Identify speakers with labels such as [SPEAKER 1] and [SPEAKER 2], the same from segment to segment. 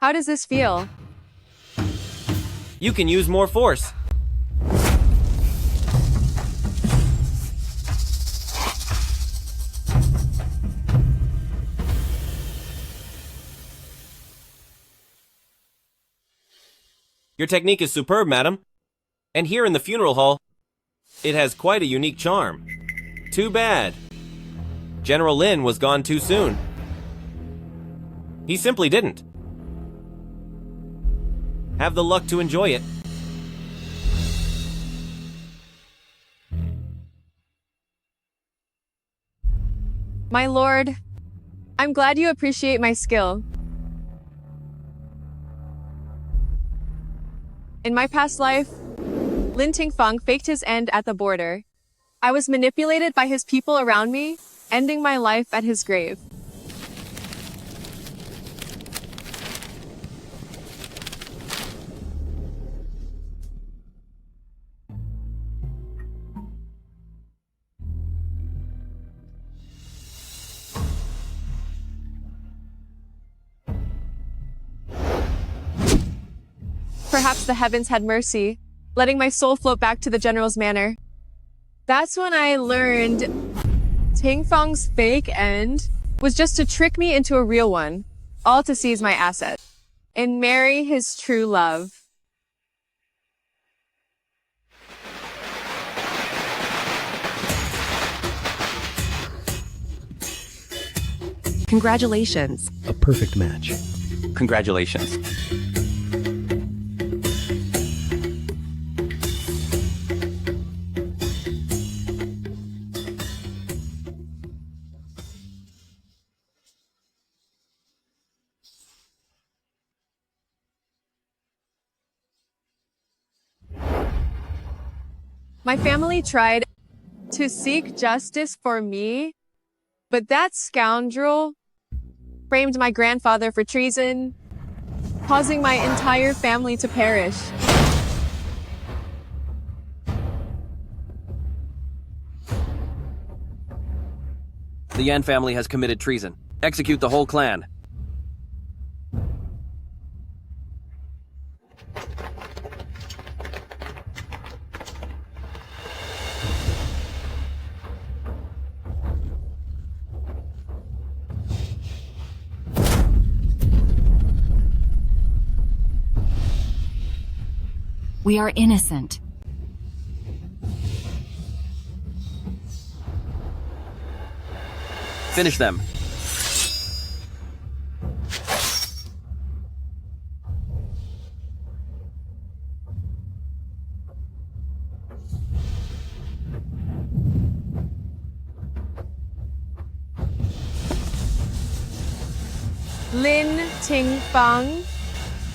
[SPEAKER 1] How does this feel?
[SPEAKER 2] You can use more force. Your technique is superb, madam. And here in the funeral hall, it has quite a unique charm. Too bad. General Lin was gone too soon. He simply didn't have the luck to enjoy it.
[SPEAKER 1] My lord, I'm glad you appreciate my skill. In my past life, Lin Tingfeng faked his end at the border. I was manipulated by his people around me, ending my life at his grave. Perhaps the heavens had mercy, letting my soul float back to the general's manor. That's when I learned Tingfeng's fake end was just to trick me into a real one, all to seize my assets and marry his true love.
[SPEAKER 3] Congratulations.
[SPEAKER 4] A perfect match.
[SPEAKER 5] Congratulations.
[SPEAKER 1] My family tried to seek justice for me, but that scoundrel framed my grandfather for treason, causing my entire family to perish.
[SPEAKER 5] The Yan family has committed treason. Execute the whole clan.
[SPEAKER 6] We are innocent.
[SPEAKER 5] Finish them.
[SPEAKER 1] Lin Tingfeng,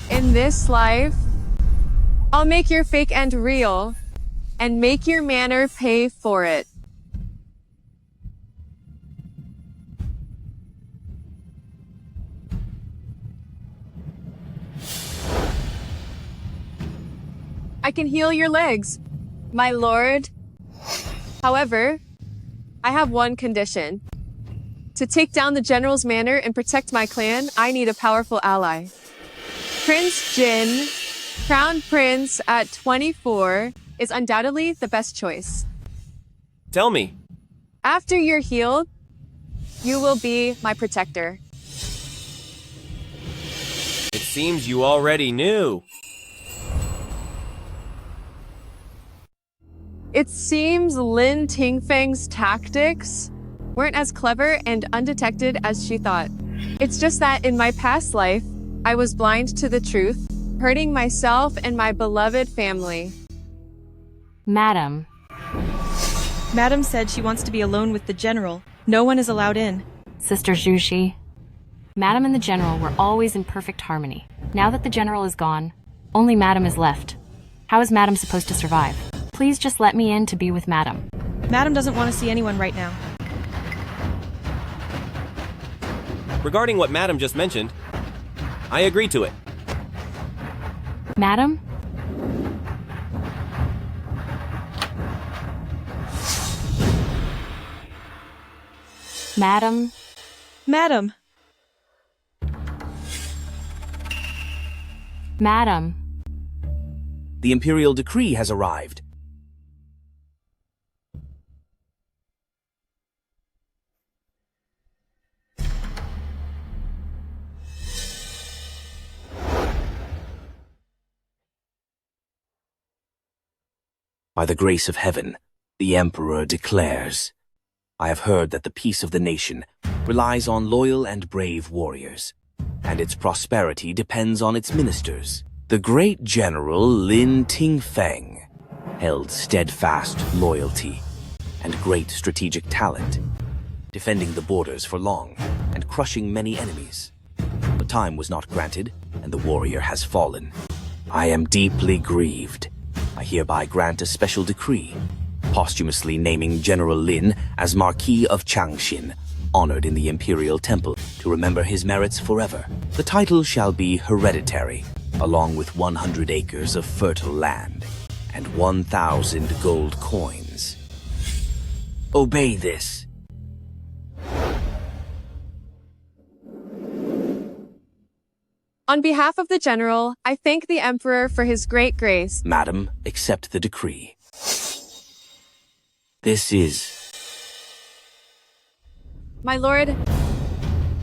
[SPEAKER 1] in this life, I'll make your fake end real and make your manor pay for it. I can heal your legs, my lord. However, I have one condition. To take down the general's manor and protect my clan, I need a powerful ally. Prince Jin, Crown Prince at 24, is undoubtedly the best choice.
[SPEAKER 2] Tell me.
[SPEAKER 1] After you're healed, you will be my protector.
[SPEAKER 2] It seems you already knew.
[SPEAKER 1] It seems Lin Tingfeng's tactics weren't as clever and undetected as she thought. It's just that in my past life, I was blind to the truth, hurting myself and my beloved family.
[SPEAKER 6] Madam.
[SPEAKER 3] Madam said she wants to be alone with the general. No one is allowed in.
[SPEAKER 6] Sister Zhuxi. Madam and the general were always in perfect harmony. Now that the general is gone, only Madam is left. How is Madam supposed to survive? Please just let me in to be with Madam.
[SPEAKER 3] Madam doesn't want to see anyone right now.
[SPEAKER 2] Regarding what Madam just mentioned, I agree to it.
[SPEAKER 6] Madam? Madam?
[SPEAKER 3] Madam!
[SPEAKER 6] Madam,
[SPEAKER 4] The imperial decree has arrived. By the grace of heaven, the Emperor declares, I have heard that the peace of the nation relies on loyal and brave warriors, and its prosperity depends on its ministers. The great General Lin Tingfeng held steadfast loyalty and great strategic talent, defending the borders for long and crushing many enemies. But time was not granted, and the warrior has fallen. I am deeply grieved. I hereby grant a special decree, posthumously naming General Lin as Marquis of Changxin, honored in the Imperial Temple to remember his merits forever. The title shall be hereditary, along with 100 acres of fertile land and 1,000 gold coins. Obey this.
[SPEAKER 1] On behalf of the general, I thank the Emperor for his great grace.
[SPEAKER 4] Madam, accept the decree. This is...
[SPEAKER 1] My lord,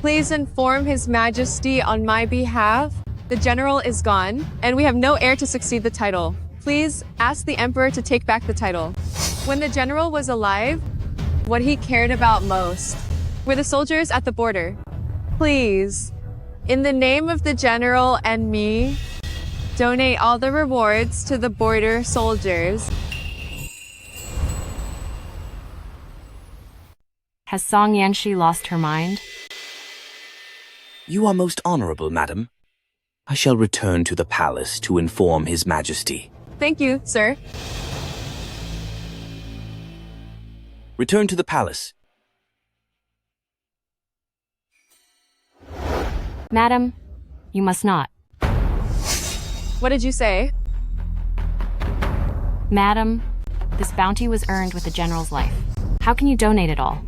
[SPEAKER 1] please inform His Majesty on my behalf. The general is gone, and we have no heir to succeed the title. Please ask the Emperor to take back the title. When the general was alive, what he cared about most were the soldiers at the border. Please, in the name of the general and me, donate all the rewards to the border soldiers.
[SPEAKER 6] has Song Yanshi lost her mind?
[SPEAKER 4] You are most honorable, madam. I shall return to the palace to inform His Majesty.
[SPEAKER 1] Thank you, sir.
[SPEAKER 4] Return to the palace.
[SPEAKER 6] Madam, you must not.
[SPEAKER 1] What did you say?
[SPEAKER 6] Madam, this bounty was earned with the general's life. How can you donate it all?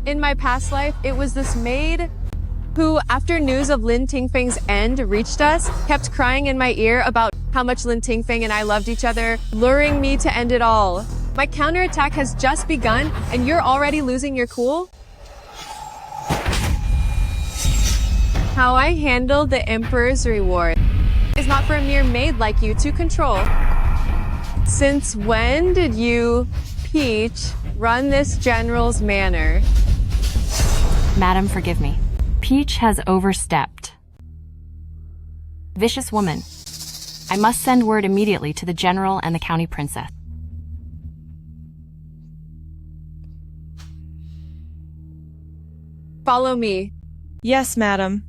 [SPEAKER 1] In my past life, it was this maid who, after news of Lin Tingfeng's end reached us, kept crying in my ear about how much Lin Tingfeng and I loved each other, luring me to end it all. My counterattack has just begun, and you're already losing your cool? How I handle the Emperor's reward is not for a mere maid like you to control. Since when did you, Peach, run this general's manor?
[SPEAKER 6] Madam, forgive me. Peach has overstepped. Vicious woman. I must send word immediately to the general and the county princess.
[SPEAKER 1] Follow me.
[SPEAKER 3] Yes, madam.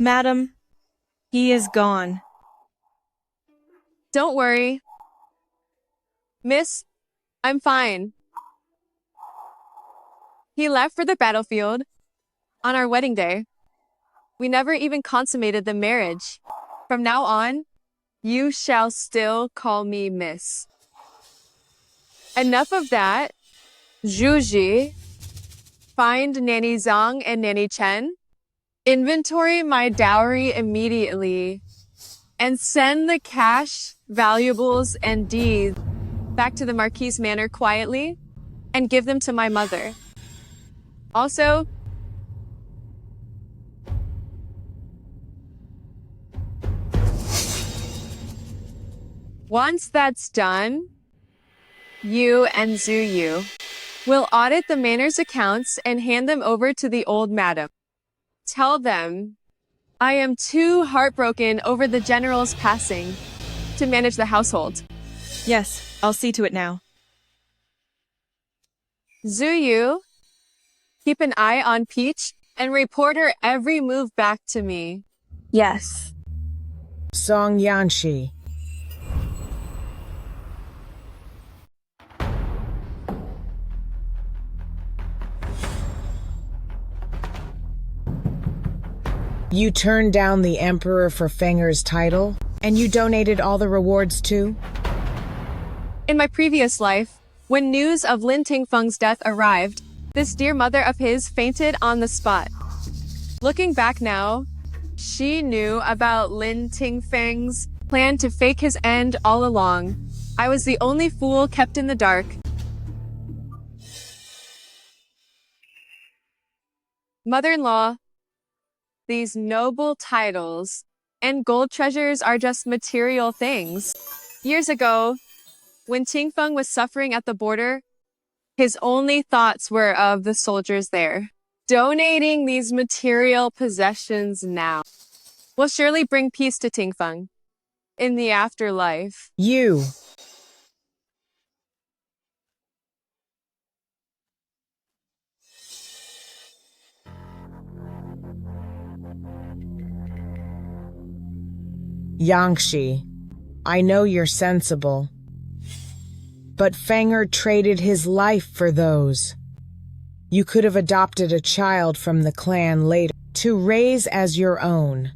[SPEAKER 3] Madam, he is gone.
[SPEAKER 1] Don't worry. Miss, I'm fine. He left for the battlefield on our wedding day. We never even consummated the marriage. From now on, you shall still call me Miss. Enough of that. Zhuji, find Nanny Zhang and Nanny Chen. Inventory my dowry immediately and send the cash, valuables, and deeds back to the Marquis Manor quietly and give them to my mother. Also, once that's done, you and Zuyu will audit the manor's accounts and hand them over to the old madam. Tell them I am too heartbroken over the general's passing to manage the household.
[SPEAKER 3] Yes, I'll see to it now.
[SPEAKER 1] Zuyu, keep an eye on Peach and report her every move back to me.
[SPEAKER 7] Yes.
[SPEAKER 8] Song Yanshi. You turned down the Emperor for Fenger's title, and you donated all the rewards too?
[SPEAKER 1] In my previous life, when news of Lin Tingfeng's death arrived, this dear mother of his fainted on the spot. Looking back now, she knew about Lin Tingfeng's plan to fake his end all along. I was the only fool kept in the dark. Mother-in-law, these noble titles and gold treasures are just material things. Years ago, when Tingfeng was suffering at the border, his only thoughts were of the soldiers there. Donating these material possessions now will surely bring peace to Tingfeng in the afterlife.
[SPEAKER 8] You. Yangshi, I know you're sensible. But Fenger traded his life for those. You could have adopted a child from the clan later to raise as your own.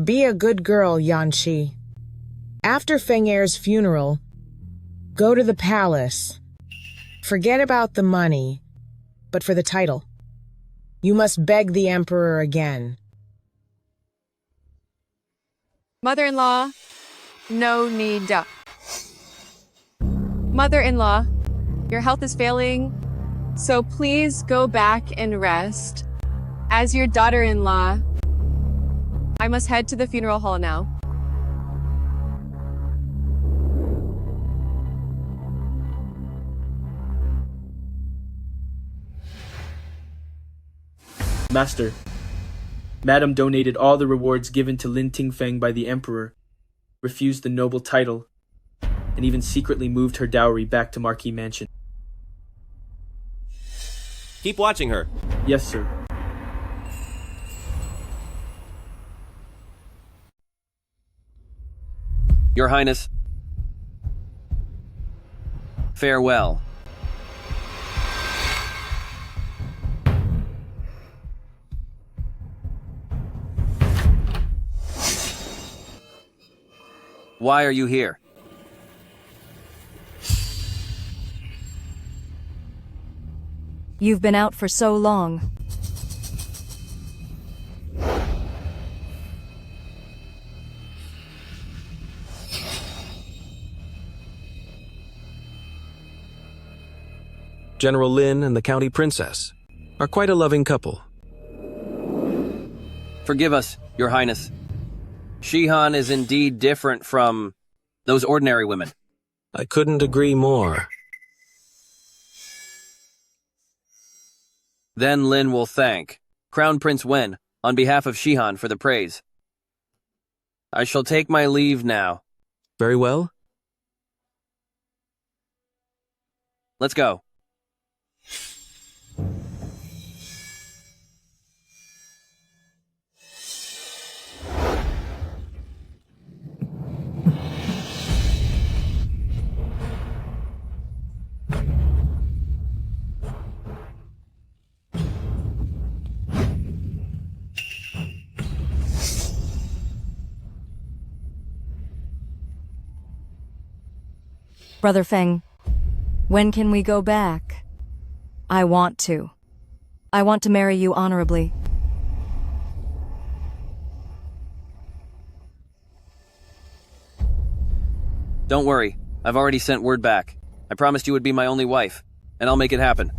[SPEAKER 8] Be a good girl, Yanshi. After Fenger's funeral, go to the palace. Forget about the money, but for the title. You must beg the Emperor again.
[SPEAKER 1] Mother-in-law, no need. Mother-in-law, your health is failing, so please go back and rest. As your daughter-in-law, I must head to the funeral hall now.
[SPEAKER 9] Master, Madam donated all the rewards given to Lin Tingfeng by the Emperor, refused the noble title, and even secretly moved her dowry back to Marquis Mansion.
[SPEAKER 2] Keep watching her.
[SPEAKER 9] Yes, sir.
[SPEAKER 5] Your Highness. Farewell. Why are you here?
[SPEAKER 7] You've been out for so long.
[SPEAKER 10] General Lin and the County Princess are quite a loving couple.
[SPEAKER 5] Forgive us, Your Highness. Shihan is indeed different from those ordinary women.
[SPEAKER 10] I couldn't agree more.
[SPEAKER 5] Then Lin will thank Crown Prince Wen on behalf of Shihan for the praise. I shall take my leave now.
[SPEAKER 10] Very well.
[SPEAKER 5] Let's go.
[SPEAKER 7] Brother Feng, when can we go back? I want to. I want to marry you honorably.
[SPEAKER 5] Don't worry, I've already sent word back. I promised you would be my only wife, and I'll make it happen.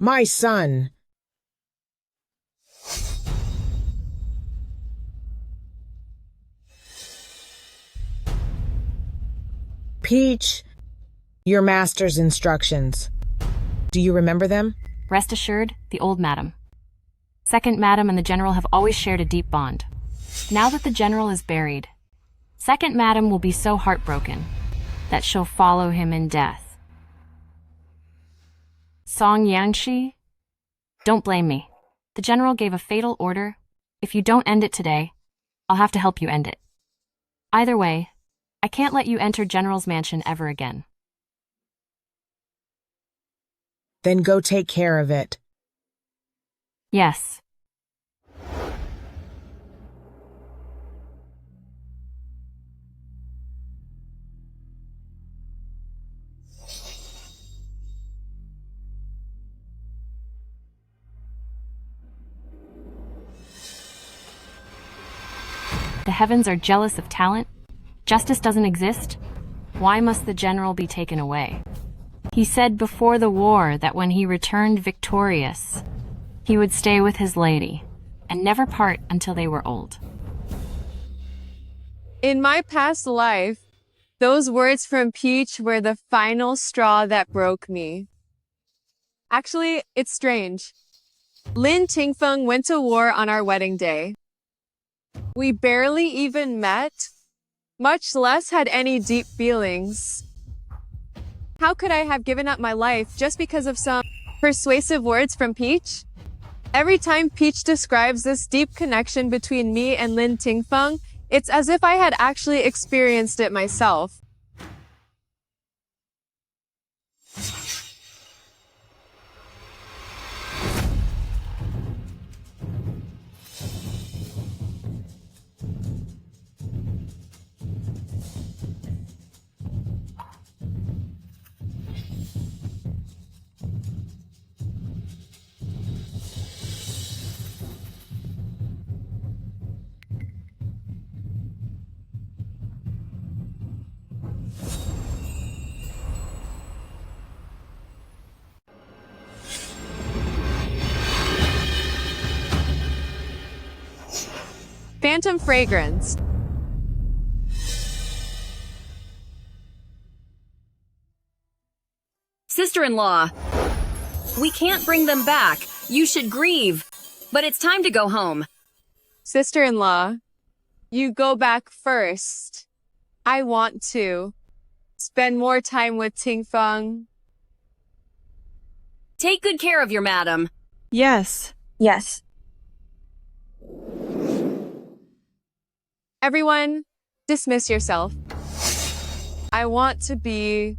[SPEAKER 8] My son. Peach, your master's instructions. Do you remember them?
[SPEAKER 6] Rest assured, the old madam. Second madam and the general have always shared a deep bond. Now that the general is buried, second madam will be so heartbroken that she'll follow him in death. Song Yanxi, don't blame me. The general gave a fatal order. If you don't end it today, I'll have to help you end it. Either way, I can't let you enter General's mansion ever again.
[SPEAKER 8] Then go take care of it.
[SPEAKER 6] Yes. The heavens are jealous of talent. Justice doesn't exist. Why must the general be taken away? He said before the war that when he returned victorious, he would stay with his lady and never part until they were old.
[SPEAKER 1] In my past life, those words from Peach were the final straw that broke me. Actually, it's strange. Lin Tingfeng went to war on our wedding day. We barely even met, much less had any deep feelings. How could I have given up my life just because of some persuasive words from Peach? Every time Peach describes this deep connection between me and Lin Tingfeng, it's as if I had actually experienced it myself. Phantom fragrance.
[SPEAKER 11] Sister-in-law, we can't bring them back. You should grieve. But it's time to go home.
[SPEAKER 1] Sister-in-law, you go back first. I want to spend more time with Tingfeng.
[SPEAKER 11] Take good care of your madam.
[SPEAKER 3] Yes.
[SPEAKER 12] Yes.
[SPEAKER 1] Everyone, dismiss yourself. I want to be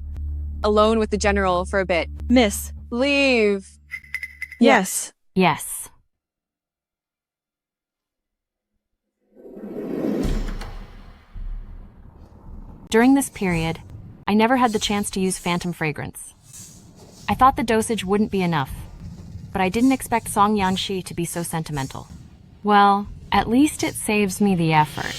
[SPEAKER 1] alone with the general for a bit.
[SPEAKER 3] Miss.
[SPEAKER 1] Leave.
[SPEAKER 3] Yes.
[SPEAKER 6] Yes. During this period, I never had the chance to use phantom fragrance. I thought the dosage wouldn't be enough, but I didn't expect Song Yanxi to be so sentimental. Well, at least it saves me the effort.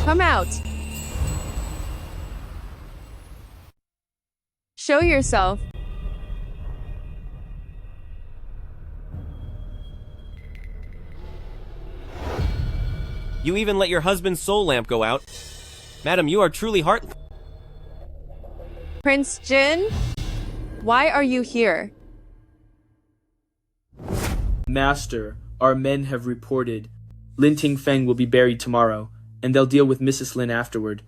[SPEAKER 1] Come out. Show yourself.
[SPEAKER 2] You even let your husband's soul lamp go out. Madam, you are truly
[SPEAKER 1] Prince Jin, why are you here?
[SPEAKER 9] Master, our men have reported. Lin Tingfeng will be buried tomorrow, and they'll deal with Mrs. Lin afterward.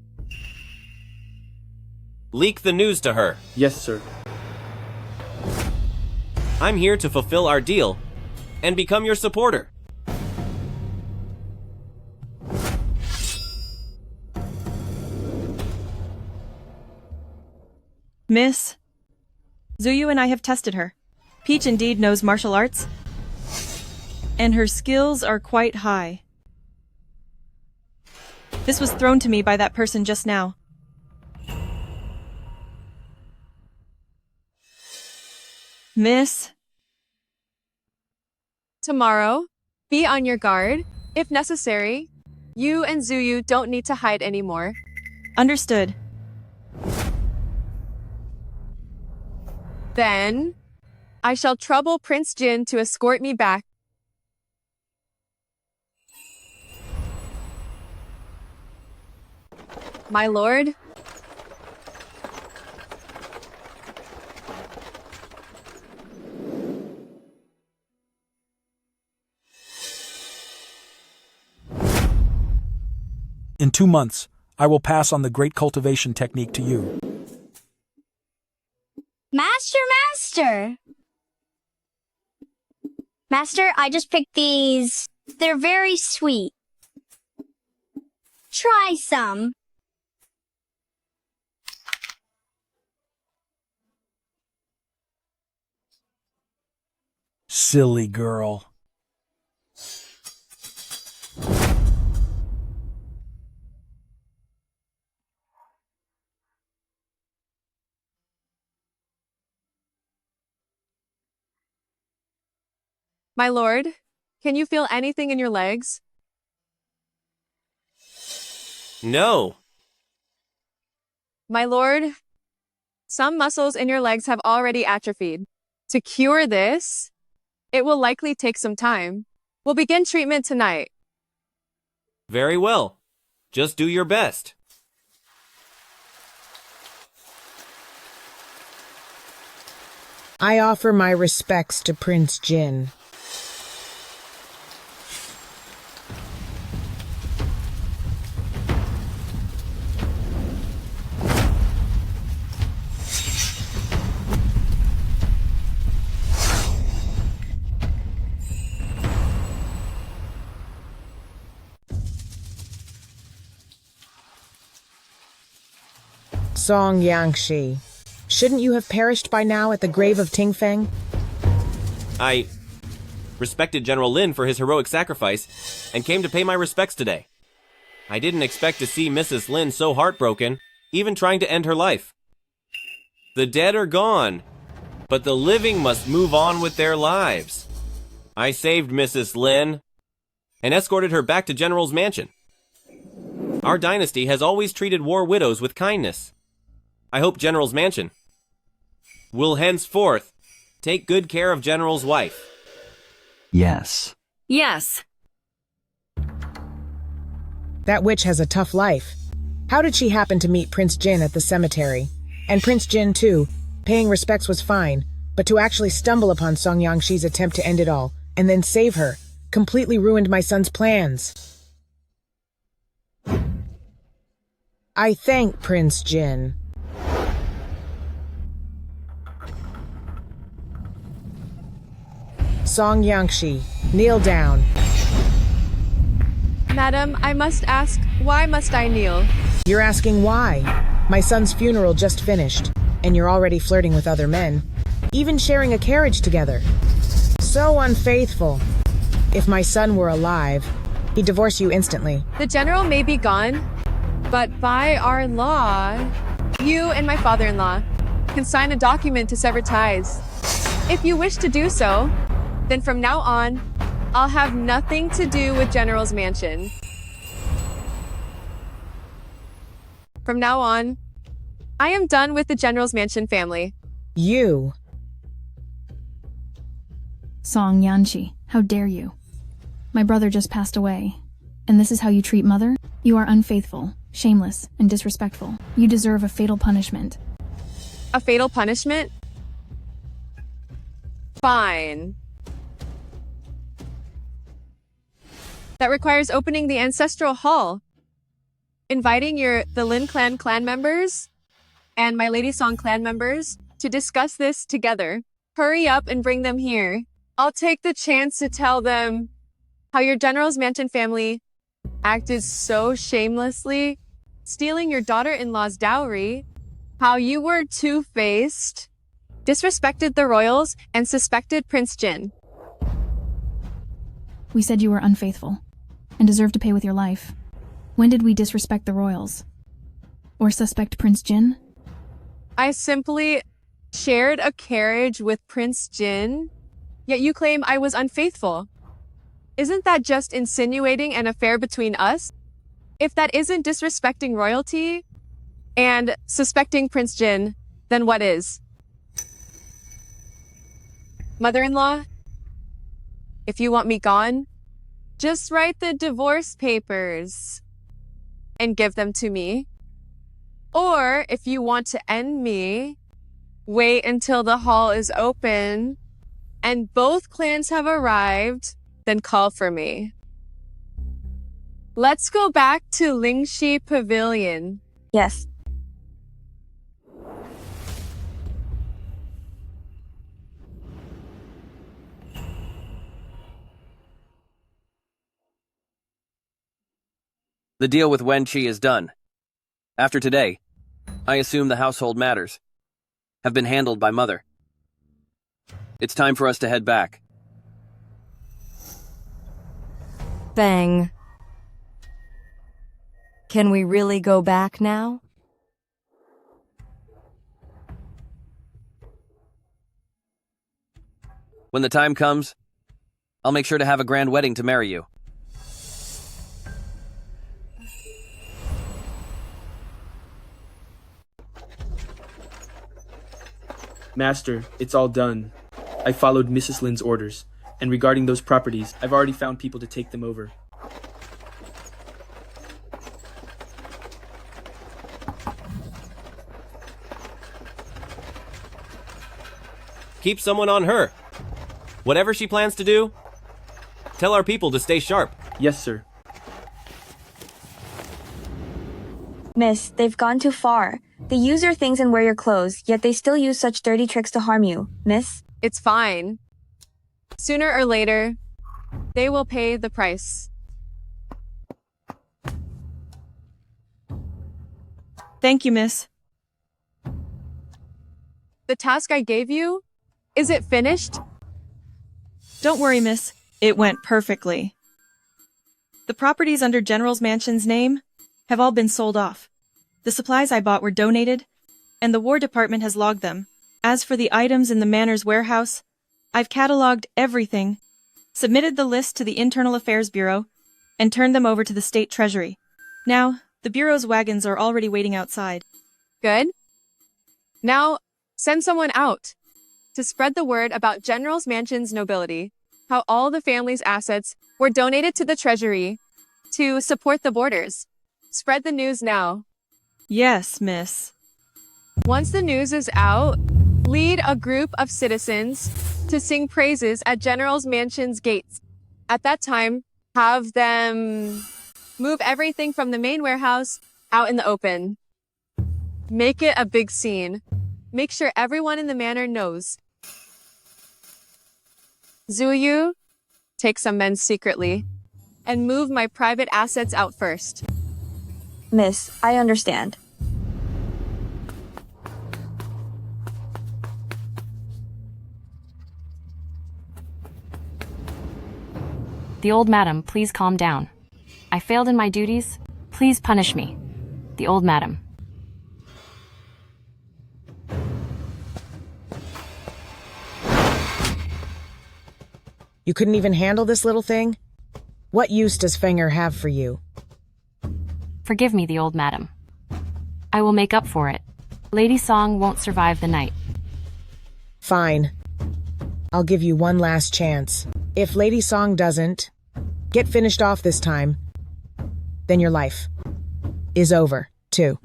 [SPEAKER 2] Leak the news to her.
[SPEAKER 9] Yes, sir.
[SPEAKER 2] I'm here to fulfill our deal and become your supporter.
[SPEAKER 3] Miss. Zuyu and I have tested her. Peach indeed knows martial arts, and her skills are quite high. This was thrown to me by that person just now. Miss?
[SPEAKER 1] Tomorrow, be on your guard. If necessary, you and Zuyu don't need to hide anymore.
[SPEAKER 3] Understood.
[SPEAKER 1] Then, I shall trouble Prince Jin to escort me back. My lord?
[SPEAKER 12] In 2 months, I will pass on the great cultivation technique to you.
[SPEAKER 13] Master! Master, I just picked these. They're very sweet. Try some.
[SPEAKER 12] Silly girl.
[SPEAKER 1] My lord, can you feel anything in your legs?
[SPEAKER 2] No.
[SPEAKER 1] My lord, some muscles in your legs have already atrophied. To cure this, it will likely take some time. We'll begin treatment tonight.
[SPEAKER 2] Very well. Just do your best.
[SPEAKER 8] I offer my respects to Prince Jin. Song Yangshi, shouldn't you have perished by now at the grave of Tingfeng?
[SPEAKER 2] I respected General Lin for his heroic sacrifice and came to pay my respects today. I didn't expect to see Mrs. Lin so heartbroken, even trying to end her life. The dead are gone, but the living must move on with their lives. I saved Mrs. Lin and escorted her back to General's mansion. Our dynasty has always treated war widows with kindness. I hope General's mansion will henceforth take good care of General's wife.
[SPEAKER 14] Yes.
[SPEAKER 11] Yes.
[SPEAKER 8] That witch has a tough life. How did she happen to meet Prince Jin at the cemetery? And Prince Jin, too. Paying respects was fine, but to actually stumble upon Song Yangshi's attempt to end it all, and then save her, completely ruined my son's plans. I thank Prince Jin. Song Yangshi, kneel down.
[SPEAKER 1] Madam, I must ask, why must I kneel?
[SPEAKER 8] You're asking why? My son's funeral just finished, and you're already flirting with other men, even sharing a carriage together. So unfaithful. If my son were alive, he'd divorce you instantly.
[SPEAKER 1] The general may be gone, but by our law, you and my father-in-law can sign a document to sever ties. If you wish to do so, then from now on, I'll have nothing to do with General's mansion. From now on, I am done with the General's mansion family.
[SPEAKER 8] You?
[SPEAKER 15] Song Yanshi, how dare you? My brother just passed away, and this is how you treat mother? You are unfaithful, shameless, and disrespectful. You deserve a fatal punishment.
[SPEAKER 1] A fatal punishment? Fine. That requires opening the ancestral hall, inviting the Lin clan members and my Lady Song clan members to discuss this together. Hurry up and bring them here. I'll take the chance to tell them how your General's Mansion family acted so shamelessly, stealing your daughter-in-law's dowry, how you were two-faced, disrespected the royals, and suspected Prince Jin.
[SPEAKER 15] We said you were unfaithful and deserve to pay with your life. When did we disrespect the royals? Or suspect Prince Jin?
[SPEAKER 1] I simply shared a carriage with Prince Jin, yet you claim I was unfaithful. Isn't that just insinuating an affair between us? If that isn't disrespecting royalty and suspecting Prince Jin, then what is? Mother-in-law, if you want me gone, just write the divorce papers and give them to me. Or if you want to end me, wait until the hall is open and both clans have arrived, then call for me. Let's go back to Lingxi Pavilion.
[SPEAKER 16] Yes.
[SPEAKER 5] The deal with Wen Qi is done. After today, I assume the household matters have been handled by Mother. It's time for us to head back.
[SPEAKER 7] Feng. Can we really go back now?
[SPEAKER 5] When the time comes, I'll make sure to have a grand wedding to marry you.
[SPEAKER 9] Master, it's all done. I followed Mrs. Lin's orders, and regarding those properties, I've already found people to take them over.
[SPEAKER 2] Keep someone on her. Whatever she plans to do, tell our people to stay sharp.
[SPEAKER 9] Yes, sir.
[SPEAKER 16] Miss, they've gone too far. They use your things and wear your clothes, yet they still use such dirty tricks to harm you. Miss?
[SPEAKER 1] It's fine. Sooner or later, they will pay the price.
[SPEAKER 3] Thank you, miss.
[SPEAKER 1] The task I gave you, is it finished?
[SPEAKER 3] Don't worry, miss. It went perfectly. The properties under General's Mansion's name have all been sold off. The supplies I bought were donated, and the War Department has logged them. As for the items in the Manor's warehouse, I've cataloged everything, submitted the list to the Internal Affairs Bureau, and turned them over to the State Treasury. Now, the Bureau's wagons are already waiting outside.
[SPEAKER 1] Good. Now, send someone out to spread the word about General's Mansion's nobility, how all the family's assets were donated to the Treasury to support the borders. Spread the news now.
[SPEAKER 3] Yes, miss.
[SPEAKER 1] Once the news is out, lead a group of citizens to sing praises at General's Mansion's gates. At that time, have them move everything from the main warehouse out in the open. Make it a big scene. Make sure everyone in the manor knows. Zuyu, take some men secretly and move my private assets out first.
[SPEAKER 16] Miss, I understand.
[SPEAKER 6] The old madam, please calm down. I failed in my duties. Please punish me. The old madam.
[SPEAKER 8] You couldn't even handle this little thing? What use does Fenger have for you?
[SPEAKER 6] Forgive me, the old madam. I will make up for it. Lady Song won't survive the night.
[SPEAKER 8] Fine. I'll give you one last chance. If Lady Song doesn't get finished off this time, then your life is over, too.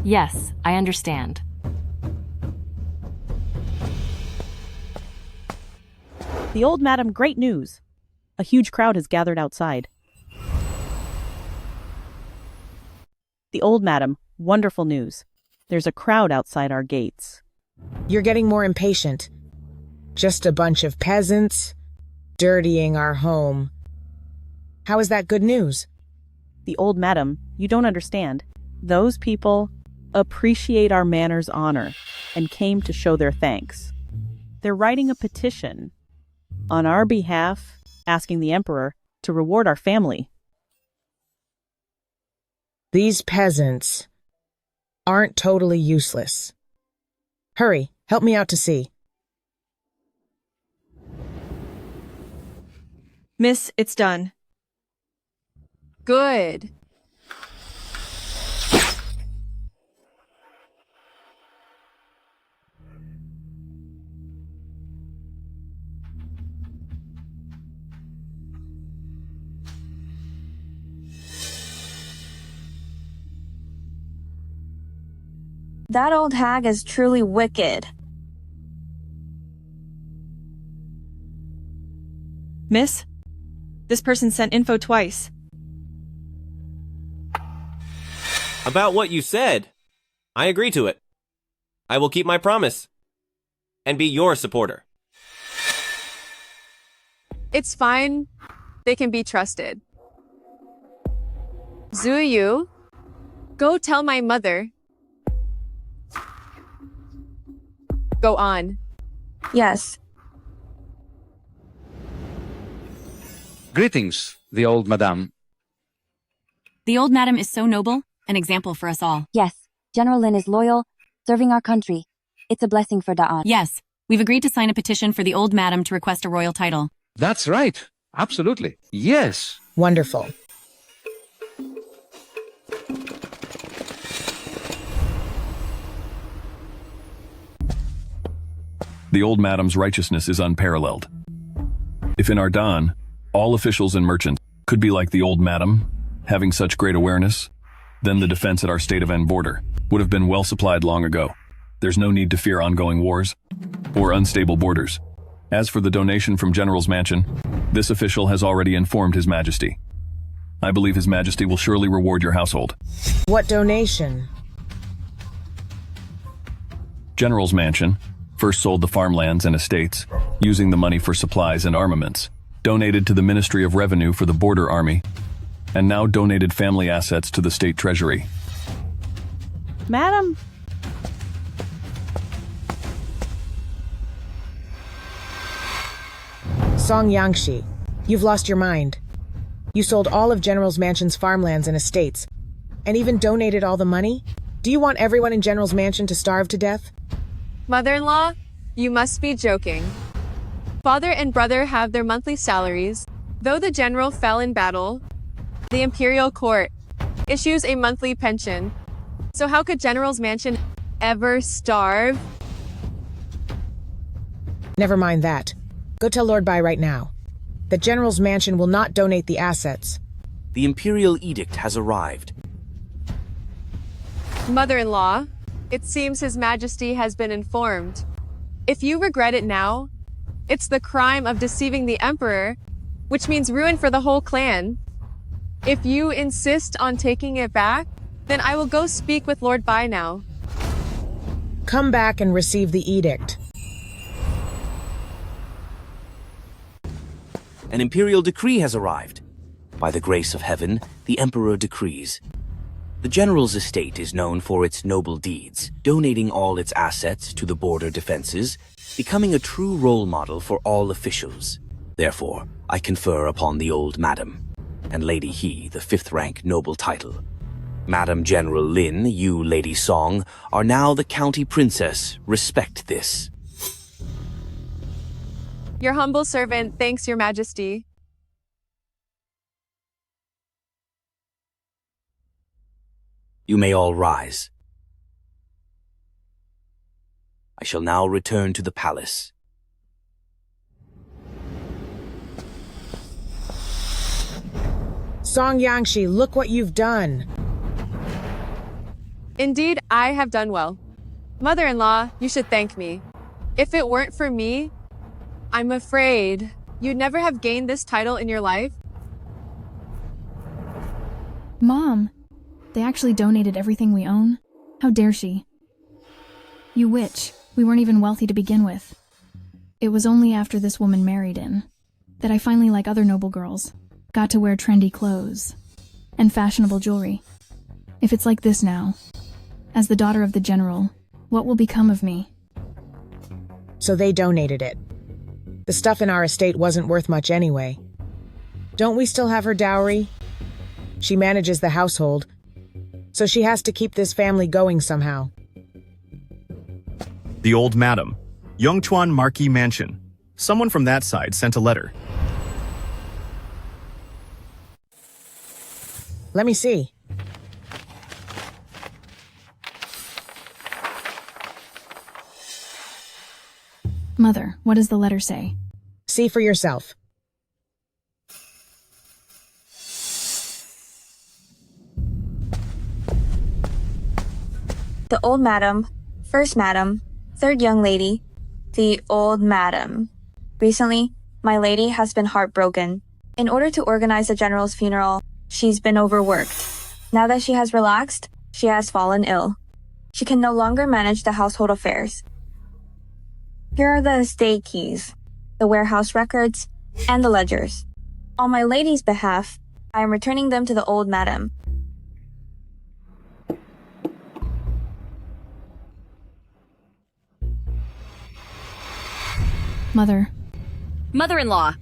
[SPEAKER 6] Yes, I understand.
[SPEAKER 17] The old madam, great news. A huge crowd has gathered outside. The old madam, wonderful news. There's a crowd outside our gates.
[SPEAKER 8] You're getting more impatient. Just a bunch of peasants dirtying our home. How is that good news?
[SPEAKER 17] The old madam, you don't understand. Those people appreciate our manor's honor and came to show their thanks. They're writing a petition on our behalf, asking the emperor to reward our family.
[SPEAKER 8] These peasants aren't totally useless. Hurry, Help me out to see.
[SPEAKER 3] Miss, it's done.
[SPEAKER 1] Good.
[SPEAKER 16] That old hag is truly wicked.
[SPEAKER 3] Miss, this person sent info twice.
[SPEAKER 2] About what you said. I agree to it. I will keep my promise and be your supporter.
[SPEAKER 1] It's fine. They can be trusted. Zuyu, go tell my mother. Go on.
[SPEAKER 16] Yes.
[SPEAKER 18] Greetings, the old madame.
[SPEAKER 6] The old madam is so noble, an example for us all.
[SPEAKER 19] Yes, General Lin is loyal, serving our country. It's a blessing for Da'an.
[SPEAKER 6] Yes, we've agreed to sign a petition for the old madam to request a royal title.
[SPEAKER 18] That's right. Absolutely. Yes.
[SPEAKER 8] Wonderful.
[SPEAKER 20] The old madam's righteousness is unparalleled. If in Ardan, all officials and merchants could be like the old madam, having such great awareness, then the defense at our state of end border would have been well supplied long ago. There's no need to fear ongoing wars or unstable borders. As for the donation from General's Mansion, this official has already informed His Majesty. I believe His Majesty will surely reward your household.
[SPEAKER 8] What donation?
[SPEAKER 20] General's Mansion first sold the farmlands and estates, using the money for supplies and armaments, donated to the Ministry of Revenue for the Border Army, and now donated family assets to the State Treasury.
[SPEAKER 17] Madam?
[SPEAKER 8] Song Yangshi, you've lost your mind. You sold all of General's Mansion's farmlands and estates, and even donated all the money? Do you want everyone in General's Mansion to starve to death?
[SPEAKER 1] Mother-in-law, you must be joking. Father and brother have their monthly salaries. Though the general fell in battle, the imperial court issues a monthly pension. So how could General's Mansion ever starve?
[SPEAKER 8] Never mind that. Go tell Lord Bai right now that General's Mansion will not donate the assets.
[SPEAKER 4] The imperial edict has arrived.
[SPEAKER 1] Mother-in-law, it seems His Majesty has been informed. If you regret it now, it's the crime of deceiving the Emperor, which means ruin for the whole clan. If you insist on taking it back, then I will go speak with Lord Bai now.
[SPEAKER 8] Come back and receive the edict.
[SPEAKER 4] An imperial decree has arrived. By the grace of heaven, the Emperor decrees. The General's estate is known for its noble deeds, donating all its assets to the border defenses, becoming a true role model for all officials. Therefore, I confer upon the old Madam, and Lady He, the 5th rank noble title. Madam General Lin, you, Lady Song, are now the county princess. Respect this.
[SPEAKER 1] Your humble servant thanks Your Majesty.
[SPEAKER 4] You may all rise. I shall now return to the palace.
[SPEAKER 8] Song Yangshi, look what you've done.
[SPEAKER 1] Indeed, I have done well. Mother-in-law, you should thank me. If it weren't for me, I'm afraid you'd never have gained this title in your life.
[SPEAKER 15] Mom, they actually donated everything we own? How dare she? You witch, we weren't even wealthy to begin with. It was only after this woman married in that I finally, like other noble girls, got to wear trendy clothes and fashionable jewelry. If it's like this now, as the daughter of the general, what will become of me?
[SPEAKER 8] So they donated it. The stuff in our estate wasn't worth much anyway. Don't we still have her dowry? She manages the household, so she has to keep this family going somehow.
[SPEAKER 21] The Old Madam, Yongchuan Marquis Mansion. Someone from that side sent a letter.
[SPEAKER 8] Let me see.
[SPEAKER 15] Mother, what does the letter say?
[SPEAKER 8] See for yourself. The old madam, first madam, third young lady, the old madam. Recently, my lady has been heartbroken. In order to organize the general's funeral, she's been overworked. Now that she has relaxed, she has fallen ill. She can no longer manage the household affairs. Here are the estate keys, the warehouse records, and the ledgers. On my lady's behalf, I am returning them to the old madam.
[SPEAKER 15] Mother.
[SPEAKER 11] Mother-in-law.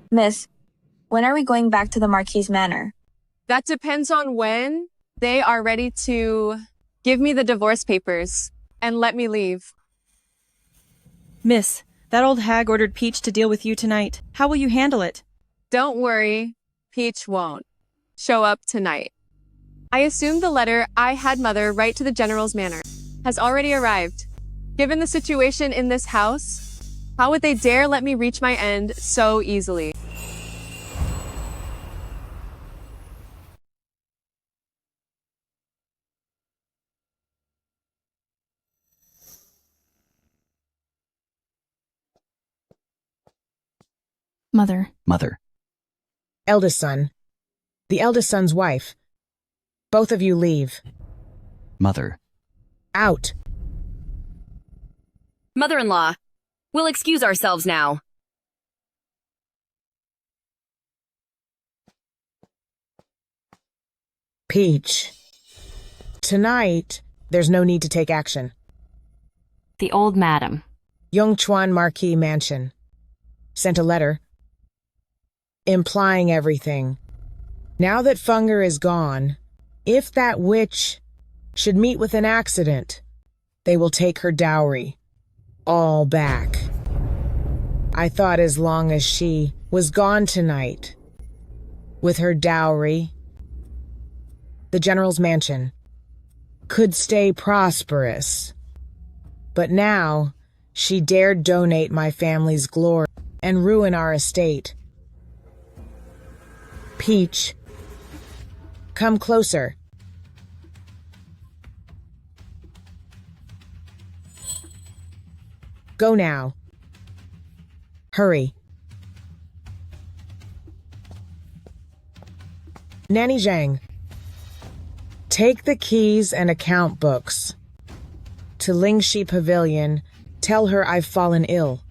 [SPEAKER 16] Miss, when are we going back to the Marquis Manor?
[SPEAKER 1] That depends on when they are ready to give me the divorce papers and let me leave.
[SPEAKER 3] Miss, that old hag ordered Peach to deal with you tonight. How will you handle it?
[SPEAKER 1] Don't worry, Peach won't show up tonight. I assume the letter I had Mother write to the General's Manor has already arrived. Given the situation in this house, how would they dare let me reach my end so easily?
[SPEAKER 15] Mother.
[SPEAKER 14] Mother.
[SPEAKER 8] Eldest son. The eldest son's wife. Both of you leave.
[SPEAKER 14] Mother.
[SPEAKER 8] Out.
[SPEAKER 11] Mother-in-law. We'll excuse ourselves now.
[SPEAKER 8] Peach. Tonight, there's no need to take action.
[SPEAKER 6] The Old Madam.
[SPEAKER 8] Yongchuan Marquis Mansion. Sent a letter. Implying everything. Now that Funger is gone, if that witch should meet with an accident, they will take her dowry. All back. I thought as long as she was gone tonight, with her dowry, the General's Mansion could stay prosperous. But now, she dared donate my family's glory and ruin our estate. Peach, come closer. Go now. Hurry. Nanny Zhang, take the keys and account books. To Lingxi Pavilion, tell her I've fallen ill.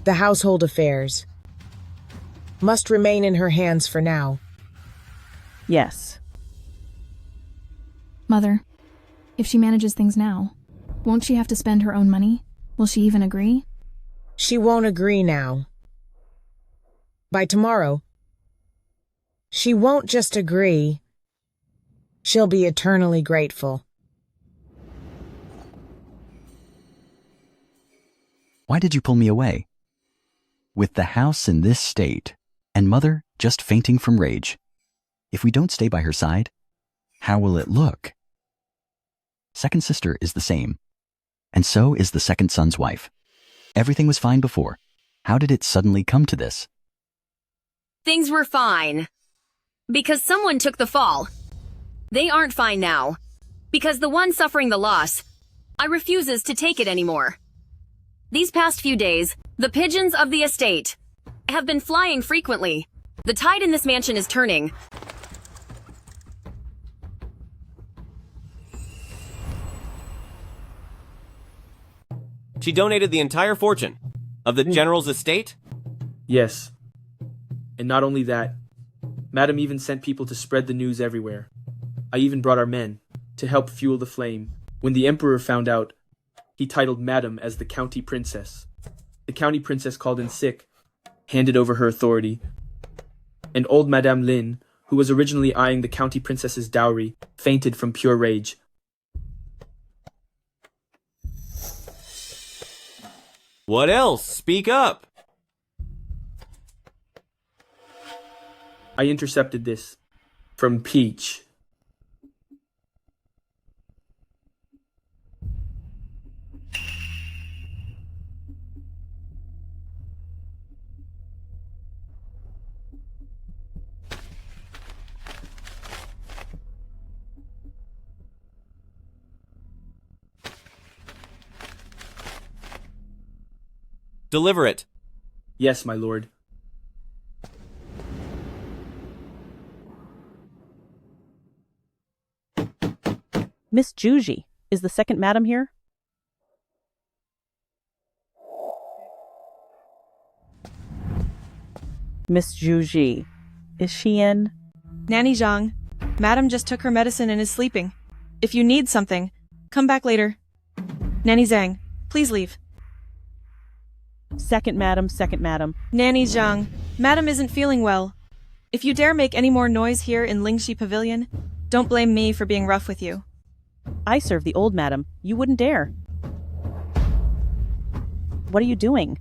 [SPEAKER 8] The household affairs must remain in her hands for now.
[SPEAKER 17] Yes.
[SPEAKER 15] Mother, if she manages things now, won't she have to spend her own money? Will she even agree?
[SPEAKER 8] She won't agree now. By tomorrow, she won't just agree. She'll be eternally grateful.
[SPEAKER 14] Why did you pull me away? With the house in this state, and Mother just fainting from rage, if we don't stay by her side, how will it look? Second sister is the same, and so is the second son's wife. Everything was fine before. How did it suddenly come to this?
[SPEAKER 11] Things were fine. Because someone took the fall. They aren't fine now. Because the one suffering the loss, I refuses to take it anymore. These past few days, the pigeons of the estate have been flying frequently. The tide in this mansion is turning.
[SPEAKER 2] She donated the entire fortune of the General's estate?
[SPEAKER 9] Yes. And not only that, Madam even sent people to spread the news everywhere. I even brought our men to help fuel the flame. When the Emperor found out, he titled Madam as the County Princess. The County Princess called in sick, handed over her authority, and old Madame Lin, who was originally eyeing the County Princess's dowry, fainted from pure rage.
[SPEAKER 2] What else? Speak up.
[SPEAKER 9] I intercepted this from Peach.
[SPEAKER 2] Deliver it.
[SPEAKER 9] Yes, my lord.
[SPEAKER 17] Miss Juji, is the second madam here? Miss Juji, is she in?
[SPEAKER 3] Nanny Zhang, Madam just took her medicine and is sleeping. If you need something, come back later. Nanny Zhang, please leave.
[SPEAKER 17] Second madam, second madam.
[SPEAKER 3] Nanny Zhang, Madam isn't feeling well. If you dare make any more noise here in Lingxi Pavilion, don't blame me for being rough with you.
[SPEAKER 17] I serve the old madam. You wouldn't dare. What are you doing?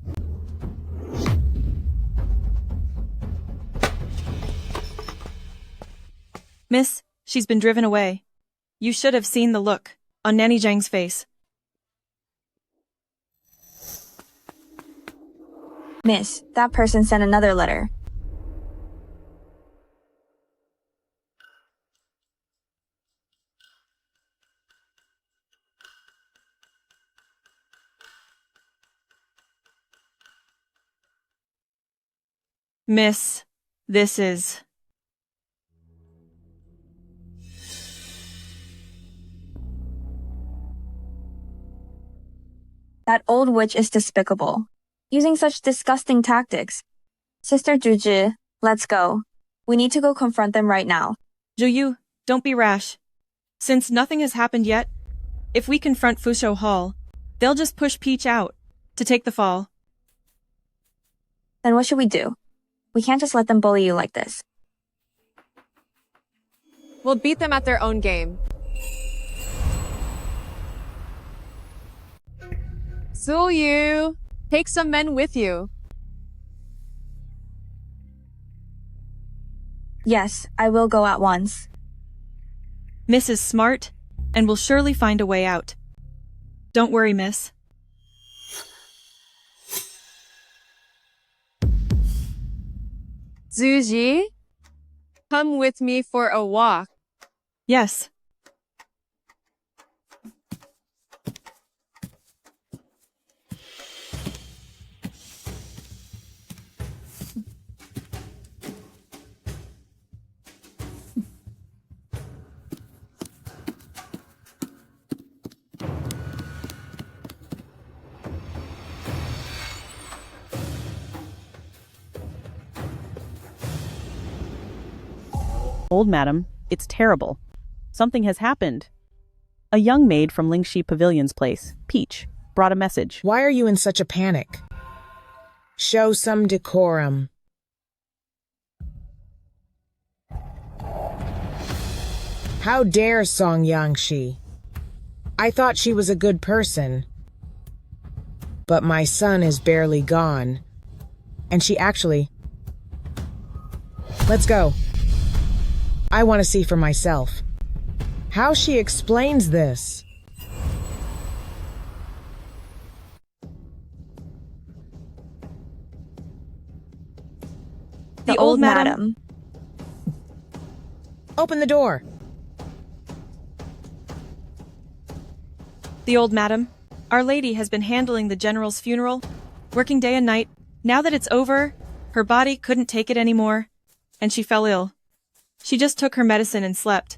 [SPEAKER 3] Miss, she's been driven away. You should have seen the look on Nanny Zhang's face.
[SPEAKER 16] Miss, that person sent another letter.
[SPEAKER 3] Miss, this is...
[SPEAKER 16] That old witch is despicable. Using such disgusting tactics. Sister Juji, let's go. We need to go confront them right now.
[SPEAKER 3] Juyu, don't be rash. Since nothing has happened yet, if we confront Fusho Hall, they'll just push Peach out to take the fall.
[SPEAKER 16] Then what should we do? We can't just let them bully you like this.
[SPEAKER 1] We'll beat them at their own game. Suyu, take some men with you.
[SPEAKER 16] Yes, I will go at once.
[SPEAKER 3] Miss is smart and will surely find a way out. Don't worry, miss.
[SPEAKER 1] Zuji, come with me for a walk.
[SPEAKER 3] Yes.
[SPEAKER 17] Old madam, it's terrible. Something has happened. A young maid from Lingxi Pavilion's place, Peach, brought a message.
[SPEAKER 8] Why are you in such a panic? Show some decorum. How dare Song Yangshi? I thought she was a good person. But my son is barely gone. And she actually... Let's go. I want to see for myself. How she explains this.
[SPEAKER 16] The old madam.
[SPEAKER 8] Open the door.
[SPEAKER 3] The old madam, Our Lady has been handling the general's funeral, working day and night. Now that it's over, her body couldn't take it anymore, and she fell ill. She just took her medicine and slept.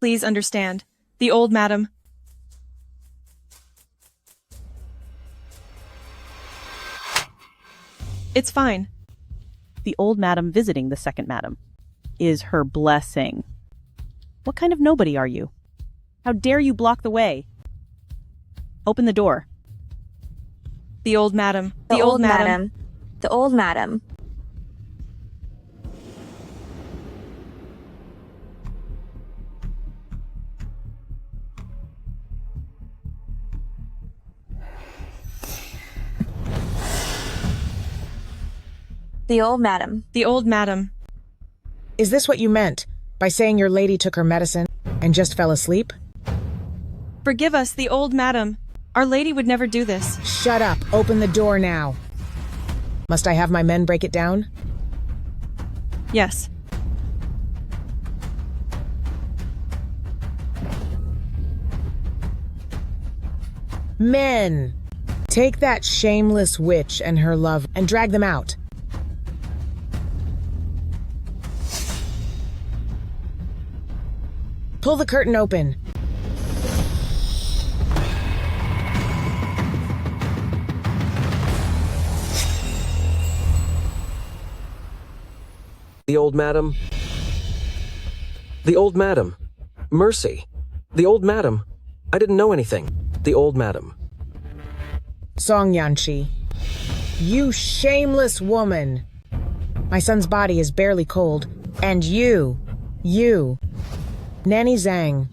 [SPEAKER 3] Please understand. The old madam. It's fine.
[SPEAKER 17] The old madam visiting the second madam is her blessing. What kind of nobody are you? How dare you block the way? Open the door.
[SPEAKER 3] The old madam.
[SPEAKER 16] The old madam. The old madam. The old madam.
[SPEAKER 3] The old madam.
[SPEAKER 8] Is this what you meant by saying your lady took her medicine and just fell asleep?
[SPEAKER 3] Forgive us, the old madam. Our lady would never do this.
[SPEAKER 8] Shut up. Open the door now. Must I have my men break it down?
[SPEAKER 3] Yes.
[SPEAKER 8] Men! Take that shameless witch and her love and drag them out. Pull the curtain open.
[SPEAKER 5] The old madam. The old madam. Mercy. The old madam. I didn't know anything. The old madam.
[SPEAKER 8] Song Yanshi. You shameless woman. My son's body is barely cold, and you, Nanny Zhang,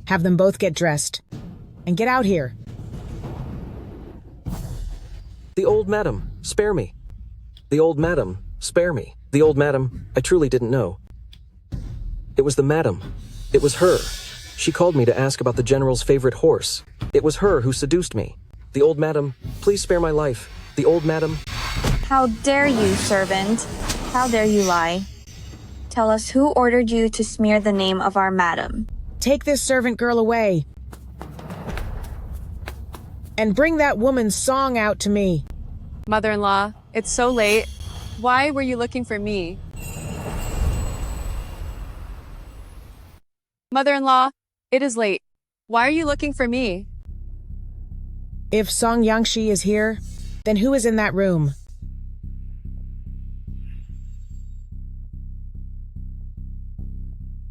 [SPEAKER 8] have them both get dressed and get out here.
[SPEAKER 5] The old madam. Spare me. The old madam. Spare me. The old madam. I truly didn't know. It was the madam. It was her. She called me to ask about the general's favorite horse. It was her who seduced me. The old madam. Please spare my life. The old madam.
[SPEAKER 16] How dare you, servant? How dare you lie? Tell us who ordered you to smear the name of our madam.
[SPEAKER 8] Take this servant girl away. And bring that woman's song out to me.
[SPEAKER 1] Mother-in-law, it's so late. Why were you looking for me? Mother-in-law, it is late. Why are you looking for me?
[SPEAKER 8] If Song Yangshi is here, then who is in that room?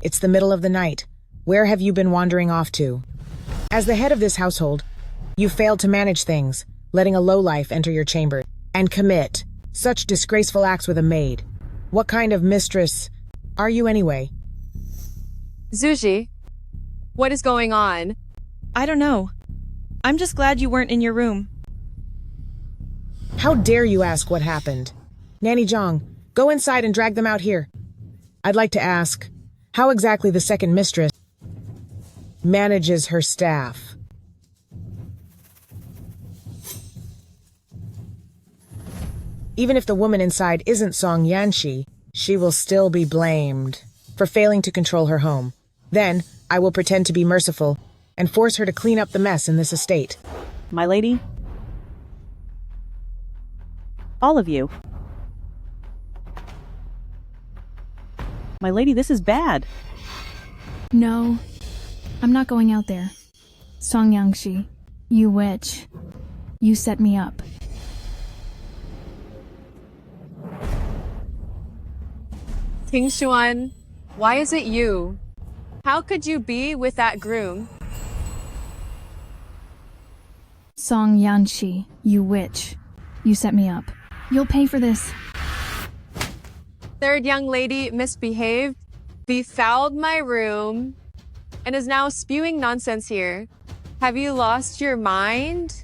[SPEAKER 8] It's the middle of the night. Where have you been wandering off to? As the head of this household, you failed to manage things, letting a lowlife enter your chamber and commit such disgraceful acts with a maid. What kind of mistress are you anyway?
[SPEAKER 1] Zuji, what is going on?
[SPEAKER 3] I don't know. I'm just glad you weren't in your room.
[SPEAKER 8] How dare you ask what happened? Nanny Zhang, go inside and drag them out here. I'd like to ask how exactly the second mistress manages her staff. Even if the woman inside isn't Song Yanshi, she will still be blamed for failing to control her home. Then, I will pretend to be merciful and force her to clean up the mess in this estate.
[SPEAKER 17] My lady? All of you. My lady, this is bad.
[SPEAKER 15] No, I'm not going out there. Song Yangshi, you witch. You set me up.
[SPEAKER 1] Ting Xuan, why is it you? How could you be with that groom?
[SPEAKER 15] Song Yanshi, you witch. You set me up. You'll pay for this.
[SPEAKER 1] Third young lady misbehaved, befouled my room, and is now spewing nonsense here. Have you lost your mind?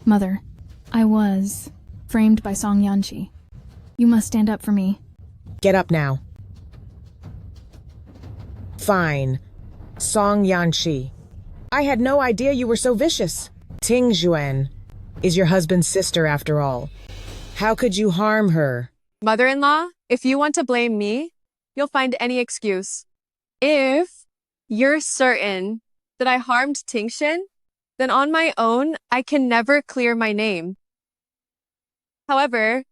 [SPEAKER 15] Mother, I was framed by Song Yanshi. You must stand up for me.
[SPEAKER 8] Get up now. Fine. Song Yanshi. I had no idea you were so vicious. Ting Xuan is your husband's sister after all. How could you harm her?
[SPEAKER 1] Mother-in-law, if you want to blame me, you'll find any excuse. If you're certain that I harmed Tingshin, then on my own, I can never clear my name. However,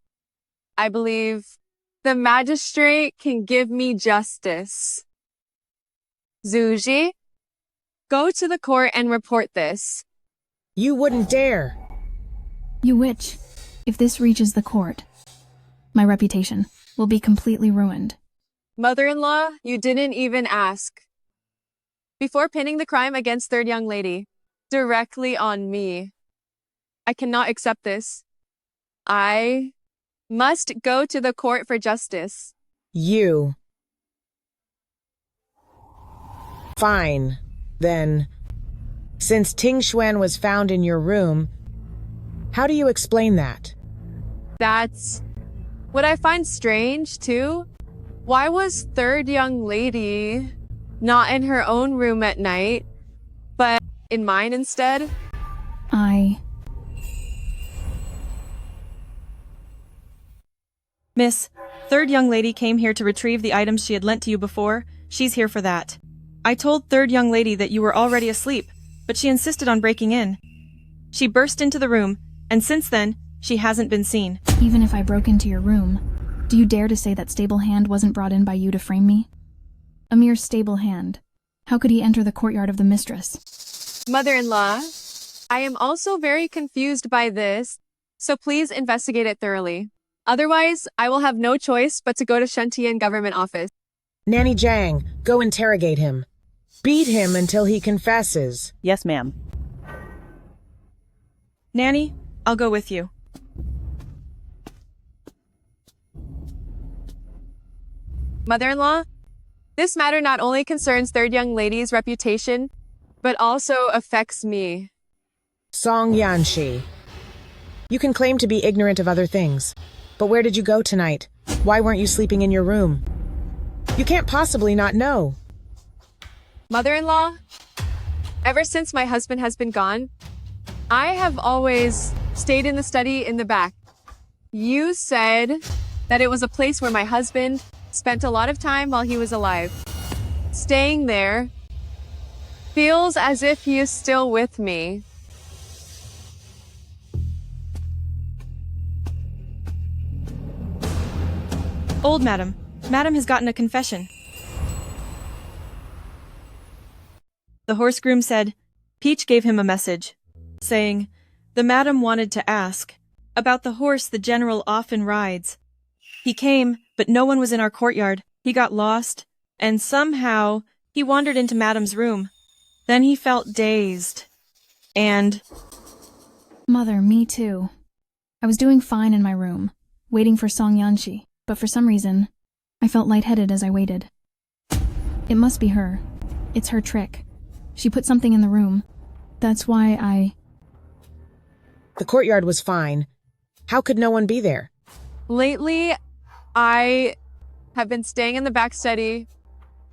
[SPEAKER 1] I believe the magistrate can give me justice. Zuji, go to the court and report this.
[SPEAKER 8] You wouldn't dare.
[SPEAKER 15] You witch. If this reaches the court, my reputation will be completely ruined.
[SPEAKER 1] Mother-in-law, you didn't even ask. Before pinning the crime against third young lady, directly on me, I cannot accept this. I must go to the court for justice.
[SPEAKER 8] You. Fine. Then, since Ting Xuan was found in your room, how do you explain that?
[SPEAKER 1] That's what I find strange, too. Why was third young lady not in her own room at night, but in mine instead?
[SPEAKER 3] Miss, third young lady came here to retrieve the items she had lent to you before. She's here for that. I told third young lady that you were already asleep, but she insisted on breaking in. She burst into the room, and since then, she hasn't been seen.
[SPEAKER 15] Even if I broke into your room, do you dare to say that stable hand wasn't brought in by you to frame me? A mere stable hand. How could he enter the courtyard of the mistress?
[SPEAKER 1] Mother-in-law, I am also very confused by this, so please investigate it thoroughly. Otherwise, I will have no choice but to go to Shentian government office.
[SPEAKER 8] Nanny Jang, go interrogate him. Beat him until he confesses.
[SPEAKER 17] Yes, ma'am.
[SPEAKER 3] Nanny, I'll go with you.
[SPEAKER 1] Mother-in-law, this matter not only concerns third young lady's reputation, but also affects me.
[SPEAKER 8] Song Yanshi. You can claim to be ignorant of other things, but where did you go tonight? Why weren't you sleeping in your room? You can't possibly not know.
[SPEAKER 1] Mother-in-law, ever since my husband has been gone, I have always stayed in the study in the back. You said that it was a place where my husband spent a lot of time while he was alive. Staying there feels as if he is still with me.
[SPEAKER 3] Old madam. Madam has gotten a confession. The horse groom said, Peach gave him a message, saying, the madam wanted to ask about the horse the general often rides. He came, but no one was in our courtyard. He got lost, and somehow he wandered into madam's room. Then he felt dazed, and...
[SPEAKER 15] Mother, me too. I was doing fine in my room, waiting for Song Yanshi, but for some reason, I felt lightheaded as I waited. It must be her. It's her trick. She put something in the room. That's why
[SPEAKER 8] The courtyard was fine. How could no one be there?
[SPEAKER 1] Lately, I have been staying in the back study,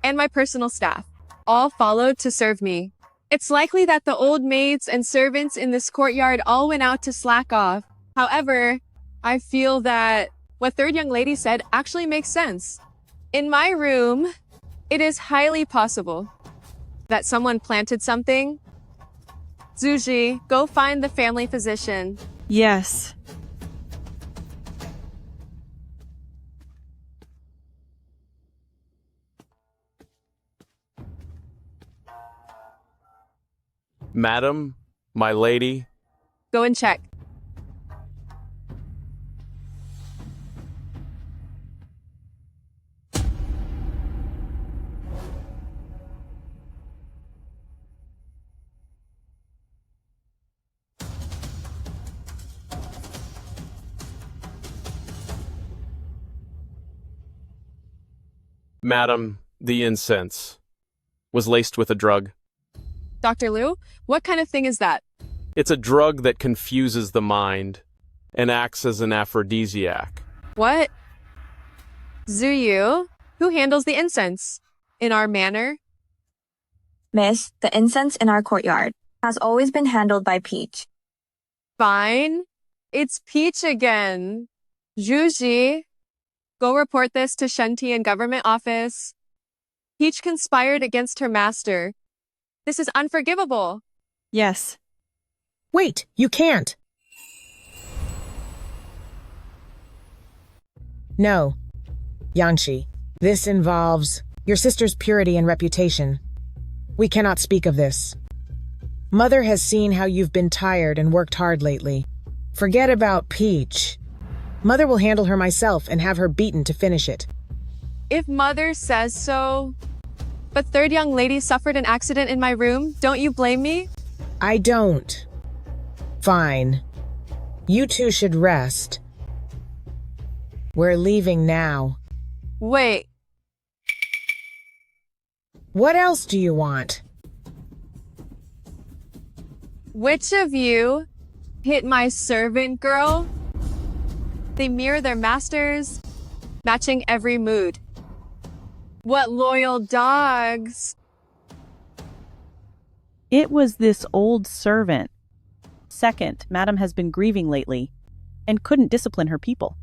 [SPEAKER 1] and my personal staff all followed to serve me. It's likely that the old maids and servants in this courtyard all went out to slack off. However, I feel that what third young lady said actually makes sense. In my room, it is highly possible that someone planted something. Zuji, go find the family physician.
[SPEAKER 3] Yes.
[SPEAKER 10] Madam, my lady.
[SPEAKER 1] Go and check.
[SPEAKER 10] Madam, the incense was laced with a drug.
[SPEAKER 1] Dr. Liu, what kind of thing is that?
[SPEAKER 10] It's a drug that confuses the mind and acts as an aphrodisiac.
[SPEAKER 1] What? Zuyu, who handles the incense? In our manor?
[SPEAKER 16] Miss, the incense in our courtyard has always been handled by Peach.
[SPEAKER 1] Fine. It's Peach again. Juji, go report this to Shentian government office. Peach conspired against her master. This is unforgivable.
[SPEAKER 3] Yes.
[SPEAKER 8] Wait, you can't. No. Yanshi, this involves your sister's purity and reputation. We cannot speak of this. Mother has seen how you've been tired and worked hard lately. Forget about Peach. Mother will handle her myself and have her beaten to finish it.
[SPEAKER 1] If Mother says so. But third young lady suffered an accident in my room. Don't you blame me?
[SPEAKER 8] I don't. Fine. You two should rest. We're leaving now.
[SPEAKER 1] Wait.
[SPEAKER 8] What else do you want?
[SPEAKER 1] Which of you hit my servant girl? They mirror their masters, matching every mood. What loyal dogs!
[SPEAKER 17] It was this old servant. Second, Madam has been grieving lately and couldn't discipline her people.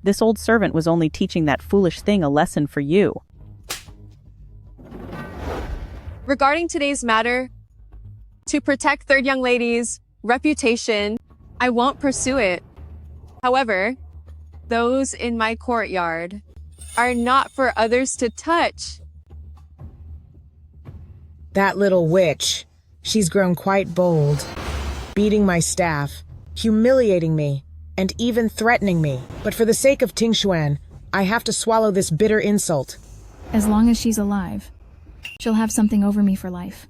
[SPEAKER 17] This old servant was only teaching that foolish thing a lesson for you.
[SPEAKER 1] Regarding today's matter, to protect third young lady's reputation, I won't pursue it. However, those in my courtyard are not for others to touch.
[SPEAKER 8] That little witch. She's grown quite bold, beating my staff, humiliating me, and even threatening me. But for the sake of Tingshuan, I have to swallow this bitter insult.
[SPEAKER 15] As long as she's alive, she'll have something over me for life.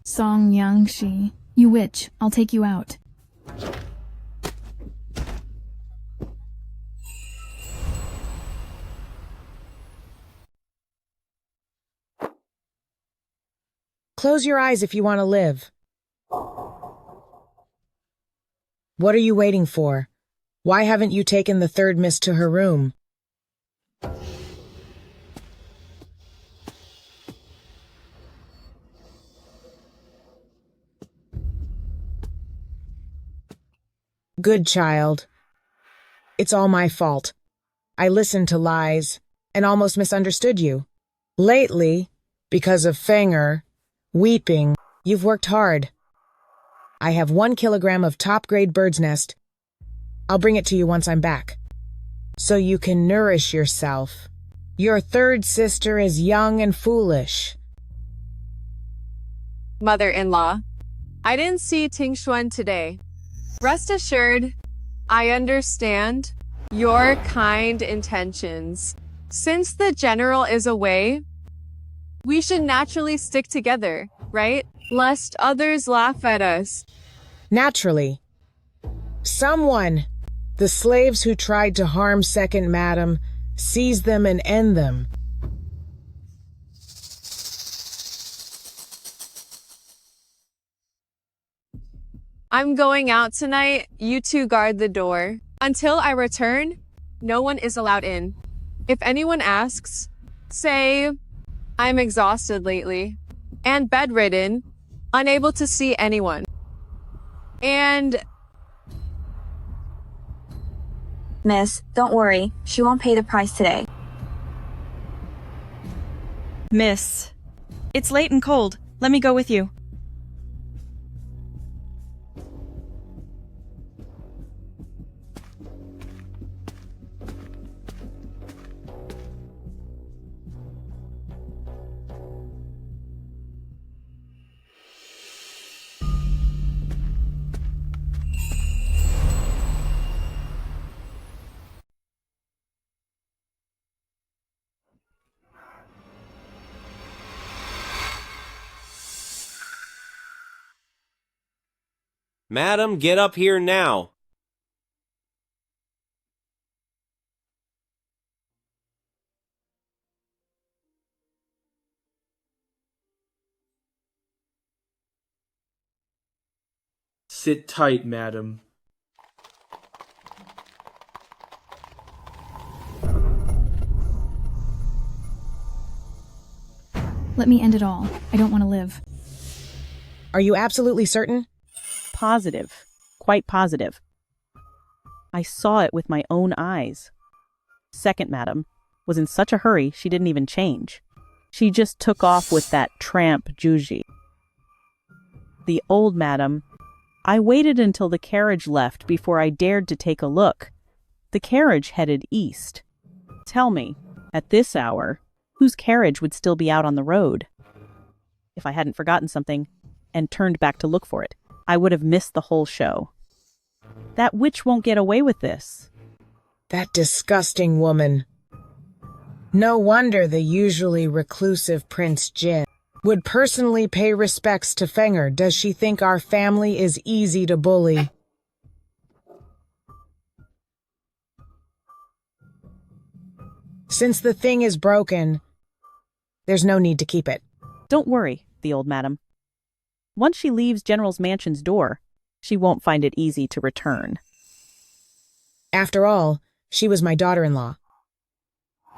[SPEAKER 15] Song Yang Shi, you witch, I'll take you out.
[SPEAKER 8] Close your eyes if you want to live. What are you waiting for? Why haven't you taken the third miss to her room? Good child. It's all my fault. I listened to lies and almost misunderstood you. Lately, because of Fanger, weeping, you've worked hard. I have 1 kilogram of top-grade bird's nest. I'll bring it to you once I'm back, so you can nourish yourself. Your third sister is young and foolish.
[SPEAKER 1] Mother-in-law, I didn't see Tingshuan today. Rest assured, I understand your kind intentions. Since the general is away, we should naturally stick together, right? Lest others laugh at us.
[SPEAKER 8] Naturally. Someone, the slaves who tried to harm Second Madam, seize them and end them.
[SPEAKER 1] I'm going out tonight. You two guard the door. Until I return, no one is allowed in. If anyone asks, say, I'm exhausted lately and bedridden, unable to see anyone. And
[SPEAKER 16] Miss, don't worry. She won't pay the price today.
[SPEAKER 3] Miss, it's late and cold. Let me go with you.
[SPEAKER 2] Madam, get up here now.
[SPEAKER 9] Sit tight, madam.
[SPEAKER 15] Let me end it all. I don't want to live.
[SPEAKER 8] Are you absolutely certain?
[SPEAKER 17] Positive. Quite positive. I saw it with my own eyes. Second Madam was in such a hurry she didn't even change. She just took off with that tramp Juji. The old Madam, I waited until the carriage left before I dared to take a look. The carriage headed east. Tell me, at this hour, whose carriage would still be out on the road? If I hadn't forgotten something and turned back to look for it, I would have missed the whole show. That witch won't get away with this.
[SPEAKER 8] That disgusting woman. No wonder the usually reclusive Prince Jin would personally pay respects to Fenger. Does she think our family is easy to bully? Since the thing is broken, there's no need to keep it.
[SPEAKER 17] Don't worry, the old madam. Once she leaves General's mansion's door, she won't find it easy to return.
[SPEAKER 8] After all, she was my daughter-in-law.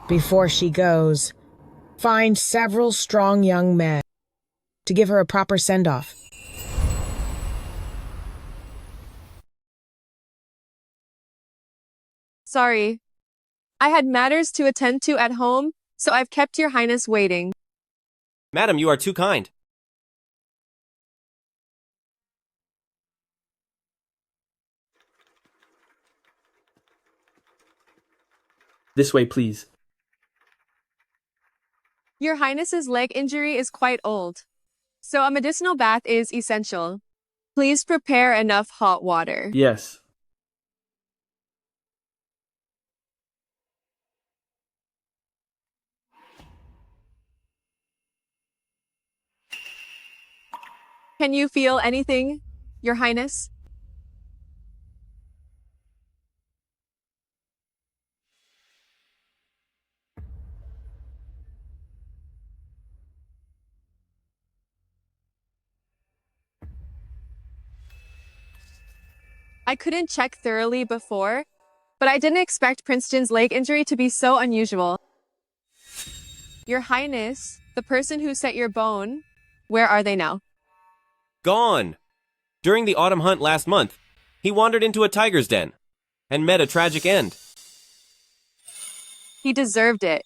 [SPEAKER 8] Before she goes, find several strong young men to give her a proper send-off.
[SPEAKER 1] Sorry. I had matters to attend to at home, so I've kept your highness waiting.
[SPEAKER 2] Madam, you are too kind.
[SPEAKER 9] This way, please.
[SPEAKER 1] Your highness's leg injury is quite old, so a medicinal bath is essential. Please prepare enough hot water.
[SPEAKER 9] Yes.
[SPEAKER 1] Can you feel anything, your highness? I couldn't check thoroughly before, but I didn't expect Princeton's leg injury to be so unusual. Your highness, the person who set your bone, where are they now?
[SPEAKER 2] Gone. During the autumn hunt last month, he wandered into a tiger's den and met a tragic end.
[SPEAKER 1] He deserved it.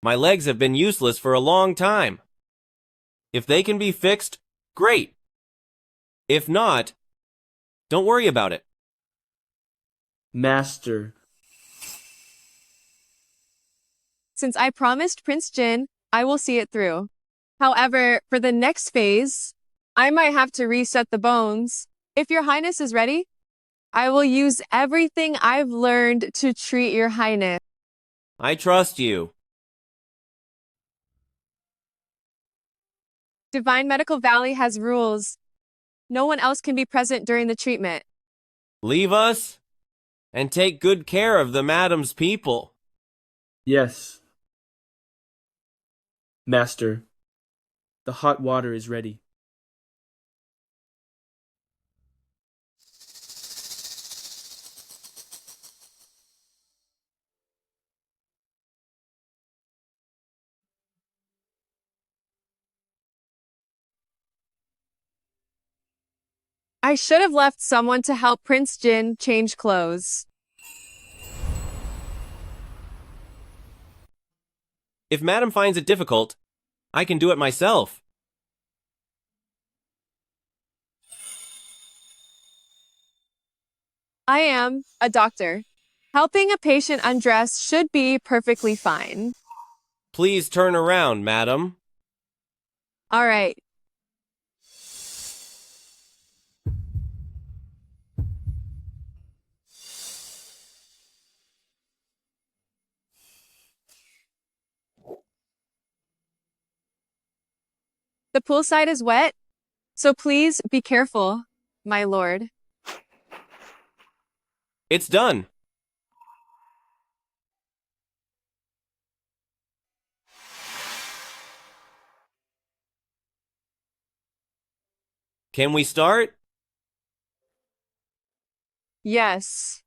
[SPEAKER 2] My legs have been useless for a long time. If they can be fixed, great. If not, don't worry about it.
[SPEAKER 9] Master.
[SPEAKER 1] Since I promised Prince Jin, I will see it through. However, for the next phase, I might have to reset the bones. If your highness is ready, I will use everything I've learned to treat your highness.
[SPEAKER 2] I trust you.
[SPEAKER 1] Divine Medical Valley has rules. No one else can be present during the treatment.
[SPEAKER 2] Leave us and take good care of the madam's people.
[SPEAKER 9] Yes. Master, the hot water is ready.
[SPEAKER 1] I should have left someone to help Prince Jin change clothes.
[SPEAKER 2] If madam finds it difficult, I can do it myself.
[SPEAKER 1] I am a doctor. Helping a patient undress should be perfectly fine.
[SPEAKER 2] Please turn around, madam.
[SPEAKER 1] All right. The poolside is wet, so please be careful, my lord.
[SPEAKER 2] It's done. Can we start?
[SPEAKER 1] Yes.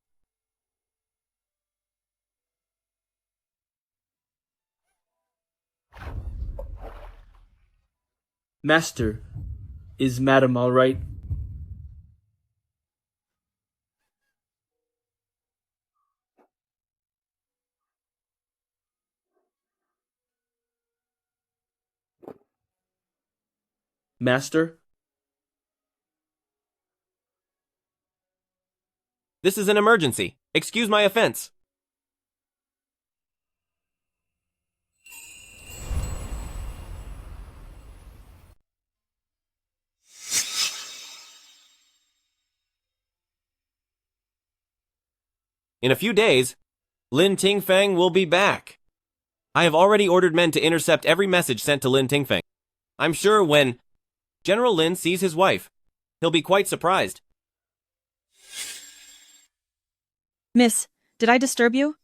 [SPEAKER 9] Master, is madam all right? Master?
[SPEAKER 2] This is an emergency. Excuse my offense. In a few days, Lin Tingfeng will be back. I have already ordered men to intercept every message sent to Lin Tingfeng. I'm sure when General Lin sees his wife, he'll be quite surprised.
[SPEAKER 3] Miss, did I disturb you?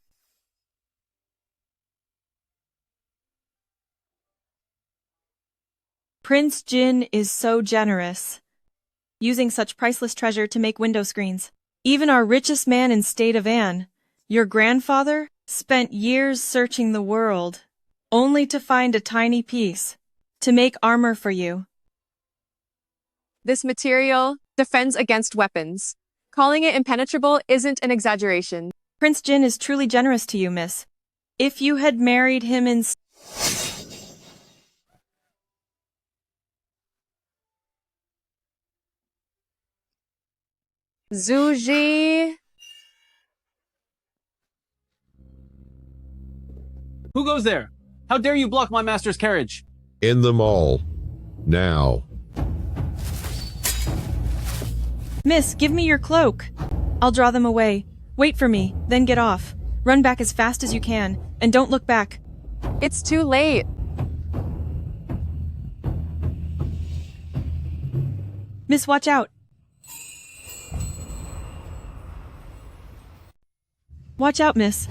[SPEAKER 3] Prince Jin is so generous, using such priceless treasure to make window screens. Even our richest man in state of An, your grandfather, spent years searching the world, only to find a tiny piece to make armor for you.
[SPEAKER 1] This material defends against weapons. Calling it impenetrable isn't an exaggeration.
[SPEAKER 3] Prince Jin is truly generous to you, miss. If you had married him in...
[SPEAKER 1] Zuji...
[SPEAKER 13] Who goes there? How dare you block my master's carriage?
[SPEAKER 22] End them all. Now.
[SPEAKER 3] Miss, give me your cloak. I'll draw them away. Wait for me, then get off. Run back as fast as you can, and don't look back.
[SPEAKER 1] It's too late.
[SPEAKER 3] Miss, watch out. Watch out, miss.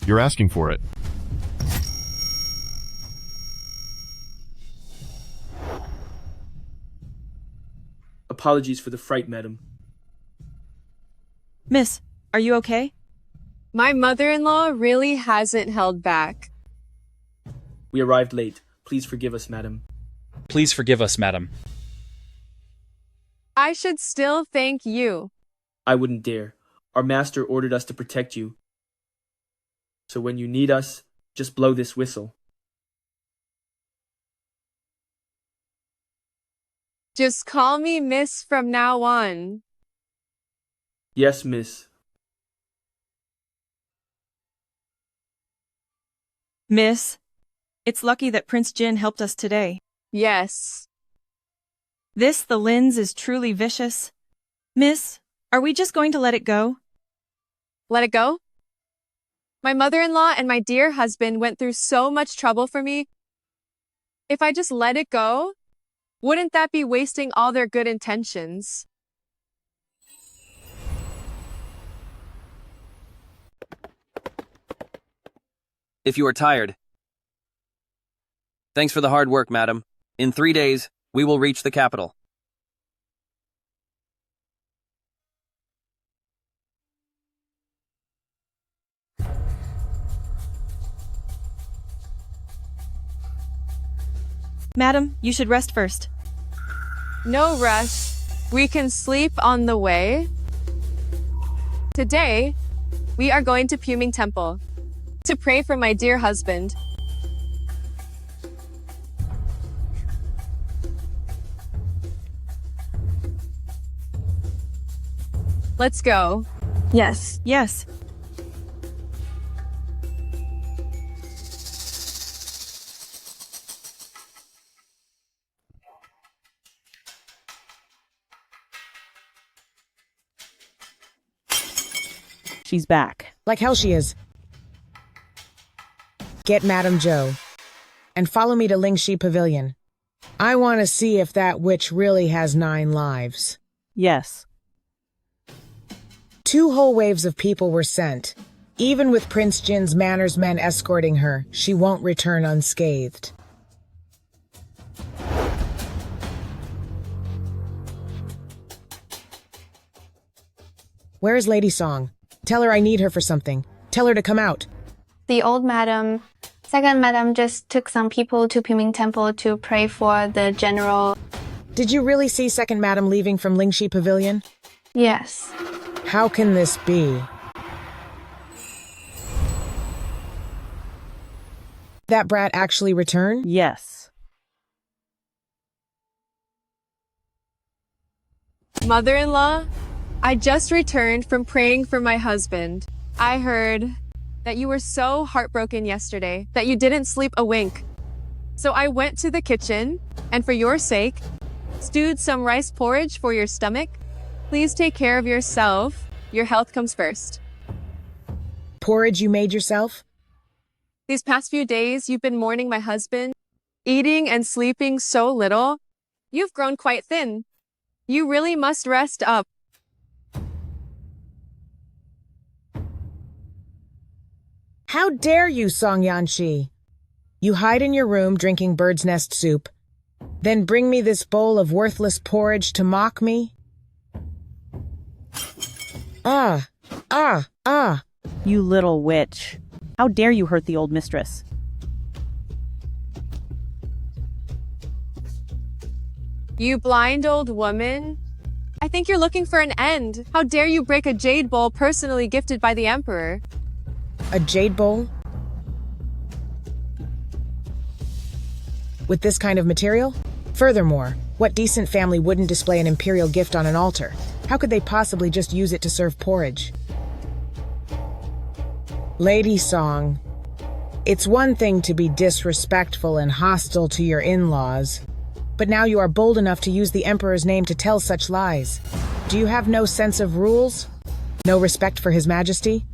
[SPEAKER 20] You're asking for it.
[SPEAKER 9] Apologies for the fright, madam.
[SPEAKER 3] Miss, are you okay?
[SPEAKER 1] My mother-in-law really hasn't held back.
[SPEAKER 9] We arrived late. Please forgive us, madam.
[SPEAKER 23] Please forgive us, madam.
[SPEAKER 1] I should still thank you.
[SPEAKER 9] I wouldn't dare. Our master ordered us to protect you. So when you need us, just blow this whistle.
[SPEAKER 1] Just call me Miss from now on.
[SPEAKER 9] Yes, miss.
[SPEAKER 3] Miss, it's lucky that Prince Jin helped us today.
[SPEAKER 1] Yes.
[SPEAKER 3] This, the Lins, is truly vicious. Miss, are we just going to let it go?
[SPEAKER 1] Let it go? My mother-in-law and my dear husband went through so much trouble for me. If I just let it go, wouldn't that be wasting all their good intentions?
[SPEAKER 24] If you are tired. Thanks for the hard work, madam. In 3 days, we will reach the capital.
[SPEAKER 3] Madam, you should rest first.
[SPEAKER 1] No rush. We can sleep on the way. Today, we are going to Puming Temple to pray for my dear husband. Let's go.
[SPEAKER 16] Yes.
[SPEAKER 3] Yes.
[SPEAKER 17] She's back.
[SPEAKER 8] Like hell she is. Get Madame Zhou. And follow me to Lingxi Pavilion. I want to see if that witch really has 9 lives.
[SPEAKER 17] Yes.
[SPEAKER 8] 2 whole waves of people were sent. Even with Prince Jin's manners men escorting her, she won't return unscathed. Where is Lady Song? Tell her I need her for something. Tell her to come out.
[SPEAKER 25] The old madam, second madam just took some people to Puming Temple to pray for the general.
[SPEAKER 8] Did you really see second madam leaving from Lingxi Pavilion?
[SPEAKER 25] Yes.
[SPEAKER 8] How can this be? That brat actually return?
[SPEAKER 17] Yes.
[SPEAKER 1] Mother-in-law, I just returned from praying for my husband. I heard that you were so heartbroken yesterday that you didn't sleep a wink. So I went to the kitchen, and for your sake, stewed some rice porridge for your stomach. Please take care of yourself. Your health comes first.
[SPEAKER 8] Porridge you made yourself?
[SPEAKER 1] These past few days, you've been mourning my husband, eating and sleeping so little. You've grown quite thin. You really must rest up.
[SPEAKER 8] How dare you, Song Yanshi? You hide in your room drinking bird's nest soup, then bring me this bowl of worthless porridge to mock me? Ah!
[SPEAKER 17] You little witch. How dare you hurt the old mistress?
[SPEAKER 1] You blind old woman. I think you're looking for an end. How dare you break a jade bowl personally gifted by the Emperor?
[SPEAKER 8] A jade bowl? With this kind of material? Furthermore, what decent family wouldn't display an imperial gift on an altar? How could they possibly just use it to serve porridge? Lady Song, it's one thing to be disrespectful and hostile to your in-laws, but now you are bold enough to use the Emperor's name to tell such lies. Do you have no sense of rules? No respect for His Majesty?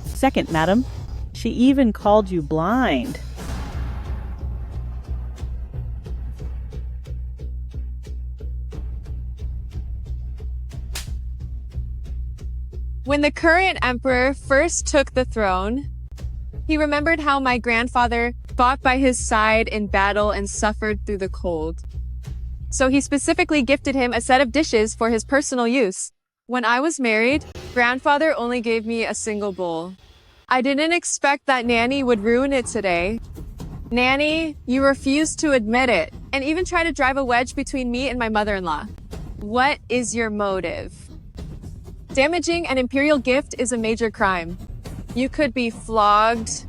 [SPEAKER 17] Second, madam. She even called you blind.
[SPEAKER 1] When the current emperor first took the throne, he remembered how my grandfather fought by his side in battle and suffered through the cold. So he specifically gifted him a set of dishes for his personal use. When I was married, grandfather only gave me a single bowl. I didn't expect that Nanny would ruin it today. Nanny, you refused to admit it and even tried to drive a wedge between me and my mother-in-law. What is your motive? Damaging an imperial gift is a major crime. You could be flogged,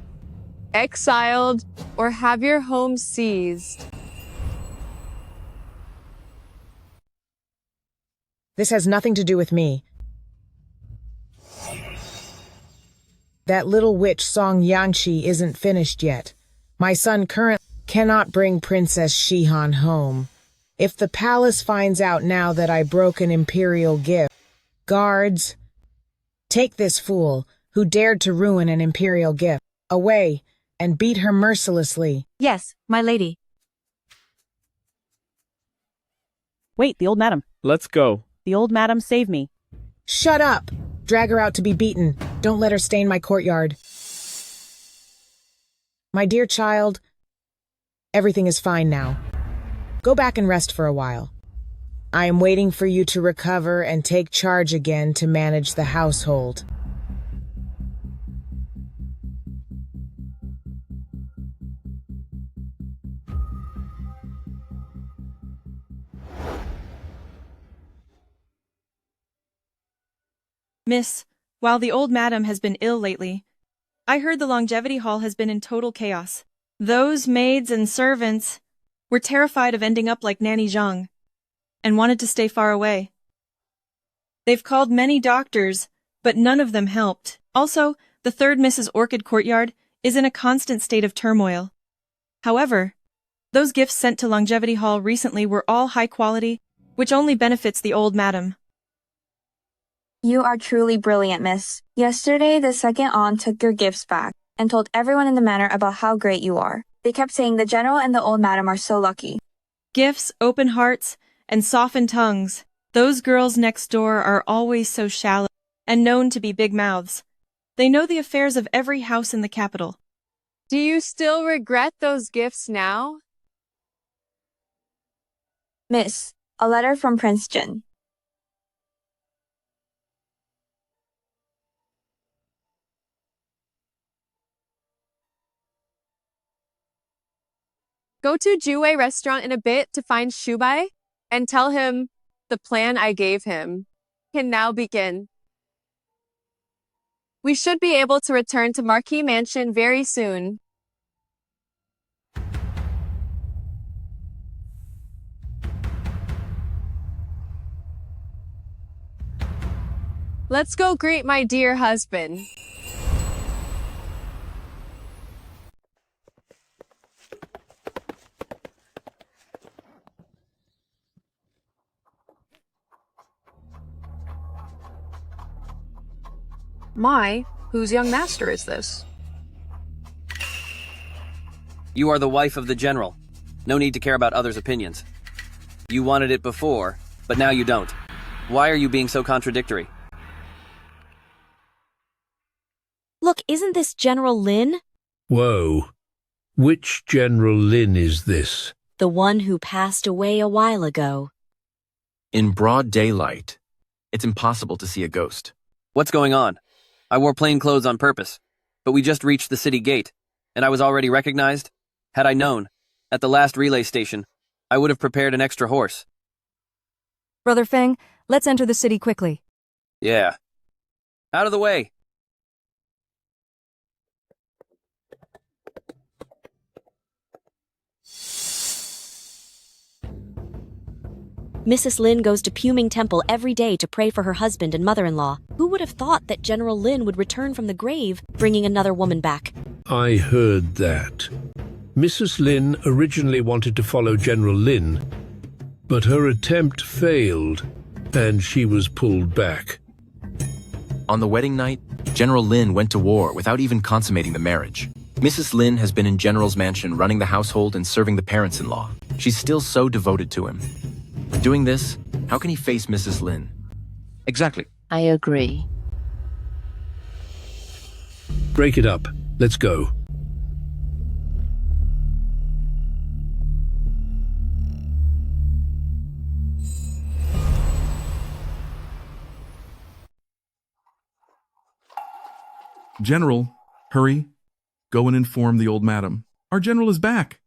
[SPEAKER 1] exiled, or have your home seized.
[SPEAKER 8] This has nothing to do with me. That little witch Song Yanshi isn't finished yet. My son currently cannot bring Princess Shihan home. If the palace finds out now that I broke an imperial gift, guards, take this fool who dared to ruin an imperial gift away and beat her mercilessly.
[SPEAKER 4] Yes, my lady.
[SPEAKER 17] Wait, the old madam.
[SPEAKER 10] Let's go.
[SPEAKER 17] The old madam saved me.
[SPEAKER 8] Shut up! Drag her out to be beaten. Don't let her stain my courtyard. My dear child, everything is fine now. Go back and rest for a while. I am waiting for you to recover and take charge again to manage the household.
[SPEAKER 3] Miss, while the old madam has been ill lately, I heard the longevity hall has been in total chaos. Those maids and servants were terrified of ending up like Nanny Zhang and wanted to stay far away. They've called many doctors, but none of them helped. Also, the third Mrs. Orchid courtyard is in a constant state of turmoil. However, those gifts sent to Longevity Hall recently were all high quality, which only benefits the old madam.
[SPEAKER 16] You are truly brilliant, miss. Yesterday, the second aunt took your gifts back and told everyone in the manor about how great you are. They kept saying the general and the old madam are so lucky.
[SPEAKER 3] Gifts, open hearts, and softened tongues. Those girls next door are always so shallow and known to be big mouths. They know the affairs of every house in the capital.
[SPEAKER 1] Do you still regret those gifts now?
[SPEAKER 16] Miss, a letter from Prince Jin.
[SPEAKER 1] Go to Juwei restaurant in a bit to find Shubai and tell him the plan I gave him can now begin. We should be able to return to Marquis Mansion very soon. Let's go greet my dear husband.
[SPEAKER 4] Whose young master is this?
[SPEAKER 24] You are the wife of the general. No need to care about others' opinions. You wanted it before, but now you don't. Why are you being so contradictory?
[SPEAKER 7] Look, isn't this General Lin?
[SPEAKER 12] Whoa. Which General Lin is this?
[SPEAKER 7] The one who passed away a while ago.
[SPEAKER 18] In broad daylight, it's impossible to see a ghost.
[SPEAKER 24] What's going on? I wore plain clothes on purpose, but we just reached the city gate, and I was already recognized. Had I known, at the last relay station, I would have prepared an extra horse.
[SPEAKER 19] Brother Feng, let's enter the city quickly.
[SPEAKER 24] Yeah. Out of the way.
[SPEAKER 7] Mrs. Lin goes to Puming Temple every day to pray for her husband and mother-in-law. Who would have thought that General Lin would return from the grave, bringing another woman back?
[SPEAKER 12] I heard that. Mrs. Lin originally wanted to follow General Lin, but her attempt failed, and she was pulled back.
[SPEAKER 18] On the wedding night, General Lin went to war without even consummating the marriage. Mrs. Lin has been in General's mansion running the household and serving the parents-in-law. She's still so devoted to him. Doing this, how can he face Mrs. Lin?
[SPEAKER 26] Exactly.
[SPEAKER 27] I agree.
[SPEAKER 12] Break it up. Let's go.
[SPEAKER 28] General, hurry. Go and inform the old madam. Our general is back.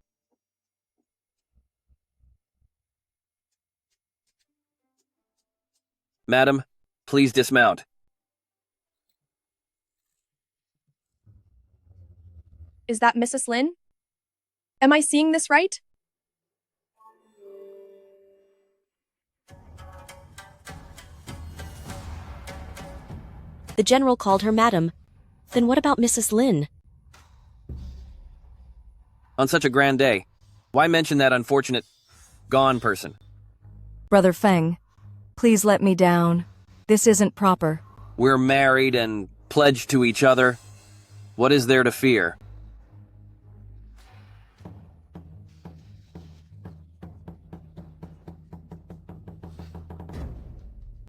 [SPEAKER 24] Madam, please dismount.
[SPEAKER 1] Is that Mrs. Lin? Am I seeing this right?
[SPEAKER 7] The general called her madam. Then what about Mrs. Lin?
[SPEAKER 24] On such a grand day, why mention that unfortunate gone person?
[SPEAKER 19] Brother Feng, please let me down. This isn't proper.
[SPEAKER 24] We're married and pledged to each other. What is there to fear?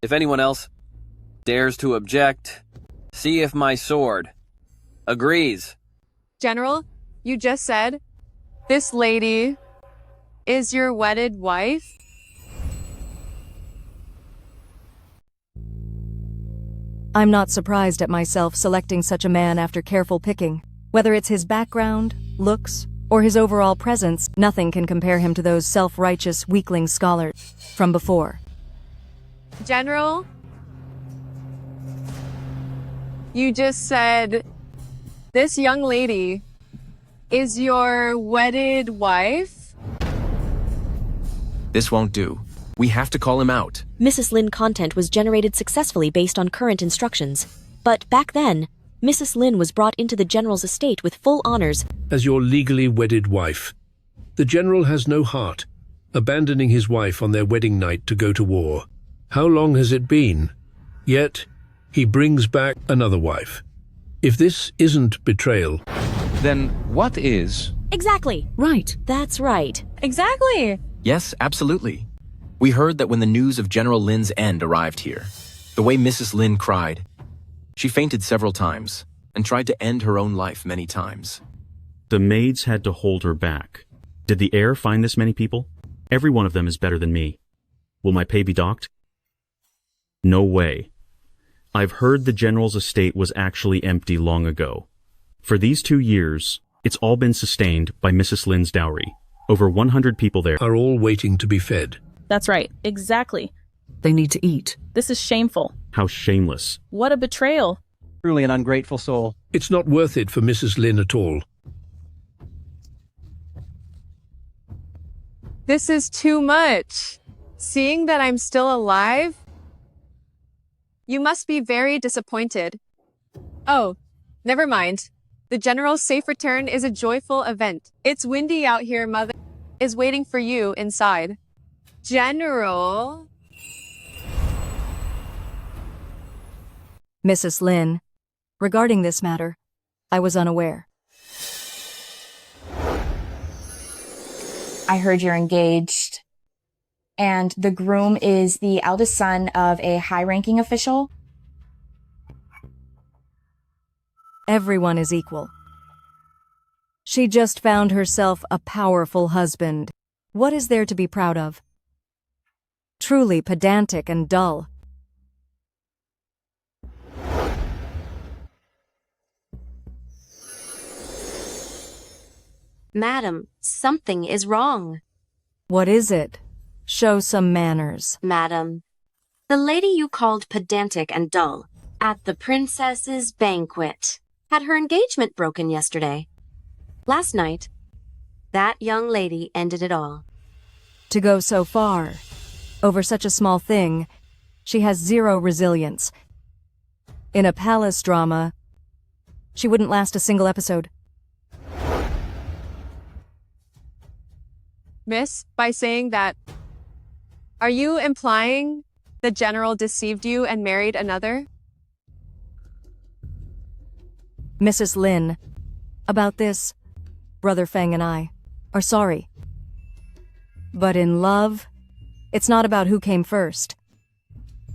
[SPEAKER 24] If anyone else dares to object, see if my sword agrees.
[SPEAKER 1] General, you just said this lady is your wedded wife?
[SPEAKER 19] I'm not surprised at myself selecting such a man after careful picking. Whether it's his background, looks, or his overall presence, nothing can compare him to those self-righteous weakling scholars from before.
[SPEAKER 1] General, you just said this young lady is your wedded wife?
[SPEAKER 18] This won't do. We have to call him out.
[SPEAKER 7] Mrs. Lin content was generated successfully based on current instructions. But back then, Mrs. Lin was brought into the general's estate with full honors.
[SPEAKER 12] As your legally wedded wife. The general has no heart, abandoning his wife on their wedding night to go to war. How long has it been? Yet, he brings back another wife. If this isn't betrayal,
[SPEAKER 26] then what is?
[SPEAKER 7] Exactly.
[SPEAKER 19] Right.
[SPEAKER 7] That's right.
[SPEAKER 1] Exactly.
[SPEAKER 18] Yes, absolutely. We heard that when the news of General Lin's end arrived here, the way Mrs. Lin cried, she fainted several times and tried to end her own life many times.
[SPEAKER 29] The maids had to hold her back. Did the heir find this many people? Every one of them is better than me. Will my pay be docked? No way. I've heard the general's estate was actually empty long ago. For these 2 years, it's all been sustained by Mrs. Lin's dowry. Over 100 people there
[SPEAKER 12] are all waiting to be fed.
[SPEAKER 17] That's right. Exactly.
[SPEAKER 19] They need to eat.
[SPEAKER 17] This is shameful.
[SPEAKER 29] How shameless.
[SPEAKER 17] What a betrayal.
[SPEAKER 13] Truly an ungrateful soul.
[SPEAKER 12] It's not worth it for Mrs. Lin at all.
[SPEAKER 1] This is too much. Seeing that I'm still alive? You must be very disappointed. Oh, never mind. The general's safe return is a joyful event. It's windy out here, mother is waiting for you inside. General.
[SPEAKER 19] Mrs. Lin, Regarding this matter, I was unaware.
[SPEAKER 2] I heard you're engaged. And the groom is the eldest son of a high-ranking official.
[SPEAKER 19] Everyone is equal. She just found herself a powerful husband. What is there to be proud of? Truly pedantic and dull.
[SPEAKER 7] Madam, something is wrong.
[SPEAKER 19] What is it? Show some manners.
[SPEAKER 7] Madam, the lady you called pedantic and dull at the princess's banquet had her engagement broken yesterday. Last night, that young lady ended it all.
[SPEAKER 19] To go so far, over such a small thing, she has zero resilience. In a palace drama, she wouldn't last a single episode.
[SPEAKER 1] Miss, by saying that, are you implying the general deceived you and married another?
[SPEAKER 19] Mrs. Lin, about this, Brother Feng and I are sorry. But in love, it's not about who came first,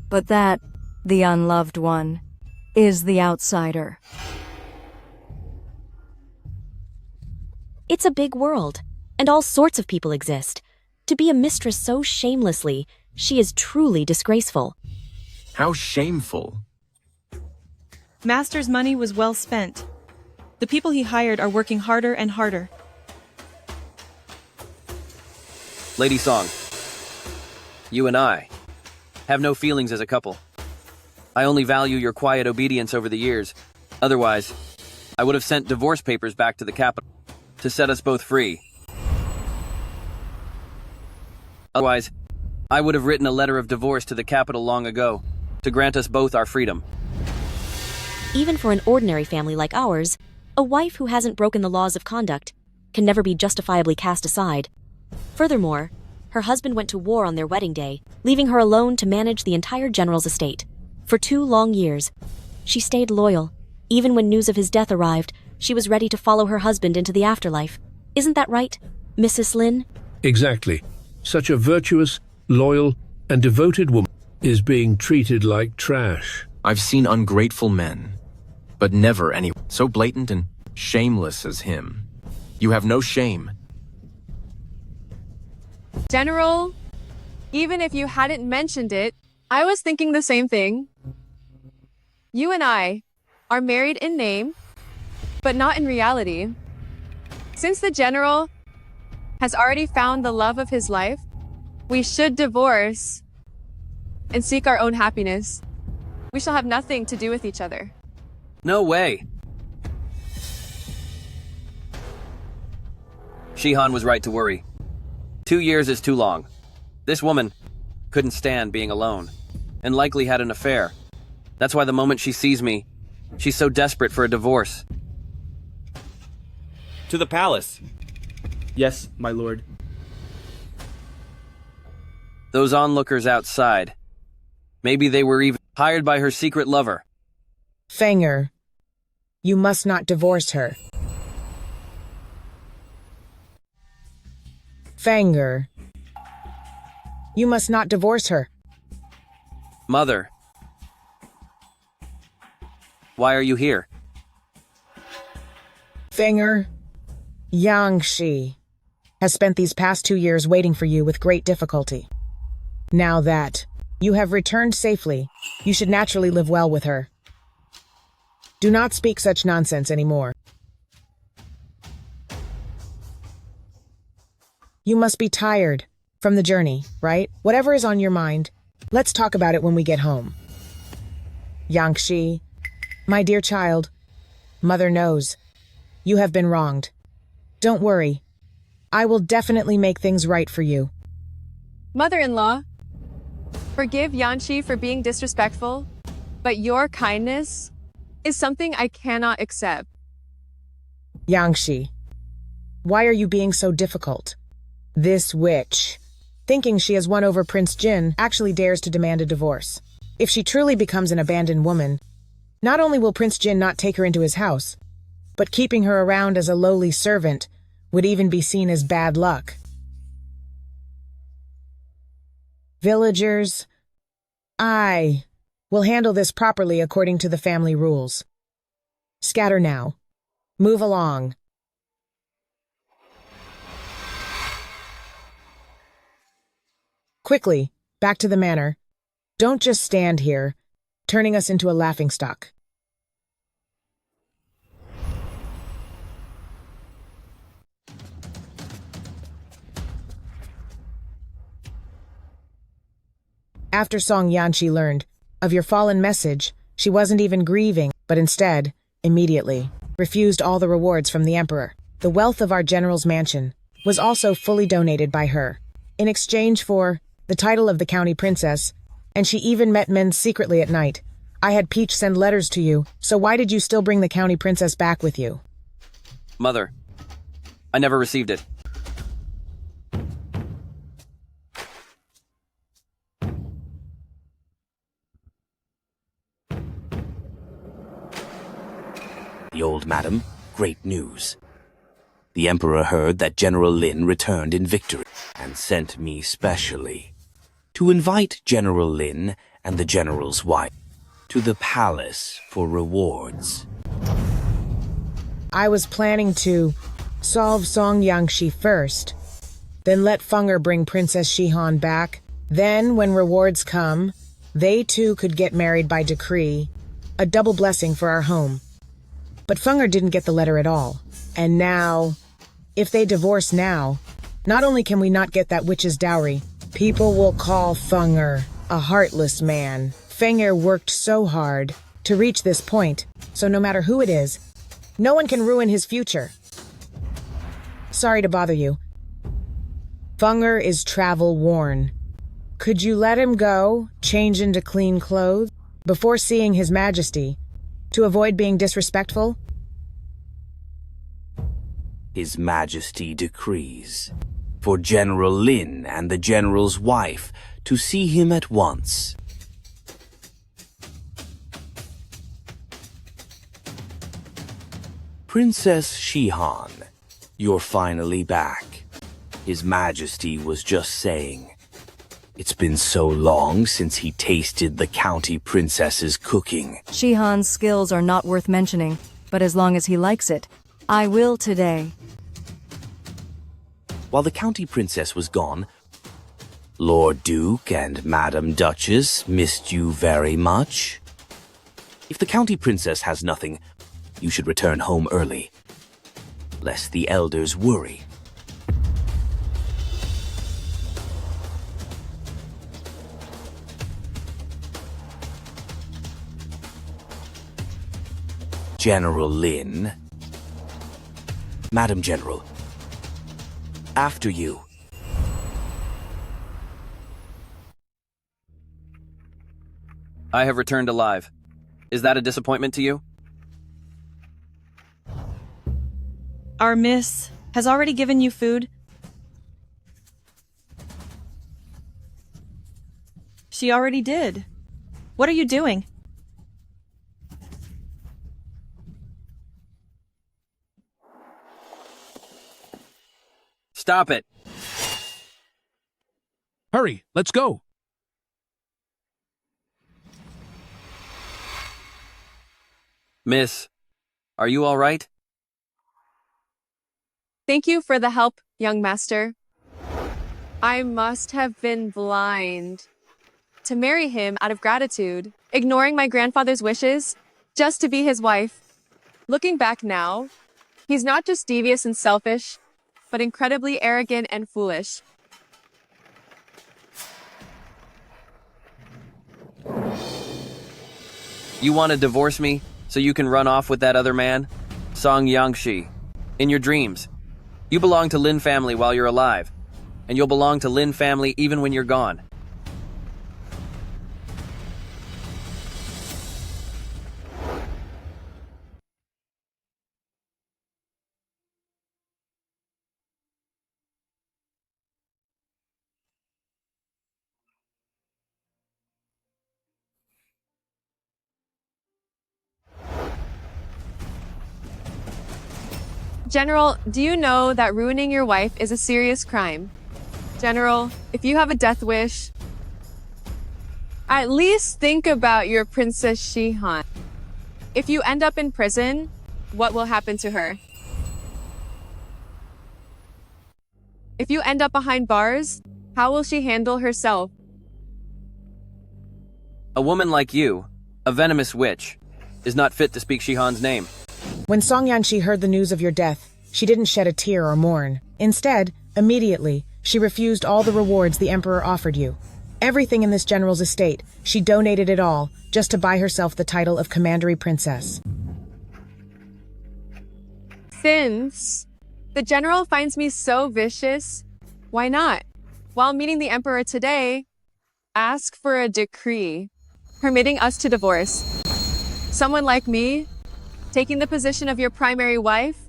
[SPEAKER 19] but that the unloved one is the outsider.
[SPEAKER 7] It's a big world, and all sorts of people exist. To be a mistress so shamelessly, she is truly disgraceful.
[SPEAKER 18] How shameful.
[SPEAKER 3] Master's money was well spent. The people he hired are working harder and harder.
[SPEAKER 24] Lady Song, you and I have no feelings as a couple. I only value your quiet obedience over the years. Otherwise, I would have sent divorce papers back to the capital to set us both free. Otherwise, I would have written a letter of divorce to the capital long ago to grant us both our freedom.
[SPEAKER 7] Even for an ordinary family like ours, a wife who hasn't broken the laws of conduct can never be justifiably cast aside. Furthermore, her husband went to war on their wedding day, leaving her alone to manage the entire general's estate. For 2 long years, she stayed loyal. Even when news of his death arrived, she was ready to follow her husband into the afterlife. Isn't that right, Mrs. Lin?
[SPEAKER 12] Exactly. Such a virtuous, loyal, and devoted woman is being treated like trash.
[SPEAKER 18] I've seen ungrateful men, but never anyone so blatant and shameless as him. You have no shame.
[SPEAKER 1] General, even if you hadn't mentioned it, I was thinking the same thing. You and I are married in name, but not in reality. Since the general has already found the love of his life, we should divorce and seek our own happiness. We shall have nothing to do with each other.
[SPEAKER 24] No way. Shihan was right to worry. 2 years is too long. This woman couldn't stand being alone, and likely had an affair. That's why the moment she sees me, she's so desperate for a divorce.
[SPEAKER 5] To the palace.
[SPEAKER 9] Yes, my lord.
[SPEAKER 24] Those onlookers outside, maybe they were even hired by her secret lover.
[SPEAKER 8] Fenger, you must not divorce her. Fenger, you must not divorce her.
[SPEAKER 24] Mother, why are you here?
[SPEAKER 8] Fenger, Yangshi has spent these past 2 years waiting for you with great difficulty. Now that you have returned safely, you should naturally live well with her. Do not speak such nonsense anymore. You must be tired from the journey, right? Whatever is on your mind, let's talk about it when we get home. Yangshi, my dear child, Mother knows you have been wronged. Don't worry. I will definitely make things right for you.
[SPEAKER 1] Mother-in-law, forgive Yanshi for being disrespectful, but your kindness is something I cannot accept.
[SPEAKER 8] Yangshi, why are you being so difficult? This witch, thinking she has won over Prince Jin, actually dares to demand a divorce. If she truly becomes an abandoned woman, Not only will Prince Jin not take her into his house, but keeping her around as a lowly servant would even be seen as bad luck. Villagers, I will handle this properly according to the family rules. Scatter now. Move along. Quickly, back to the manor. Don't just stand here, turning us into a laughingstock. After Song Yanqi learned of your fallen message, she wasn't even grieving, but instead, immediately, refused all the rewards from the emperor. The wealth of our general's mansion was also fully donated by her, in exchange for the title of the county princess, and she even met men secretly at night. I had Peach send letters to you, so why did you still bring the county princess back with you?
[SPEAKER 24] Mother, I never received it.
[SPEAKER 5] The old madam, great news. The Emperor heard that General Lin returned in victory and sent me specially to invite General Lin and the General's wife to the palace for rewards.
[SPEAKER 8] I was planning to solve Song Yangshi first, then let Fenger bring Princess Shihan back. Then, when rewards come, they too could get married by decree, a double blessing for our home. But Fenger didn't get the letter at all. And now, if they divorce now, not only can we not get that witch's dowry, people will call Fenger a heartless man. Fenger worked so hard to reach this point, so no matter who it is, no one can ruin his future. Sorry to bother you. Fenger is travel-worn. Could you let him go, change into clean clothes, before seeing His Majesty, to avoid being disrespectful?
[SPEAKER 5] His Majesty decrees for General Lin and the General's wife to see him at once. Princess Shihan, you're finally back. His Majesty was just saying. It's been so long since he tasted the county princess's cooking.
[SPEAKER 19] Shihan's skills are not worth mentioning, but as long as he likes it, I will today.
[SPEAKER 5] While the county princess was gone, Lord Duke and Madam Duchess missed you very much. If the county princess has nothing, you should return home early, lest the elders worry. General Lin. Madam General. After you.
[SPEAKER 24] I have returned alive. Is that a disappointment to you?
[SPEAKER 3] Our miss has already given you food. She already did. What are you doing?
[SPEAKER 24] Stop it!
[SPEAKER 13] Hurry, let's go!
[SPEAKER 24] Miss, are you all right?
[SPEAKER 1] Thank you for the help, young master. I must have been blind to marry him out of gratitude, ignoring my grandfather's wishes just to be his wife. Looking back now, he's not just devious and selfish, but incredibly arrogant and foolish.
[SPEAKER 24] You want to divorce me so you can run off with that other man? Song Yangshi. In your dreams. You belong to Lin family while you're alive, and you'll belong to Lin family even when you're gone.
[SPEAKER 1] General, do you know that ruining your wife is a serious crime? General, if you have a death wish, at least think about your Princess Shihan. If you end up in prison, what will happen to her? If you end up behind bars, how will she handle herself?
[SPEAKER 24] A woman like you, a venomous witch, is not fit to speak Shihan's name.
[SPEAKER 8] When Song Yanshi heard the news of your death, she didn't shed a tear or mourn. Instead, immediately, she refused all the rewards the Emperor offered you. Everything in this general's estate, she donated it all, just to buy herself the title of Commandery Princess.
[SPEAKER 1] Since the general finds me so vicious, why not? While meeting the Emperor today, ask for a decree permitting us to divorce. Someone like me, taking the position of your primary wife,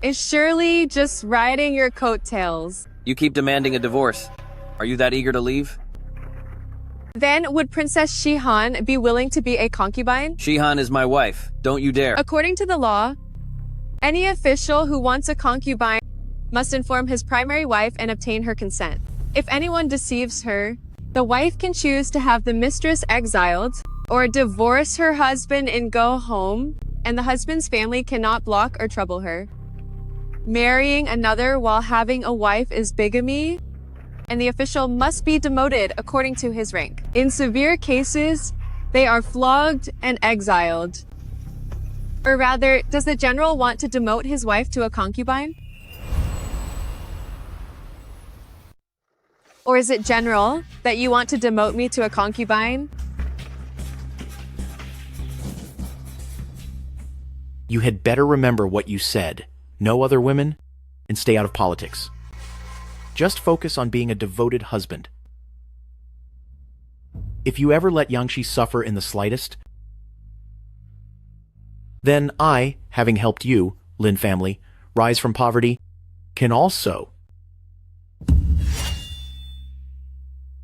[SPEAKER 1] is surely just riding your coattails.
[SPEAKER 24] You keep demanding a divorce. Are you that eager to leave?
[SPEAKER 1] Then would Princess Shihan be willing to be a concubine?
[SPEAKER 24] Shihan is my wife. Don't you dare.
[SPEAKER 1] According to the law, any official who wants a concubine must inform his primary wife and obtain her consent. If anyone deceives her, the wife can choose to have the mistress exiled or divorce her husband and go home, and the husband's family cannot block or trouble her. Marrying another while having a wife is bigamy, and the official must be demoted according to his rank. In severe cases, they are flogged and exiled. Or rather, does the general want to demote his wife to a concubine? Or is it, General, that you want to demote me to a concubine?
[SPEAKER 6] You had better remember what you said. No other women, and stay out of politics. Just focus on being a devoted husband. If you ever let Yangshi suffer in the slightest, then I, having helped you, Lin family, rise from poverty, can also.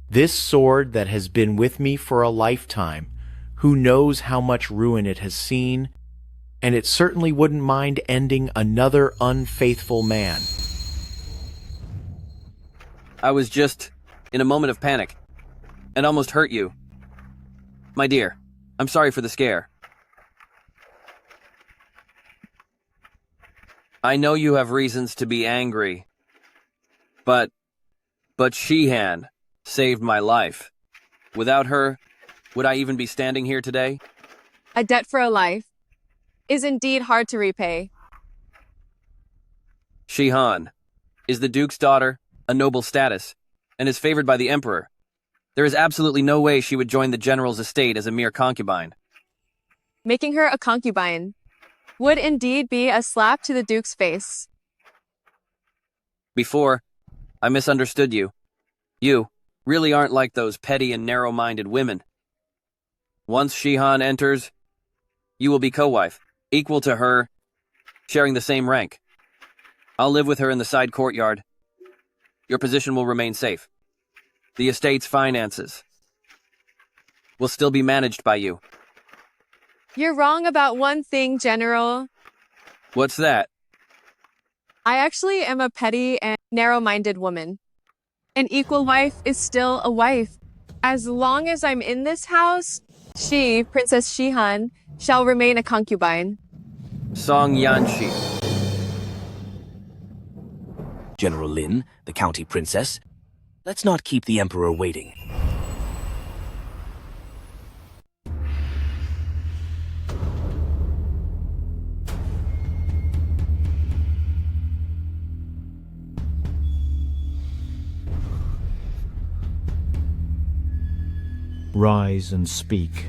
[SPEAKER 6] This sword that has been with me for a lifetime, who knows how much ruin it has seen, and it certainly wouldn't mind ending another unfaithful man.
[SPEAKER 24] I was just in a moment of panic and almost hurt you. My dear, I'm sorry for the scare. I know you have reasons to be angry, but Shihan saved my life. Without her, would I even be standing here today?
[SPEAKER 1] A debt for a life is indeed hard to repay.
[SPEAKER 24] Shihan is the Duke's daughter, a noble status, and is favored by the Emperor. There is absolutely no way she would join the general's estate as a mere concubine.
[SPEAKER 1] Making her a concubine would indeed be a slap to the Duke's face.
[SPEAKER 24] Before, I misunderstood you. You really aren't like those petty and narrow-minded women. Once Shihan enters, you will be co-wife, equal to her, sharing the same rank. I'll live with her in the side courtyard. Your position will remain safe. The estate's finances will still be managed by you.
[SPEAKER 1] You're wrong about one thing, General.
[SPEAKER 24] What's that?
[SPEAKER 1] I actually am a petty and narrow-minded woman. An equal wife is still a wife. As long as I'm in this house, she, Princess Shihan, shall remain a concubine.
[SPEAKER 24] Song Yanshi.
[SPEAKER 5] General Lin, the county princess, let's not keep the Emperor waiting.
[SPEAKER 11] Rise and speak.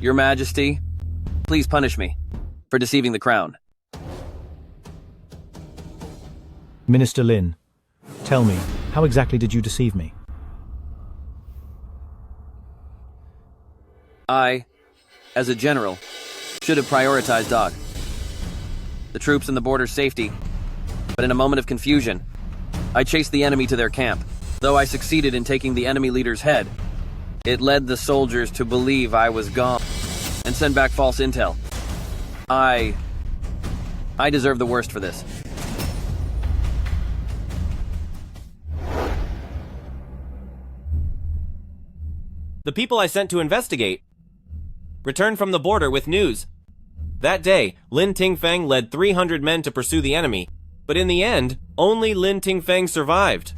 [SPEAKER 24] Your Majesty, please punish me for deceiving the crown.
[SPEAKER 11] Minister Lin, tell me, how exactly did you deceive me?
[SPEAKER 24] I, as a general, should have prioritized Dog, the troops and the border's safety, but in a moment of confusion, I chased the enemy to their camp. Though I succeeded in taking the enemy leader's head, It led the soldiers to believe I was gone and send back false intel. I deserve the worst for this.
[SPEAKER 10] The people I sent to investigate returned from the border with news. That day, Lin Tingfeng led 300 men to pursue the enemy, but in the end, only Lin Tingfeng survived.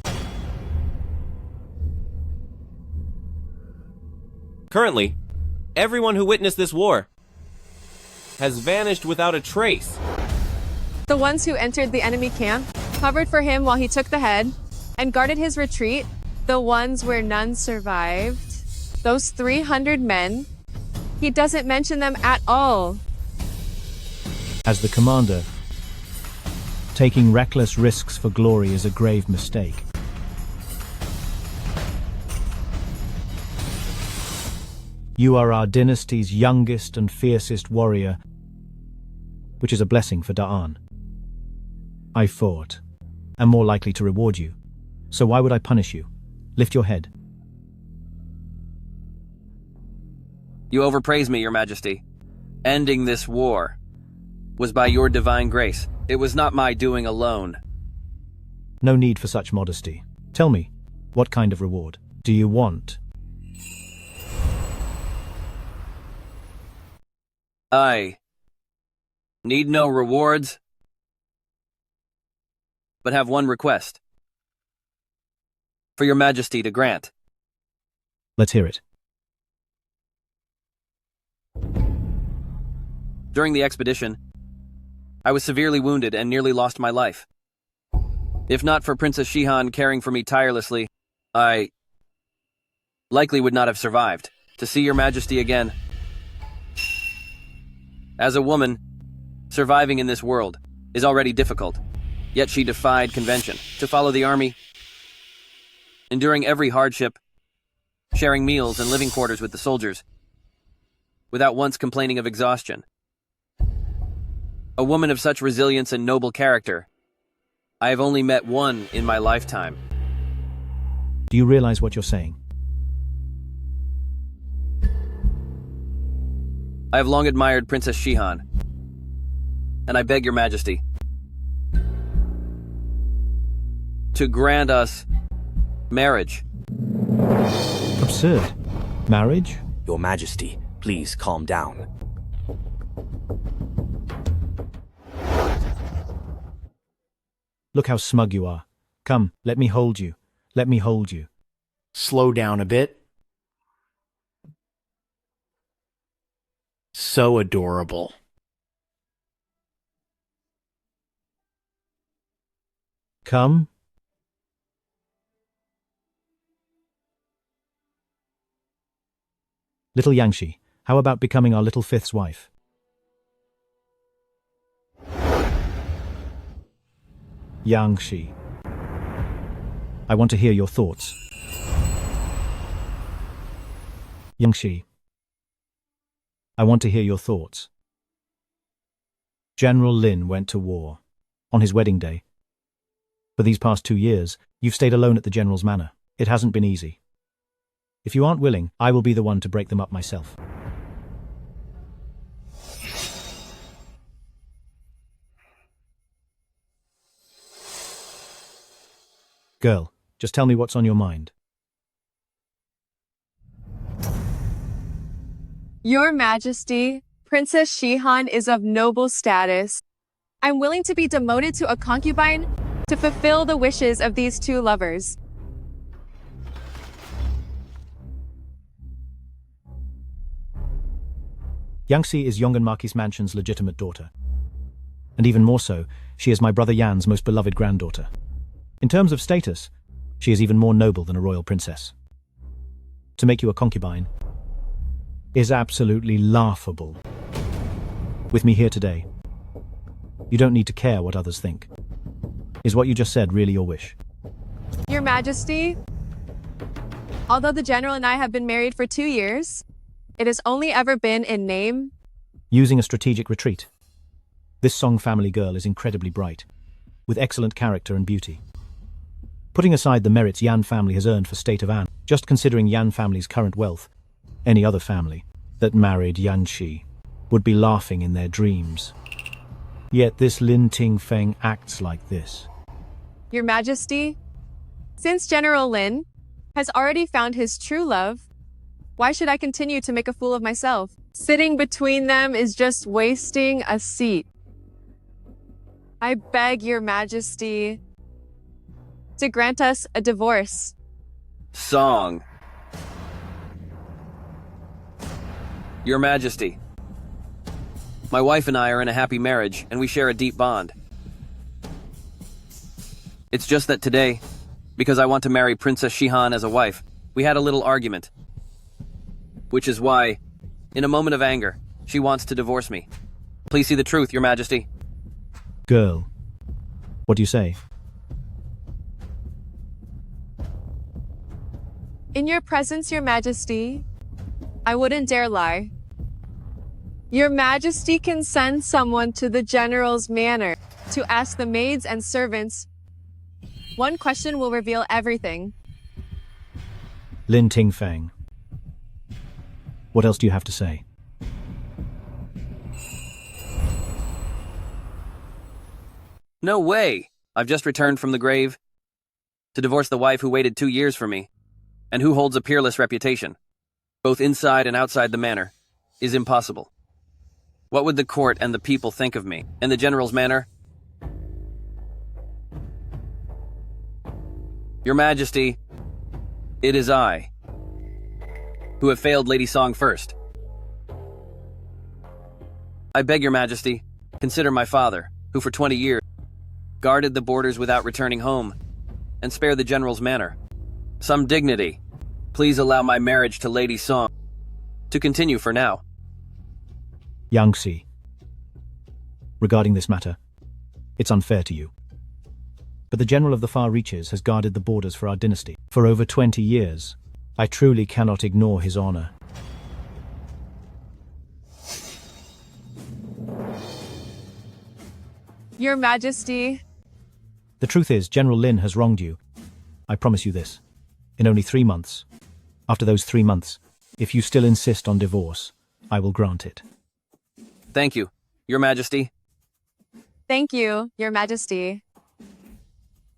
[SPEAKER 10] Currently, everyone who witnessed this war has vanished without a trace.
[SPEAKER 1] The ones who entered the enemy camp, covered for him while he took the head, and guarded his retreat, the ones where none survived, those 300 men, he doesn't mention them at all.
[SPEAKER 11] As the commander, taking reckless risks for glory is a grave mistake. You are our dynasty's youngest and fiercest warrior, which is a blessing for Da'an. I fought, am more likely to reward you. So why would I punish you? Lift your head.
[SPEAKER 24] You overpraise me, Your Majesty. Ending this war was by your divine grace. It was not my doing alone.
[SPEAKER 11] No need for such modesty. Tell me, what kind of reward do you want?
[SPEAKER 24] I need no rewards, but have one request for Your Majesty to grant.
[SPEAKER 11] Let's hear it.
[SPEAKER 24] During the expedition, I was severely wounded and nearly lost my life. If not for Princess Shihan caring for me tirelessly, I likely would not have survived. To see Your Majesty again. As a woman, surviving in this world is already difficult, yet she defied convention to follow the army, enduring every hardship, sharing meals and living quarters with the soldiers, without once complaining of exhaustion. A woman of such resilience and noble character, I have only met one in my lifetime.
[SPEAKER 11] Do you realize what you're saying?
[SPEAKER 24] I have long admired Princess Shihan, and I beg Your Majesty to grant us marriage.
[SPEAKER 11] Absurd. Marriage?
[SPEAKER 5] Your Majesty, please calm down.
[SPEAKER 11] Look how smug you are. Come, let me hold you. Let me hold you.
[SPEAKER 6] Slow down a bit. So adorable.
[SPEAKER 11] Come. Little Yangshi, how about becoming our little fifth's wife? Yangshi, I want to hear your thoughts. Yangshi, I want to hear your thoughts. General Lin went to war on his wedding day. For these past 2 years, you've stayed alone at the General's manor. It hasn't been easy. If you aren't willing, I will be the one to break them up myself. Girl, just tell me what's on your mind.
[SPEAKER 1] Your Majesty, Princess Shihan is of noble status. I'm willing to be demoted to a concubine to fulfill the wishes of these two lovers.
[SPEAKER 11] Yangxi is Yongan Marquis Mansion's legitimate daughter. And even more so, she is my brother Yan's most beloved granddaughter. In terms of status, she is even more noble than a royal princess. To make you a concubine is absolutely laughable. With me here today, you don't need to care what others think. Is what you just said really your wish?
[SPEAKER 1] Your Majesty, although the General and I have been married for 2 years, it has only ever been in name.
[SPEAKER 11] Using a strategic retreat. This Song family girl is incredibly bright, with excellent character and beauty. Putting aside the merits Yan family has earned for State of An, just considering Yan family's current wealth, any other family that married Yanxi would be laughing in their dreams. Yet this Lin Tingfeng acts like this.
[SPEAKER 1] Your Majesty, since General Lin has already found his true love, why should I continue to make a fool of myself? Sitting between them is just wasting a seat. I beg Your Majesty to grant us a divorce.
[SPEAKER 24] Song. Your Majesty, my wife and I are in a happy marriage, and we share a deep bond. It's just that today, because I want to marry Princess Shihan as a wife, we had a little argument. Which is why, in a moment of anger, she wants to divorce me. Please see the truth, Your Majesty.
[SPEAKER 11] Girl, what do you say?
[SPEAKER 1] In your presence, Your Majesty, I wouldn't dare lie. Your Majesty can send someone to the General's manor to ask the maids and servants. One question will reveal everything.
[SPEAKER 11] Lin Tingfeng, what else do you have to say?
[SPEAKER 24] No way! I've just returned from the grave to divorce the wife who waited 2 years for me, and who holds a peerless reputation, both inside and outside the manor, is impossible. What would the court and the people think of me in the General's manor? Your Majesty, it is I who have failed Lady Song first. I beg Your Majesty, consider my father, who for 20 years guarded the borders without returning home, and spare the General's manor some dignity. Please allow my marriage to Lady Song to continue for now.
[SPEAKER 11] Yangxi, regarding this matter, it's unfair to you. But the General of the Far Reaches has guarded the borders for our dynasty for over 20 years. I truly cannot ignore his honor.
[SPEAKER 1] Your Majesty,
[SPEAKER 11] The truth is, General Lin has wronged you. I promise you this. In only 3 months. After those 3 months, if you still insist on divorce, I will grant it.
[SPEAKER 24] Thank you, Your Majesty.
[SPEAKER 1] thank you, Your Majesty.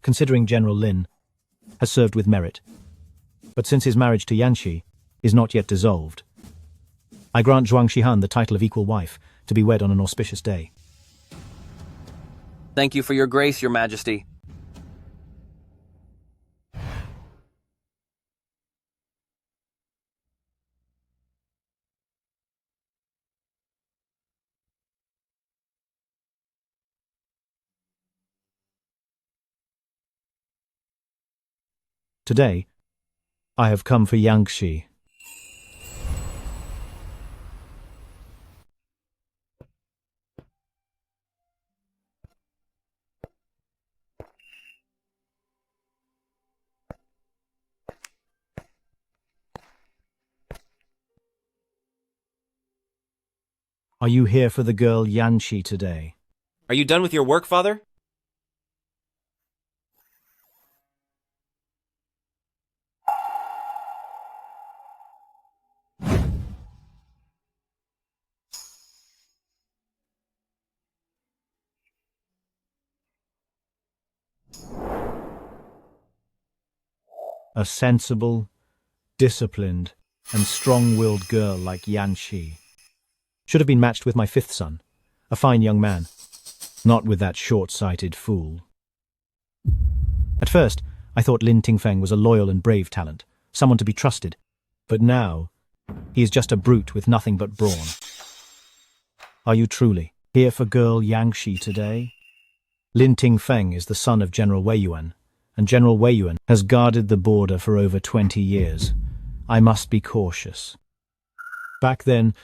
[SPEAKER 11] Considering General Lin has served with merit, but since his marriage to Yanxi is not yet dissolved, I grant Zhuang Shihan the title of equal wife to be wed on an auspicious day.
[SPEAKER 24] Thank you for your grace, Your Majesty.
[SPEAKER 11] Today, I have come for Yangxi. Are you here for the girl Yanxi today?
[SPEAKER 10] Are you done with your work, father?
[SPEAKER 11] A sensible, disciplined, and strong-willed girl like Yanxi should have been matched with my 5th son, a fine young man, not with that short-sighted fool. At first, I thought Lin Tingfeng was a loyal and brave talent, someone to be trusted, but now he is just a brute with nothing but brawn. Are you truly here for girl Yanxi today? Lin Tingfeng is the son of General Wei Yuan, and General Wei Yuan has guarded the border for over 20 years. I must be cautious. Back then,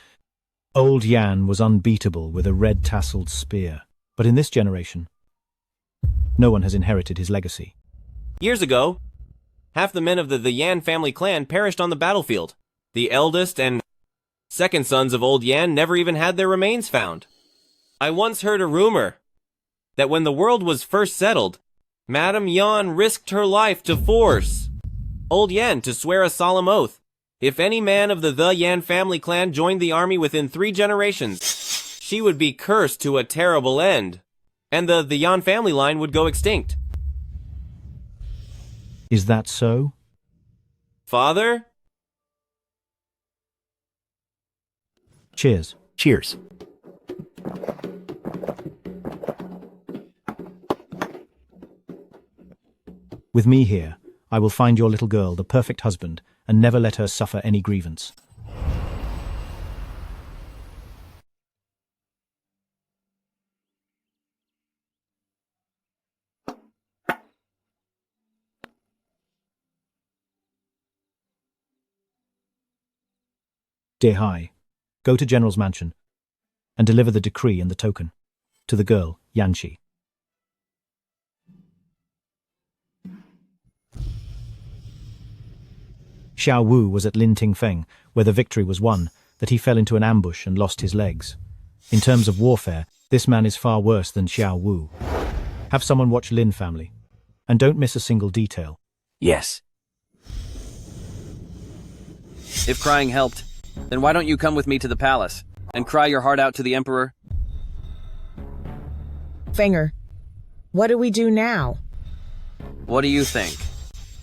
[SPEAKER 11] old Yan was unbeatable with a red-tasseled spear. But in this generation, no one has inherited his legacy.
[SPEAKER 10] Years ago, half the men of the Yan family clan perished on the battlefield. The eldest and second sons of old Yan never even had their remains found. I once heard a rumor that when the world was first settled, Madame Yan risked her life to force old Yan to swear a solemn oath. If any man of the Yan family clan joined the army within 3 generations, she would be cursed to a terrible end, and the Yan family line would go extinct.
[SPEAKER 11] Is that so?
[SPEAKER 10] Father?
[SPEAKER 11] Cheers.
[SPEAKER 6] Cheers.
[SPEAKER 11] With me here, I will find your little girl the perfect husband and never let her suffer any grievance. Dear Hai, go to General's mansion and deliver the decree and the token to the girl, Yanxi. Xiao Wu was at Lin Tingfeng, where the victory was won, that he fell into an ambush and lost his legs. In terms of warfare, this man is far worse than Xiao Wu. Have someone watch Lin family, and don't miss a single detail.
[SPEAKER 5] Yes.
[SPEAKER 24] If crying helped, then why don't you come with me to the palace and cry your heart out to the Emperor?
[SPEAKER 8] Fenger, what do we do now?
[SPEAKER 24] What do you think?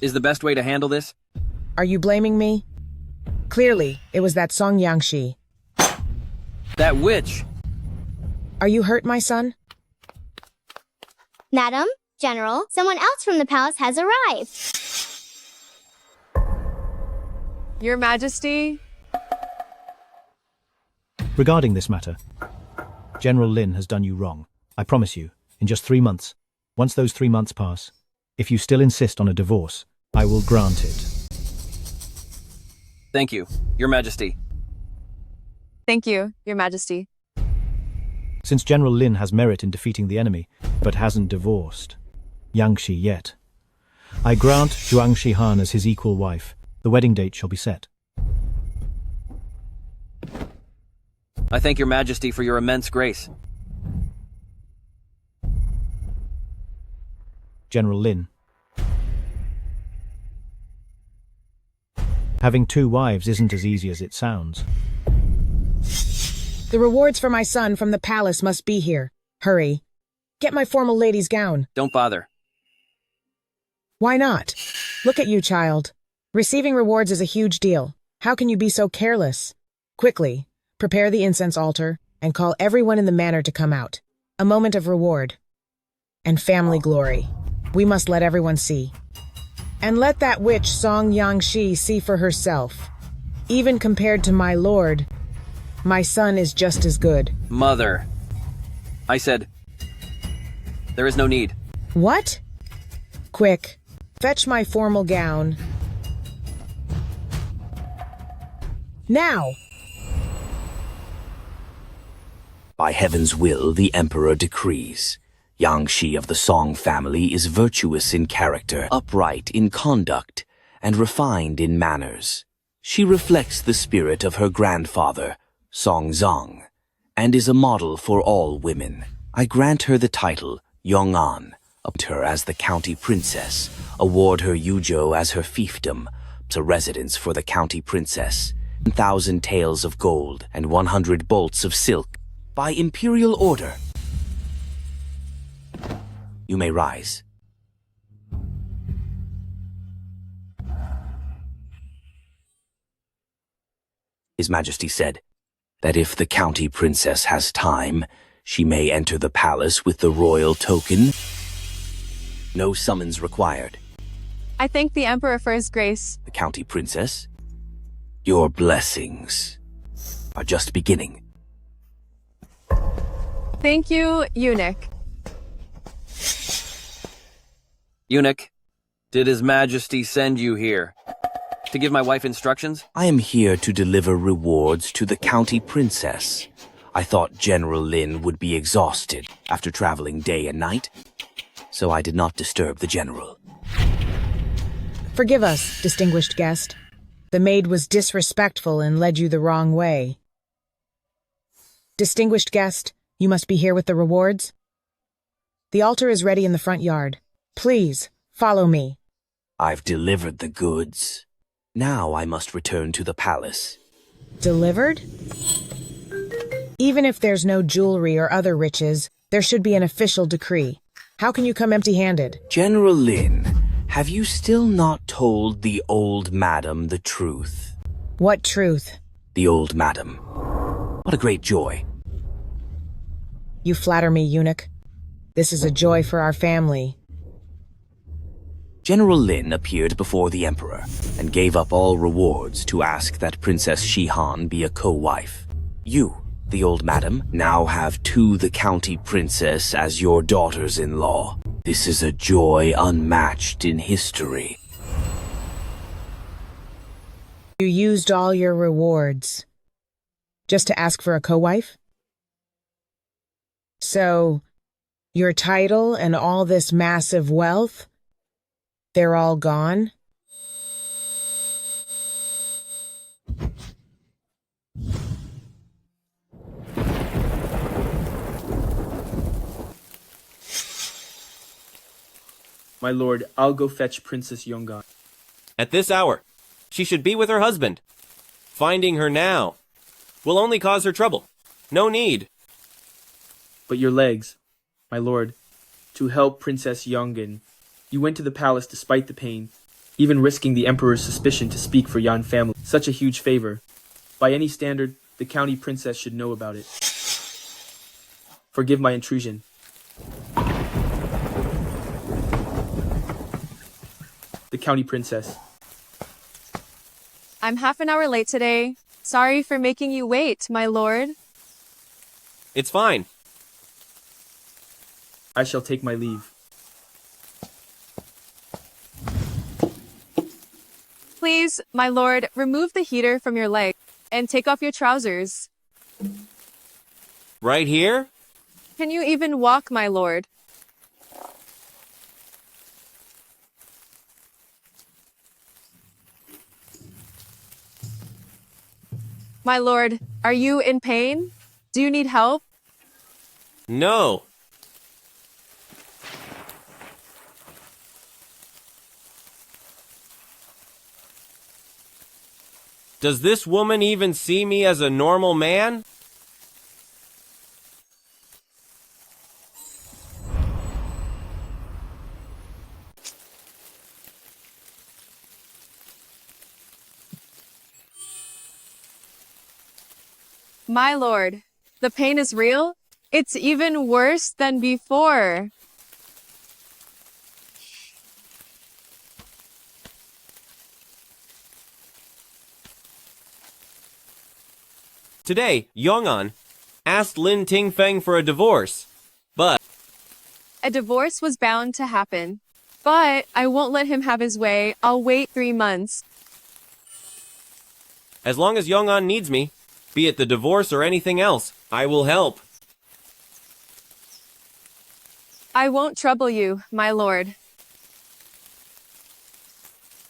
[SPEAKER 24] Is the best way to handle this?
[SPEAKER 8] Are you blaming me? Clearly, it was that Song Yangshi.
[SPEAKER 24] That witch!
[SPEAKER 8] Are you hurt, my son?
[SPEAKER 14] Madam, General, someone else from the palace has arrived.
[SPEAKER 1] Your Majesty?
[SPEAKER 11] Regarding this matter, General Lin has done you wrong. I promise you, in just 3 months, once those 3 months pass, if you still insist on a divorce, I will grant it.
[SPEAKER 24] Thank you, Your Majesty.
[SPEAKER 1] Thank you, Your Majesty.
[SPEAKER 11] Since General Lin has merit in defeating the enemy, but hasn't divorced Yangxi yet, I grant Zhuang Shihan as his equal wife. The wedding date shall be set.
[SPEAKER 24] I thank Your Majesty for your immense grace.
[SPEAKER 11] General Lin. Having 2 wives isn't as easy as it sounds.
[SPEAKER 8] The rewards for my son from the palace must be here. Hurry. Get my formal lady's gown.
[SPEAKER 24] Don't bother.
[SPEAKER 8] Why not? Look at you, child. Receiving rewards is a huge deal. How can you be so careless? Quickly, prepare the incense altar and call everyone in the manor to come out. A moment of reward and family glory. We must let everyone see. And let that witch Song Yangxi see for herself. Even compared to my lord, my son is just as good.
[SPEAKER 24] Mother. I said, there is no need.
[SPEAKER 8] What? Quick, fetch my formal gown. Now!
[SPEAKER 5] By heaven's will, the Emperor decrees. Yangxi of the Song family is virtuous in character, upright in conduct, and refined in manners. She reflects the spirit of her grandfather, Song Zong, and is a model for all women. I grant her the title, Yong'an, up her as the county princess, award her Yuzhou as her fiefdom, a residence for the county princess, 1,000 taels of gold, and 100 bolts of silk. By imperial order. You may rise. His Majesty said that if the county princess has time, she may enter the palace with the royal token. No summons required.
[SPEAKER 1] I thank the Emperor for his grace.
[SPEAKER 5] The county princess, your blessings are just beginning.
[SPEAKER 1] Thank you, Eunuch.
[SPEAKER 24] Eunuch, did His Majesty send you here? To give my wife instructions?
[SPEAKER 5] I am here to deliver rewards to the county princess. I thought General Lin would be exhausted after traveling day and night, so I did not disturb the general.
[SPEAKER 8] Forgive us, distinguished guest. The maid was disrespectful and led you the wrong way. Distinguished guest, you must be here with the rewards. The altar is ready in the front yard. Please, follow me.
[SPEAKER 5] I've delivered the goods. Now I must return to the palace.
[SPEAKER 8] Delivered? Even if there's no jewelry or other riches, there should be an official decree. How can you come empty-handed?
[SPEAKER 5] General Lin, have you still not told the old madam the truth?
[SPEAKER 8] What truth?
[SPEAKER 5] The old madam. What a great joy.
[SPEAKER 8] You flatter me, eunuch. This is a joy for our family.
[SPEAKER 5] General Lin appeared before the emperor and gave up all rewards to ask that Princess Shihan be a co-wife. You, the old madam, now have Tu the county princess as your daughters-in-law. This is a joy unmatched in history.
[SPEAKER 8] You used all your rewards just to ask for a co-wife? So, your title and all this massive wealth, they're all gone?
[SPEAKER 9] My lord, I'll go fetch Princess Yongan.
[SPEAKER 10] At this hour, she should be with her husband. Finding her now will only cause her trouble. No need.
[SPEAKER 9] But your legs, my lord, to help Princess Yongan. You went to the palace despite the pain, even risking the emperor's suspicion to speak for Yan family. Such a huge favor. By any standard, the county princess should know about it. Forgive my intrusion. The county princess.
[SPEAKER 1] I'm half an hour late today. Sorry for making you wait, my lord.
[SPEAKER 10] It's fine.
[SPEAKER 9] I shall take my leave.
[SPEAKER 1] Please, my lord, remove the heater from your leg and take off your trousers.
[SPEAKER 10] Right here?
[SPEAKER 1] Can you even walk, my lord? My lord, are you in pain? Do you need help?
[SPEAKER 10] No. Does this woman even see me as a normal man?
[SPEAKER 1] My lord, the pain is real? It's even worse than before.
[SPEAKER 10] Today, Yong'an asked Lin Tingfeng for a divorce, but
[SPEAKER 1] A divorce was bound to happen. But I won't let him have his way. I'll wait 3 months.
[SPEAKER 10] as long as Yong'an needs me, be it the divorce or anything else, I will help.
[SPEAKER 1] I won't trouble you, my lord.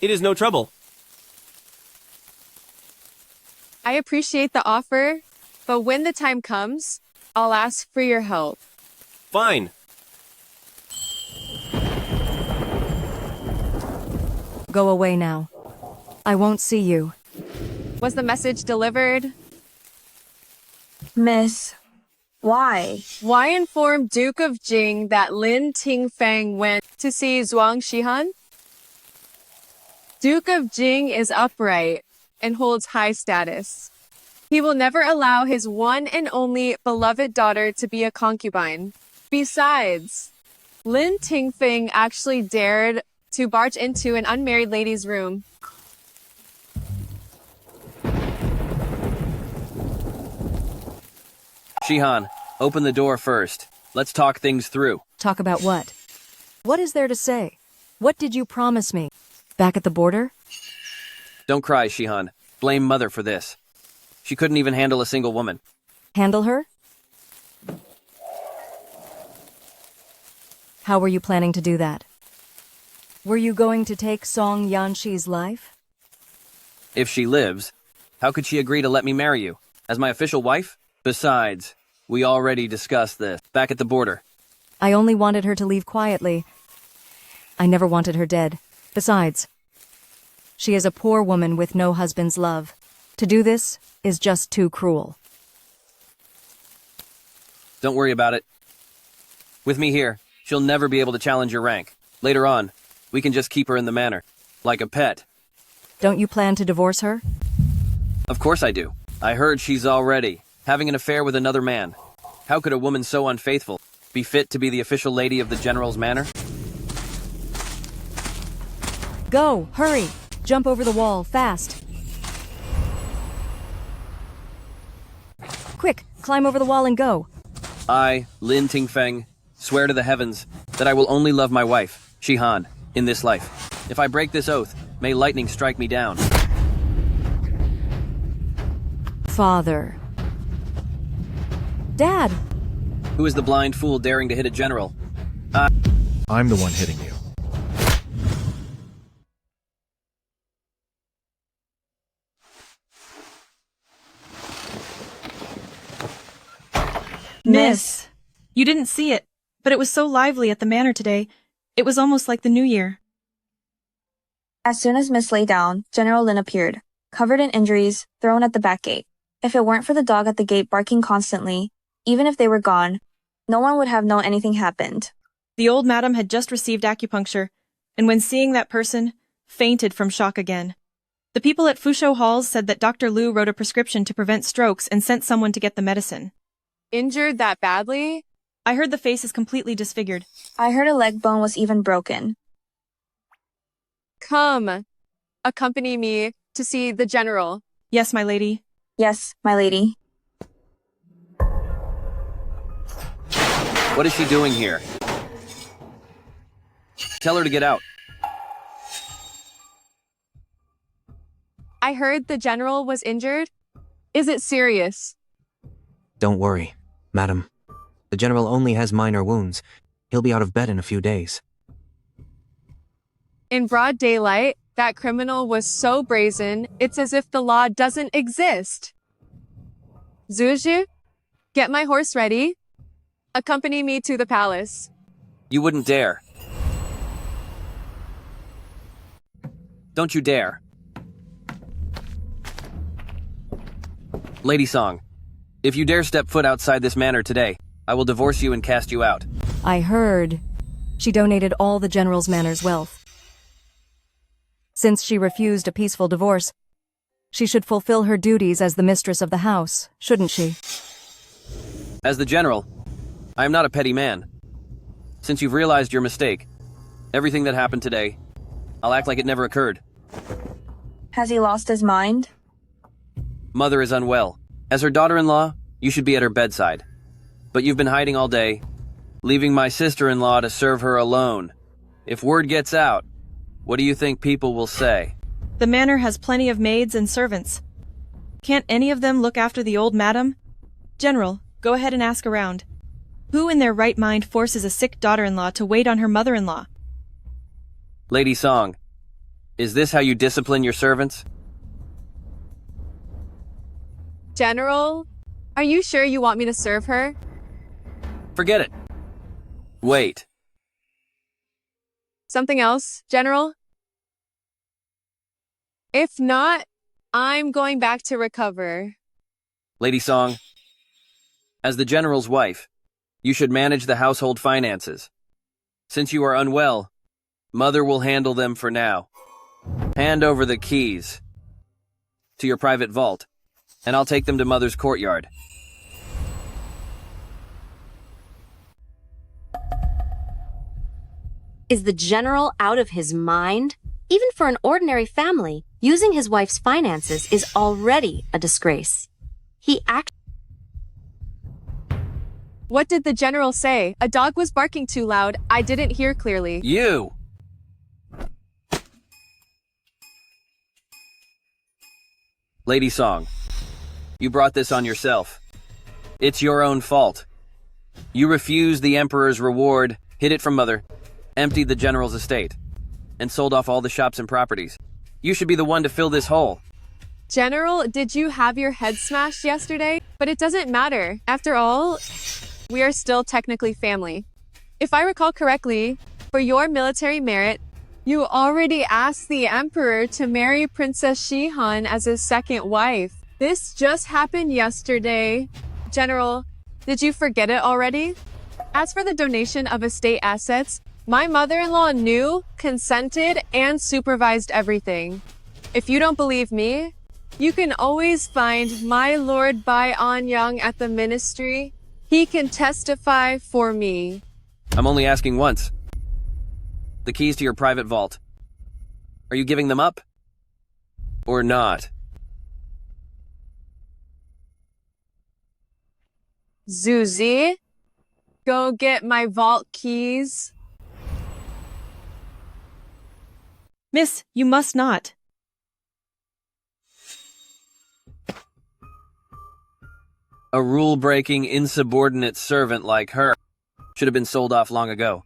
[SPEAKER 10] It is no trouble.
[SPEAKER 1] I appreciate the offer, but when the time comes, I'll ask for your help.
[SPEAKER 10] Fine.
[SPEAKER 19] Go away now. I won't see you.
[SPEAKER 1] Was the message delivered?
[SPEAKER 4] Miss, why?
[SPEAKER 1] Why inform Duke of Jing that Lin Tingfeng went to see Zhuang Shihan? Duke of Jing is upright and holds high status. He will never allow his one and only beloved daughter to be a concubine. Besides, Lin Tingfeng actually dared to barge into an unmarried lady's room.
[SPEAKER 24] Shihan, open the door first. Let's talk things through.
[SPEAKER 19] Talk about what? What is there to say? What did you promise me? Back at the border?
[SPEAKER 24] Don't cry, Shihan. Blame Mother for this. She couldn't even handle a single woman.
[SPEAKER 19] Handle her? How were you planning to do that? Were you going to take Song Yanshi's life?
[SPEAKER 24] If she lives, how could she agree to let me marry you? As my official wife? Besides, we already discussed this back at the border.
[SPEAKER 19] I only wanted her to leave quietly. I never wanted her dead. Besides, she is a poor woman with no husband's love. To do this is just too cruel.
[SPEAKER 24] Don't worry about it. With me here, she'll never be able to challenge your rank. Later on, we can just keep her in the manor, like a pet.
[SPEAKER 19] Don't you plan to divorce her?
[SPEAKER 24] Of course I do. I heard she's already having an affair with another man. How could a woman so unfaithful be fit to be the official lady of the general's manor?
[SPEAKER 19] Go, hurry! Jump over the wall, fast! Quick, climb over the wall and go.
[SPEAKER 24] I, Lin Tingfeng, swear to the heavens that I will only love my wife, Shihan, in this life. If I break this oath, may lightning strike me down.
[SPEAKER 19] Father. Dad!
[SPEAKER 24] Who is the blind fool daring to hit a general?
[SPEAKER 6] I'm the one hitting you.
[SPEAKER 3] Miss! You didn't see it, but it was so lively at the manor today. It was almost like the new year.
[SPEAKER 4] As soon as Miss lay down, General Lin appeared, covered in injuries, thrown at the back gate. If it weren't for the dog at the gate barking constantly, even if they were gone, no one would have known anything happened.
[SPEAKER 3] The old madam had just received acupuncture, and when seeing that person, fainted from shock again. The people at Fusho Halls said that Dr. Liu wrote a prescription to prevent strokes and sent someone to get the medicine.
[SPEAKER 1] Injured that badly?
[SPEAKER 3] I heard the face is completely disfigured.
[SPEAKER 4] I heard a leg bone was even broken.
[SPEAKER 1] Come, accompany me to see the general.
[SPEAKER 3] Yes, my lady.
[SPEAKER 4] Yes, my lady.
[SPEAKER 24] What is she doing here? Tell her to get out.
[SPEAKER 1] I heard the general was injured. Is it serious?
[SPEAKER 15] Don't worry, madam. The general only has minor wounds. He'll be out of bed in a few days.
[SPEAKER 1] In broad daylight, that criminal was so brazen, it's as if the law doesn't exist. Zuju, get my horse ready. Accompany me to the palace.
[SPEAKER 24] You wouldn't dare. Don't you dare. Lady Song, if you dare step foot outside this manor today, I will divorce you and cast you out.
[SPEAKER 19] I heard she donated all the general's manor's wealth. Since she refused a peaceful divorce, she should fulfill her duties as the mistress of the house, shouldn't she?
[SPEAKER 24] As the general, I am not a petty man. Since you've realized your mistake, everything that happened today, I'll act like it never occurred.
[SPEAKER 4] Has he lost his mind?
[SPEAKER 24] Mother is unwell. As her daughter-in-law, you should be at her bedside. But you've been hiding all day, leaving my sister-in-law to serve her alone. If word gets out, what do you think people will say?
[SPEAKER 3] The manor has plenty of maids and servants. Can't any of them look after the old madam? General, go ahead and ask around. Who in their right mind forces a sick daughter-in-law to wait on her mother-in-law?
[SPEAKER 24] Lady Song, is this how you discipline your servants?
[SPEAKER 1] General, are you sure you want me to serve her?
[SPEAKER 24] Forget it. Wait.
[SPEAKER 1] Something else, General? If not, I'm going back to recover.
[SPEAKER 24] Lady Song, as the general's wife, you should manage the household finances. Since you are unwell, Mother will handle them for now. Hand over the keys to your private vault, and I'll take them to Mother's courtyard.
[SPEAKER 7] Is the general out of his mind? Even for an ordinary family, using his wife's finances is already a disgrace. He
[SPEAKER 1] What did the general say? A dog was barking too loud. I didn't hear clearly.
[SPEAKER 24] You! Lady Song, you brought this on yourself. It's your own fault. You refused the Emperor's reward, hid it from Mother, emptied the general's estate, and sold off all the shops and properties. You should be the one to fill this hole.
[SPEAKER 1] General, did you have your head smashed yesterday? But it doesn't matter. After all, we are still technically family. If I recall correctly, For your military merit, you already asked the Emperor to marry Princess Shihan as his second wife. This just happened yesterday. General, did you forget it already? As for the donation of estate assets, my mother-in-law knew, consented, and supervised everything. If you don't believe me, you can always find my Lord Bai Anyang at the ministry. He can testify for me.
[SPEAKER 24] I'm only asking once. The keys to your private vault. Are you giving them up? Or not?
[SPEAKER 1] Zuzi, go get my vault keys.
[SPEAKER 3] Miss, you must not.
[SPEAKER 24] A rule-breaking, insubordinate servant like her should have been sold off long ago.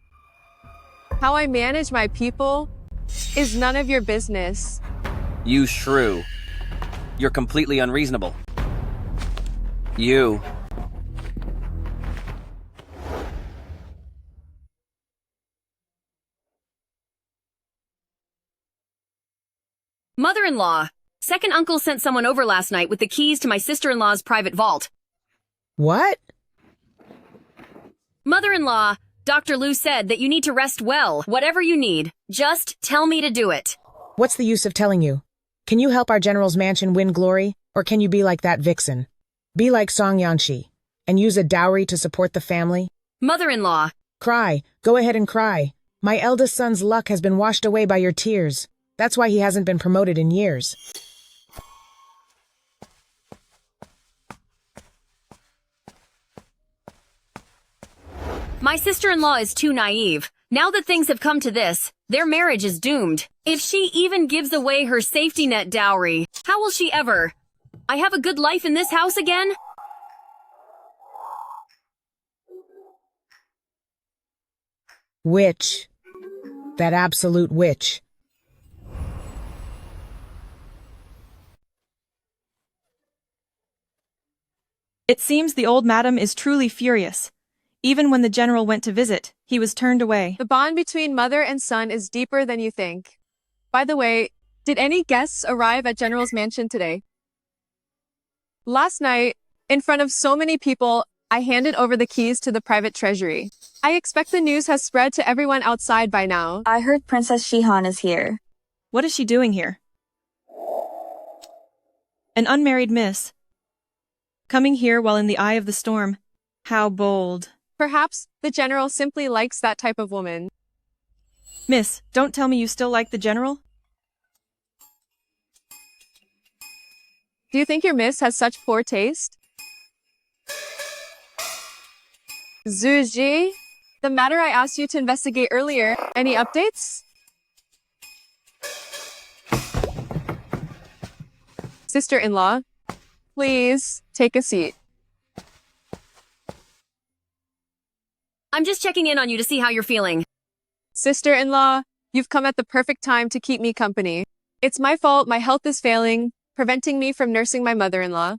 [SPEAKER 1] How I manage my people is none of your business.
[SPEAKER 24] You shrew. You're completely unreasonable. You.
[SPEAKER 16] Mother-in-law, second uncle sent someone over last night with the keys to my sister-in-law's private vault.
[SPEAKER 8] What?
[SPEAKER 16] Mother-in-law, Dr. Liu said that you need to rest well. Whatever you need, just tell me to do it.
[SPEAKER 8] What's the use of telling you? Can you help our general's mansion win glory, or can you be like that vixen? Be like Song Yanshi, and use a dowry to support the family?
[SPEAKER 16] Mother-in-law.
[SPEAKER 8] Cry. Go ahead and cry. My eldest son's luck has been washed away by your tears. That's why he hasn't been promoted in years.
[SPEAKER 16] My sister-in-law is too naive. Now that things have come to this, their marriage is doomed. If she even gives away her safety net dowry, how will she ever? I have a good life in this house again?
[SPEAKER 8] Witch. That absolute witch.
[SPEAKER 3] It seems the old madam is truly furious. Even when the general went to visit, he was turned away.
[SPEAKER 1] The bond between mother and son is deeper than you think. By the way, did any guests arrive at General's mansion today? Last night, in front of so many people, I handed over the keys to the private treasury. I expect the news has spread to everyone outside by now.
[SPEAKER 4] I heard Princess Shihan is here.
[SPEAKER 3] What is she doing here? An unmarried miss. Coming here while in the eye of the storm. How bold.
[SPEAKER 1] Perhaps the general simply likes that type of woman.
[SPEAKER 3] Miss, don't tell me you still like the general?
[SPEAKER 1] Do you think your miss has such poor taste? Zuji, the matter I asked you to investigate earlier, any updates? Sister-in-law, please take a seat.
[SPEAKER 16] I'm just checking in on you to see how you're feeling.
[SPEAKER 1] Sister-in-law, you've come at the perfect time to keep me company. It's my fault my health is failing, preventing me from nursing my mother-in-law.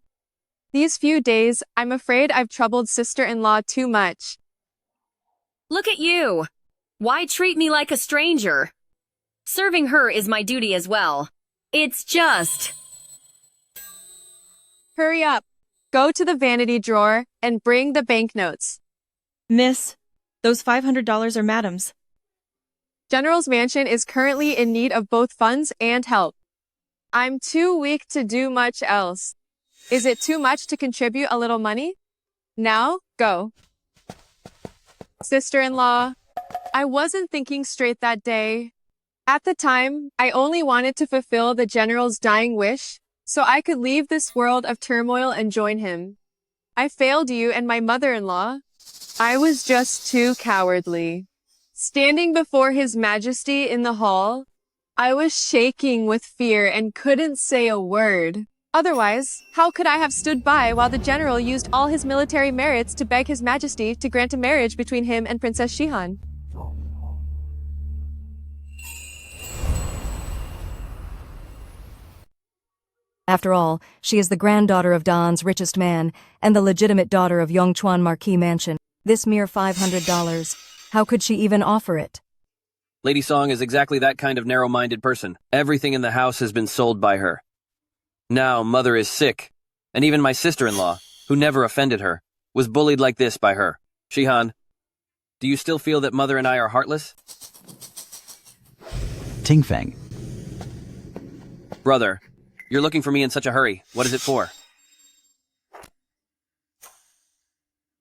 [SPEAKER 1] These few days, I'm afraid I've troubled sister-in-law too much.
[SPEAKER 16] Look at you. Why treat me like a stranger? Serving her is my duty as well. It's just...
[SPEAKER 1] Hurry up. Go to the vanity drawer and bring the banknotes.
[SPEAKER 3] Miss, those $500 are madam's.
[SPEAKER 1] General's mansion is currently in need of both funds and help. I'm too weak to do much else. Is it too much to contribute a little money? Now, go. Sister-in-law, I wasn't thinking straight that day. At the time, I only wanted to fulfill the general's dying wish, so I could leave this world of turmoil and join him. I failed you and my mother-in-law. I was just too cowardly. Standing before His Majesty in the hall, I was shaking with fear and couldn't say a word. Otherwise, how could I have stood by while the general used all his military merits to beg His Majesty to grant a marriage between him and Princess Shihan?
[SPEAKER 19] After all, she is the granddaughter of Dan's richest man and the legitimate daughter of Yongchuan Marquis Mansion. This mere $500, how could she even offer it?
[SPEAKER 24] Lady Song is exactly that kind of narrow-minded person. Everything in the house has been sold by her. Now Mother is sick, and even my sister-in-law, who never offended her, was bullied like this by her. Shihan, do you still feel that Mother and I are heartless?
[SPEAKER 20] Ting Feng.
[SPEAKER 24] Brother, you're looking for me in such a hurry. What is it for?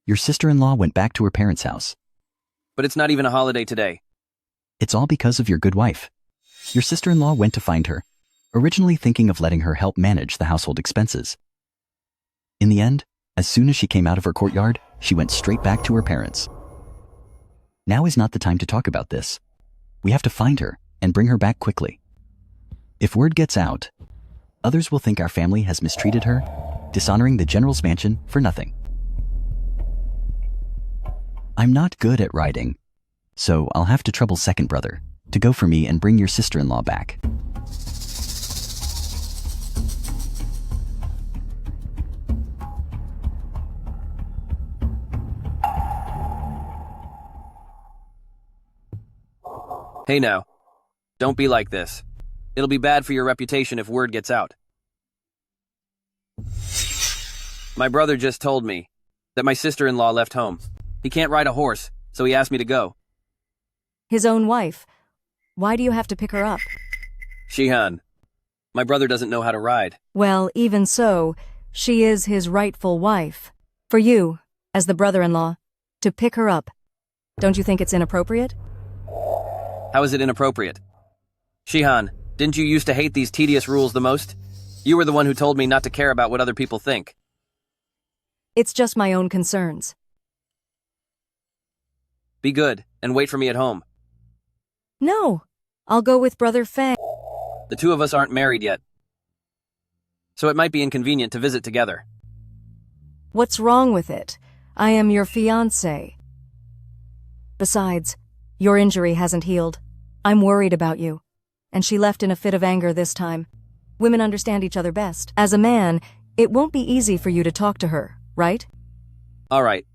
[SPEAKER 20] Your sister-in-law went back to her parents' house.
[SPEAKER 24] But it's not even a holiday today.
[SPEAKER 20] It's all because of your good wife. Your sister-in-law went to find her, originally thinking of letting her help manage the household expenses. In the end, as soon as she came out of her courtyard, she went straight back to her parents. Now is not the time to talk about this. We have to find her and bring her back quickly. If word gets out, others will think our family has mistreated her, dishonoring the general's mansion for nothing. I'm not good at riding, so I'll have to trouble second brother to go for me and bring your sister-in-law back.
[SPEAKER 24] Hey now, don't be like this. It'll be bad for your reputation if word gets out. My brother just told me that my sister-in-law left home. He can't ride a horse, so he asked me to go.
[SPEAKER 19] His own wife. Why do you have to pick her up?
[SPEAKER 24] Shihan, my brother doesn't know how to ride.
[SPEAKER 19] Well, even so, she is his rightful wife. For you, as the brother-in-law, to pick her up. Don't you think it's inappropriate?
[SPEAKER 24] How is it inappropriate? Shihan, didn't you used to hate these tedious rules the most? You were the one who told me not to care about what other people think.
[SPEAKER 19] It's just my own concerns.
[SPEAKER 24] Be good, and wait for me at home.
[SPEAKER 19] No, I'll go with Brother Feng.
[SPEAKER 24] The two of us aren't married yet, so it might be inconvenient to visit together.
[SPEAKER 19] What's wrong with it? I am your fiancé. Besides, your injury hasn't healed. I'm worried about you. And she left in a fit of anger this time. Women understand each other best. As a man, it won't be easy for you to talk to her, right?
[SPEAKER 24] All right.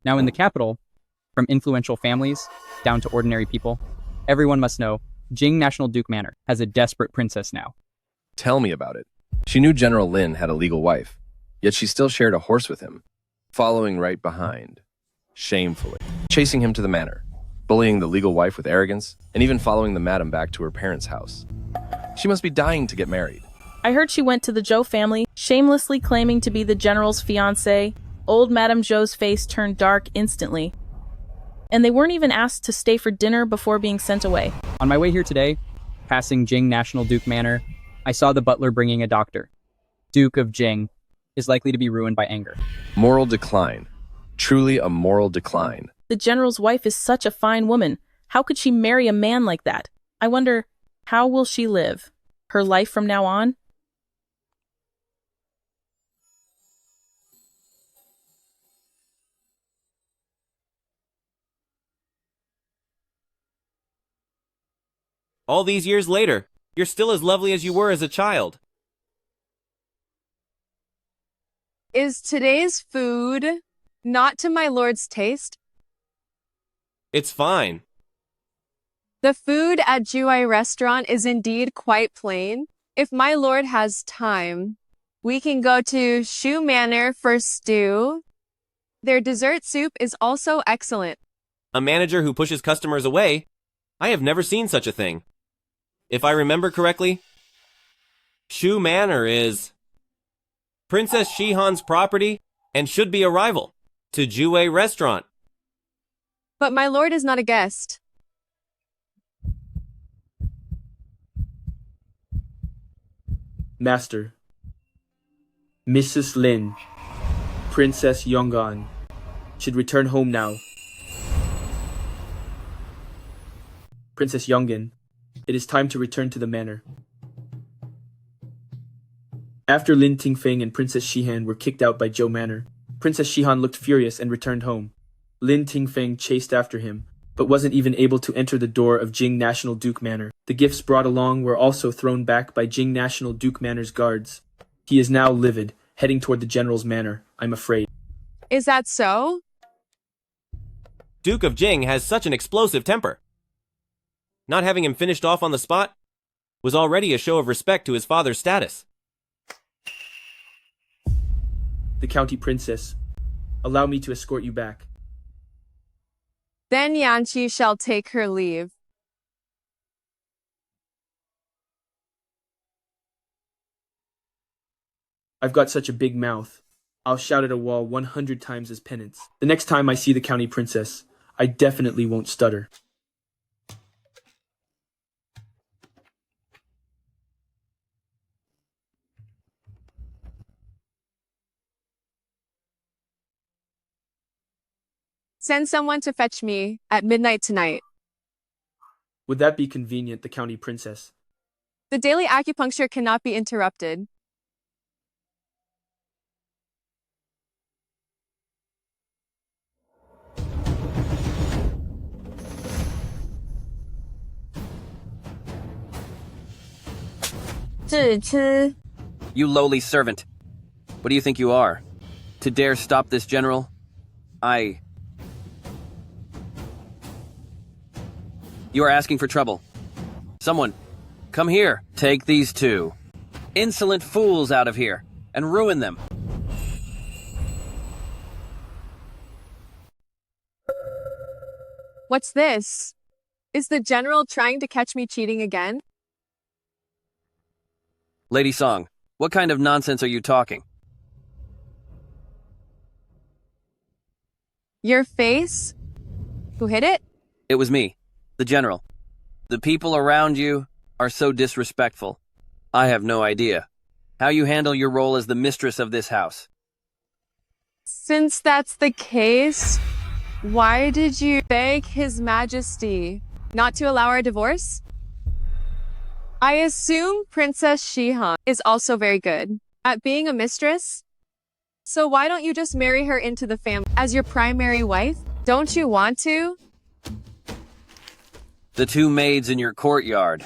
[SPEAKER 21] Now in the capital, from influential families down to ordinary people, everyone must know Jing National Duke Manor has a desperate princess now.
[SPEAKER 18] Tell me about it. She knew General Lin had a legal wife, yet she still shared a horse with him, following right behind, shamefully, chasing him to the manor, bullying the legal wife with arrogance, and even following the madam back to her parents' house. She must be dying to get married.
[SPEAKER 17] I heard she went to the Zhou family, shamelessly claiming to be the general's fiancé. Old Madame Zhou's face turned dark instantly, and they weren't even asked to stay for dinner before being sent away.
[SPEAKER 21] On my way here today, passing Jing National Duke Manor, I saw the butler bringing a doctor. Duke of Jing is likely to be ruined by anger.
[SPEAKER 18] Moral decline. Truly a moral decline.
[SPEAKER 17] The general's wife is such a fine woman. How could she marry a man like that? I wonder, how will she live? Her life from now on?
[SPEAKER 10] All these years later, you're still as lovely as you were as a child.
[SPEAKER 1] Is today's food not to my lord's taste?
[SPEAKER 10] It's fine.
[SPEAKER 1] The food at Juai restaurant is indeed quite plain. If my lord has time, we can go to Shu Manor for stew. Their dessert soup is also excellent.
[SPEAKER 10] A manager who pushes customers away? I have never seen such a thing. If I remember correctly, Shu Manor is Princess Shihan's property and should be a rival to Juai restaurant.
[SPEAKER 1] But my lord is not a guest.
[SPEAKER 9] Master, Mrs. Lin, Princess Yong'an, should return home now. Princess Yong'an, it is time to return to the manor. After Lin Tingfeng and Princess Shihan were kicked out by Zhou Manor, Princess Shihan looked furious and returned home. Lin Tingfeng chased after him, but wasn't even able to enter the door of Jing National Duke Manor. The gifts brought along were also thrown back by Jing National Duke Manor's guards. He is now livid, heading toward the general's manor, I'm afraid.
[SPEAKER 1] Is that so?
[SPEAKER 10] Duke of Jing has such an explosive temper. Not having him finished off on the spot was already a show of respect to his father's status.
[SPEAKER 9] The county princess, allow me to escort you back.
[SPEAKER 1] Then Yanqi shall take her leave.
[SPEAKER 9] I've got such a big mouth. I'll shout at a wall 100 times as penance. The next time I see the county princess, I definitely won't stutter.
[SPEAKER 1] Send someone to fetch me at midnight tonight.
[SPEAKER 9] Would that be convenient, the county princess?
[SPEAKER 1] The daily acupuncture cannot be interrupted.
[SPEAKER 24] You lowly servant. What do you think you are? To dare stop this general? You are asking for trouble. Someone, come here. Take these two insolent fools out of here and ruin them.
[SPEAKER 1] What's this? Is the general trying to catch me cheating again?
[SPEAKER 24] Lady Song, what kind of nonsense are you talking?
[SPEAKER 1] Your face? Who hit it?
[SPEAKER 24] It was me, the general. The people around you are so disrespectful. I have no idea how you handle your role as the mistress of this house.
[SPEAKER 1] Since that's the case, why did you beg His Majesty not to allow our divorce? I assume Princess Shihan is also very good at being a mistress. So why don't you just marry her into the family as your primary wife? Don't you want to?
[SPEAKER 24] The two maids in your courtyard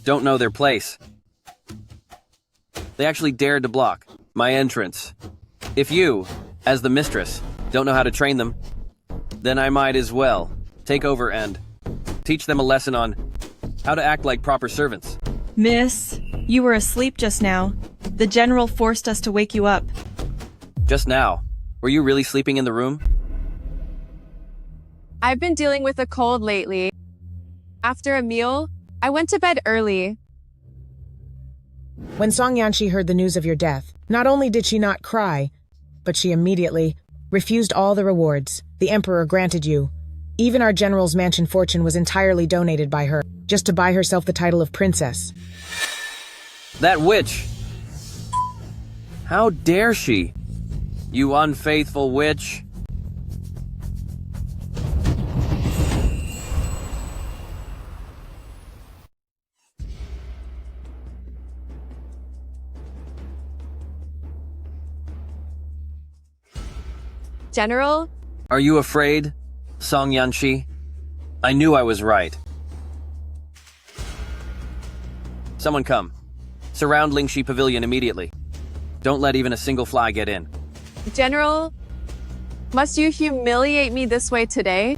[SPEAKER 24] don't know their place. They actually dared to block my entrance. If you, as the mistress, don't know how to train them, then I might as well take over and teach them a lesson on how to act like proper servants.
[SPEAKER 3] Miss, you were asleep just now. The general forced us to wake you up.
[SPEAKER 24] Just now, were you really sleeping in the room?
[SPEAKER 1] I've been dealing with a cold lately. After a meal, I went to bed early.
[SPEAKER 8] When Song Yanqi heard the news of your death, not only did she not cry, but she immediately refused all the rewards the emperor granted you. Even our general's mansion fortune was entirely donated by her, just to buy herself the title of princess.
[SPEAKER 24] That witch! How dare she? You unfaithful witch!
[SPEAKER 1] General?
[SPEAKER 24] Are you afraid, Song Yanqi? I knew I was right. Someone come. Surround Lingxi Pavilion immediately. Don't let even a single fly get in.
[SPEAKER 1] General, must you humiliate me this way today?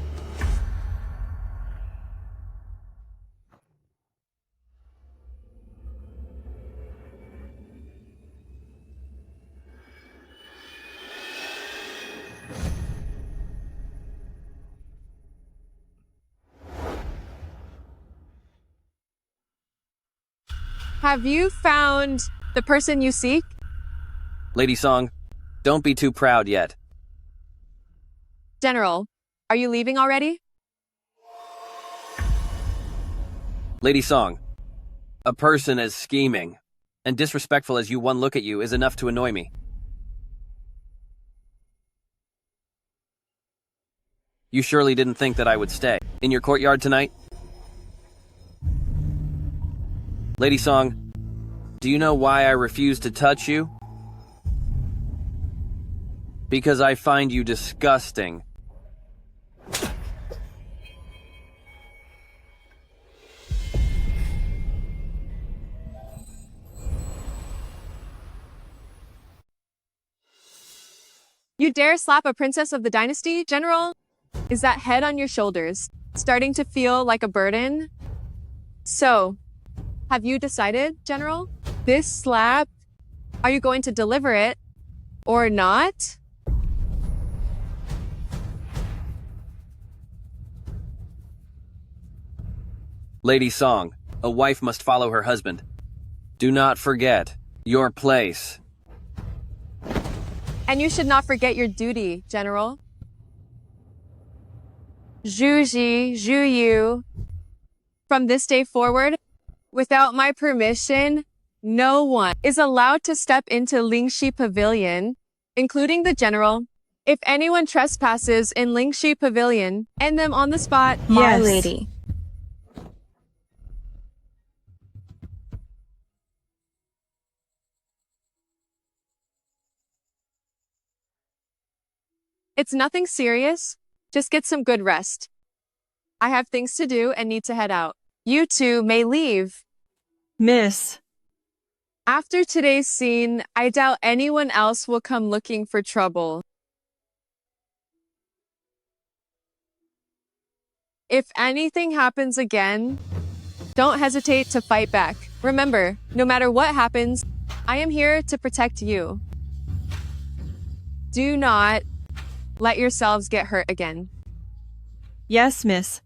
[SPEAKER 1] Have you found the person you seek?
[SPEAKER 24] Lady Song, don't be too proud yet.
[SPEAKER 1] General, are you leaving already?
[SPEAKER 24] Lady Song, a person as scheming and disrespectful as you one look at you is enough to annoy me. You surely didn't think that I would stay in your courtyard tonight? Lady Song, do you know why I refuse to touch you? Because I find you disgusting.
[SPEAKER 1] You dare slap a princess of the dynasty, General? Is that head on your shoulders starting to feel like a burden? So, have you decided, General? This slap, are you going to deliver it or not?
[SPEAKER 24] Lady Song, a wife must follow her husband. Do not forget your place.
[SPEAKER 1] And you should not forget your duty, General. Zhu Yu. From this day forward, without my permission, no one is allowed to step into Lingxi Pavilion, including the General. If anyone trespasses in Lingxi Pavilion, end them on the spot.
[SPEAKER 4] My lady.
[SPEAKER 1] It's nothing serious. Just get some good rest. I have things to do and need to head out. You two may leave.
[SPEAKER 3] Miss.
[SPEAKER 1] After today's scene, I doubt anyone else will come looking for trouble. If anything happens again, don't hesitate to fight back. Remember, no matter what happens, I am here to protect you. Do not let yourselves get hurt again.
[SPEAKER 3] Yes, miss.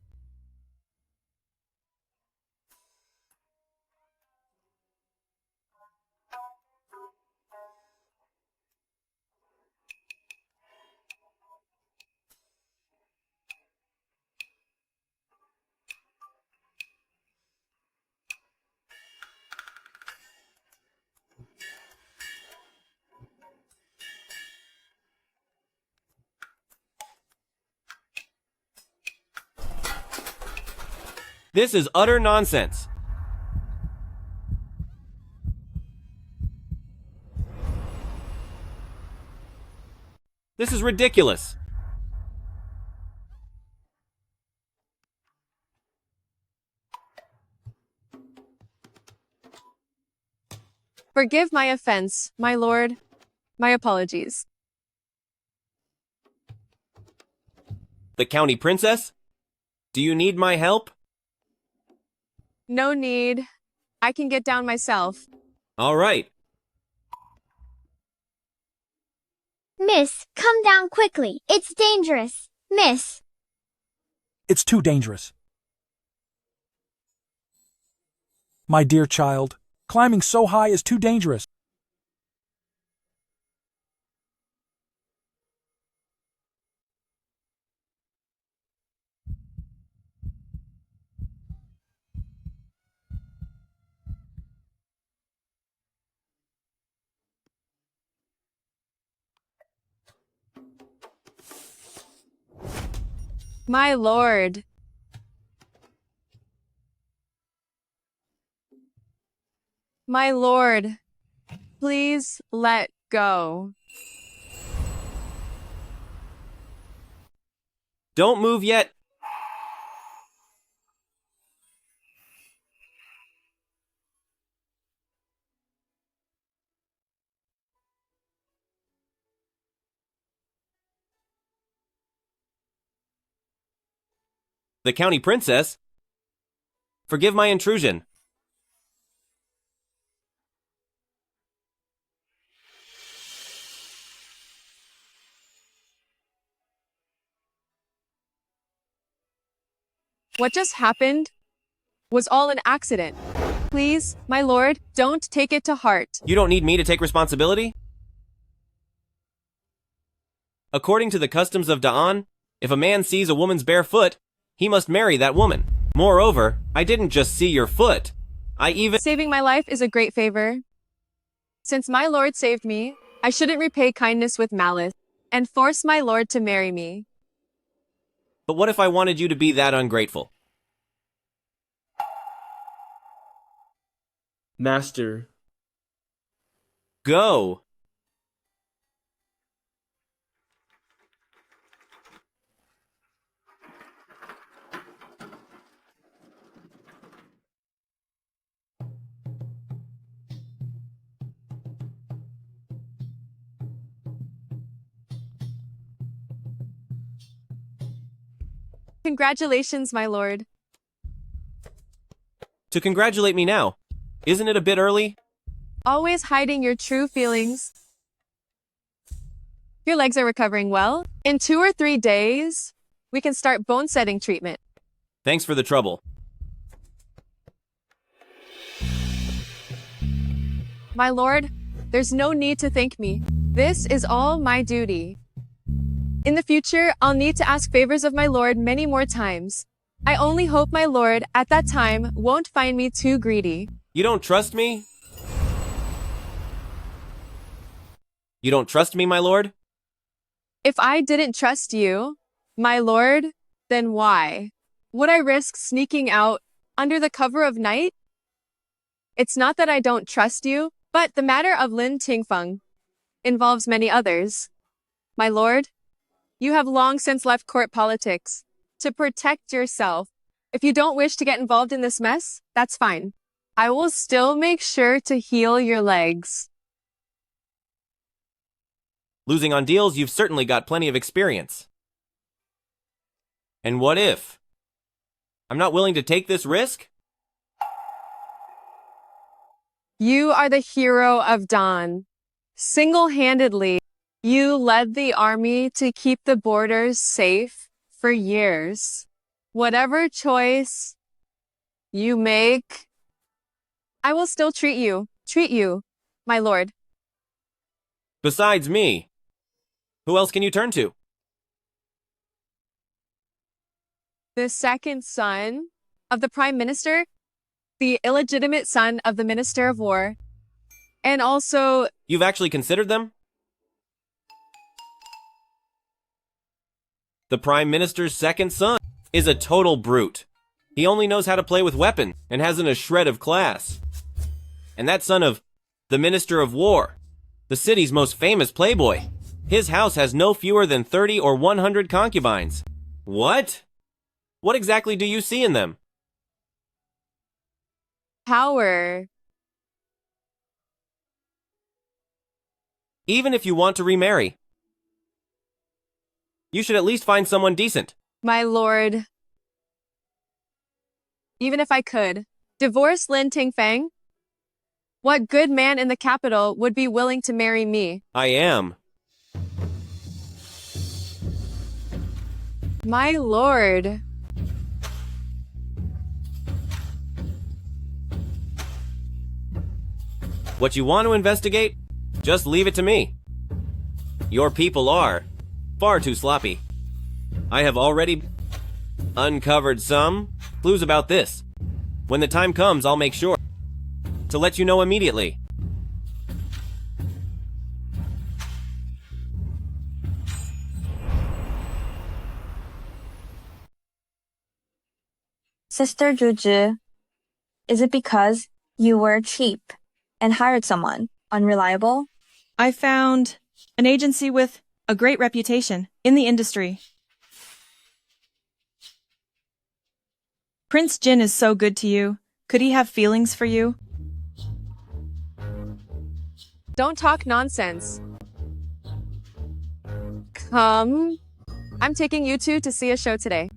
[SPEAKER 10] This is utter nonsense. This is ridiculous.
[SPEAKER 1] Forgive my offense, my lord. My apologies.
[SPEAKER 10] The county princess? Do you need my help?
[SPEAKER 1] No need. I can get down myself.
[SPEAKER 10] All right.
[SPEAKER 14] Miss, come down quickly. It's dangerous. Miss.
[SPEAKER 2] It's too dangerous. My dear child, climbing so high is too dangerous.
[SPEAKER 1] My lord. My lord, please let go.
[SPEAKER 10] Don't move yet. The county princess? Forgive my intrusion.
[SPEAKER 1] What just happened was all an accident. Please, my lord, don't take it to heart.
[SPEAKER 10] You don't need me to take responsibility? According to the customs of Da'an, if a man sees a woman's bare foot, he must marry that woman. Moreover, I didn't just see your foot. I even—
[SPEAKER 1] Saving my life is a great favor. Since my lord saved me, I shouldn't repay kindness with malice and force my lord to marry me.
[SPEAKER 10] But what if I wanted you to be that ungrateful?
[SPEAKER 9] Master.
[SPEAKER 10] Go.
[SPEAKER 1] Congratulations, my lord.
[SPEAKER 10] To congratulate me now. Isn't it a bit early?
[SPEAKER 1] Always hiding your true feelings. Your legs are recovering well. In 2 or 3 days, we can start bone setting treatment.
[SPEAKER 10] Thanks for the trouble.
[SPEAKER 1] My lord, there's no need to thank me. This is all my duty. In the future, I'll need to ask favors of my lord many more times. I only hope my lord, at that time, won't find me too greedy.
[SPEAKER 10] You don't trust me? You don't trust me, my lord?
[SPEAKER 1] If I didn't trust you, my lord, then why? Would I risk sneaking out under the cover of night? It's not that I don't trust you, but the matter of Lin Tingfeng involves many others. My lord, you have long since left court politics to protect yourself. If you don't wish to get involved in this mess, that's fine. I will still make sure to heal your legs.
[SPEAKER 10] Losing on deals, you've certainly got plenty of experience. And what if I'm not willing to take this risk?
[SPEAKER 1] You are the hero of Dawn. Single-handedly, you led the army to keep the borders safe for years. Whatever choice you make, I will still treat you, my lord.
[SPEAKER 10] Besides me, who else can you turn to?
[SPEAKER 1] The second son of the Prime Minister, the illegitimate son of the Minister of War, and also...
[SPEAKER 10] You've actually considered them? The Prime Minister's second son is a total brute. He only knows how to play with weapons and hasn't a shred of class. And that son of the Minister of War, the city's most famous playboy, his house has no fewer than 30 or 100 concubines. What? What exactly do you see in them?
[SPEAKER 1] Power.
[SPEAKER 10] Even if you want to remarry, you should at least find someone decent.
[SPEAKER 1] My lord, even if I could, divorce Lin Tingfeng? What good man in the capital would be willing to marry me?
[SPEAKER 10] I am.
[SPEAKER 1] My lord.
[SPEAKER 10] What you want to investigate? Just leave it to me. Your people are far too sloppy. I have already uncovered some clues about this. When the time comes, I'll make sure to let you know immediately.
[SPEAKER 4] Sister Juju, is it because you were cheap and hired someone unreliable?
[SPEAKER 3] I found an agency with a great reputation in the industry. Prince Jin is so good to you. Could he have feelings for you?
[SPEAKER 1] Don't talk nonsense. Come. I'm taking you two to see a show today.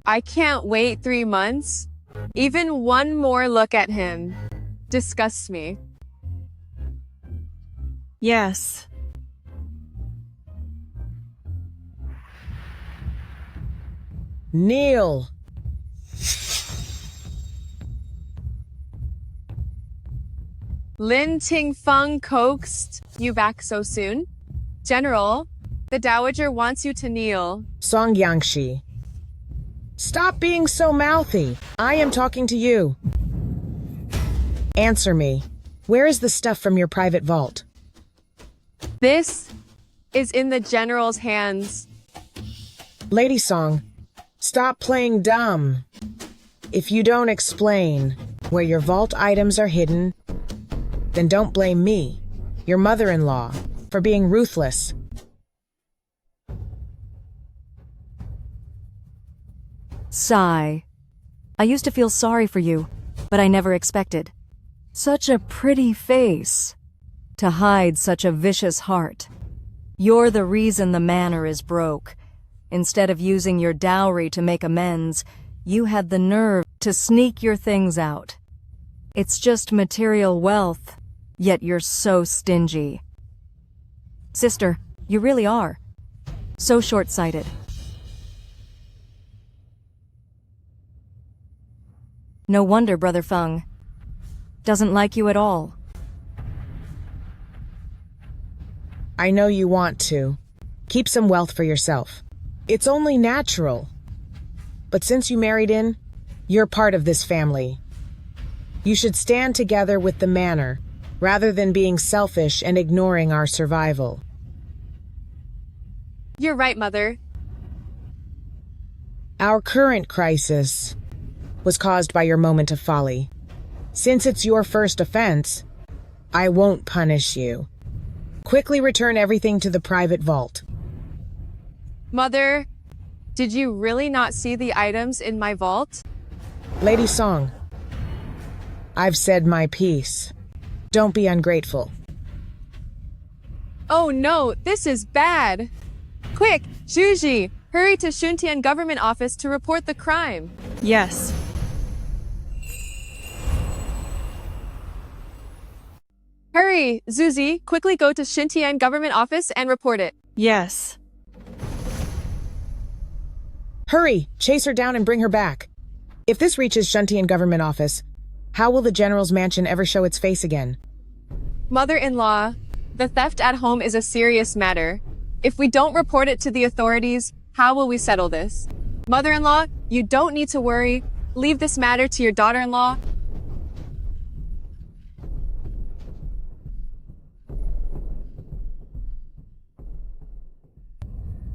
[SPEAKER 1] I can't wait 3 months. Even one more look at him disgusts me.
[SPEAKER 3] Yes.
[SPEAKER 8] Kneel.
[SPEAKER 1] Lin Tingfeng coaxed you back so soon? General, the Dowager wants you to kneel.
[SPEAKER 8] Song Yangshi. Stop being so mouthy. I am talking to you. Answer me. Where is the stuff from your private vault?
[SPEAKER 1] This is in the General's hands.
[SPEAKER 8] Lady Song, stop playing dumb. If you don't explain where your vault items are hidden, then don't blame me, your mother-in-law, for being ruthless.
[SPEAKER 19] Sigh. I used to feel sorry for you, but I never expected. Such a pretty face. To hide such a vicious heart. You're the reason the manor is broke. Instead of using your dowry to make amends, you had the nerve to sneak your things out. It's just material wealth, yet you're so stingy. Sister, you really are. So short-sighted. No wonder Brother Feng doesn't like you at all.
[SPEAKER 8] I know you want to. Keep some wealth for yourself. It's only natural. But since you married in, you're part of this family. You should stand together with the manor, rather than being selfish and ignoring our survival.
[SPEAKER 1] You're right, Mother.
[SPEAKER 8] Our current crisis was caused by your moment of folly. Since it's your first offense, I won't punish you. Quickly return everything to the private vault.
[SPEAKER 1] Mother, did you really not see the items in my vault?
[SPEAKER 8] Lady Song, I've said my piece. Don't be ungrateful.
[SPEAKER 1] Oh no, this is bad. Quick, Zhuji, hurry to Shuntian government office to report the crime.
[SPEAKER 3] Yes.
[SPEAKER 1] Hurry, Zuzi, quickly go to Xintian government office and report it.
[SPEAKER 3] Yes.
[SPEAKER 8] Hurry! Chase her down and bring her back. If this reaches Shuntian government office, how will the general's mansion ever show its face again?
[SPEAKER 1] Mother-in-law, the theft at home is a serious matter. If we don't report it to the authorities, how will we settle this? Mother-in-law, you don't need to worry. Leave this matter to your daughter-in-law.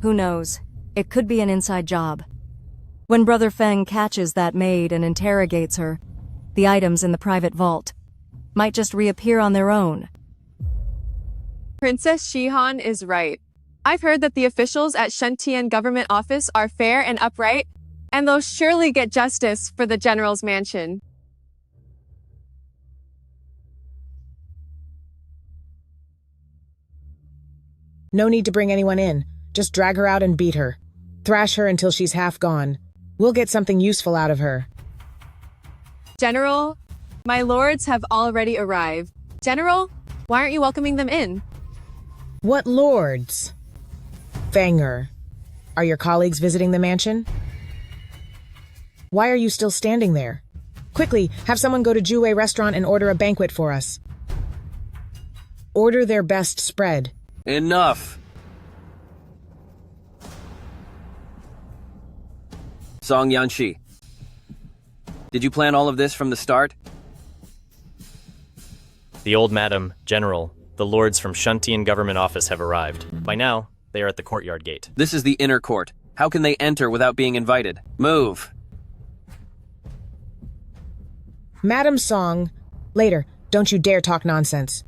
[SPEAKER 19] Who knows? It could be an inside job. When Brother Feng catches that maid and interrogates her, the items in the private vault might just reappear on their own.
[SPEAKER 1] Princess Shihan is right. I've heard that the officials at Shentian government office are fair and upright, and they'll surely get justice for the general's mansion.
[SPEAKER 8] No need to bring anyone in. Just drag her out and beat her. Thrash her until she's half gone. We'll get something useful out of her.
[SPEAKER 1] General, my lords have already arrived. General, why aren't you welcoming them in?
[SPEAKER 8] What lords? Fanger, are your colleagues visiting the mansion? Why are you still standing there? Quickly, have someone go to Jue restaurant and order a banquet for us. Order their best spread.
[SPEAKER 24] Enough! Song Yanxi, did you plan all of this from the start?
[SPEAKER 10] The old madam, General, the lords from Shuntian government office have arrived. By now, they are at the courtyard gate.
[SPEAKER 24] This is the inner court. How can they enter without being invited? Move!
[SPEAKER 8] Madam Song, later, don't you dare talk nonsense.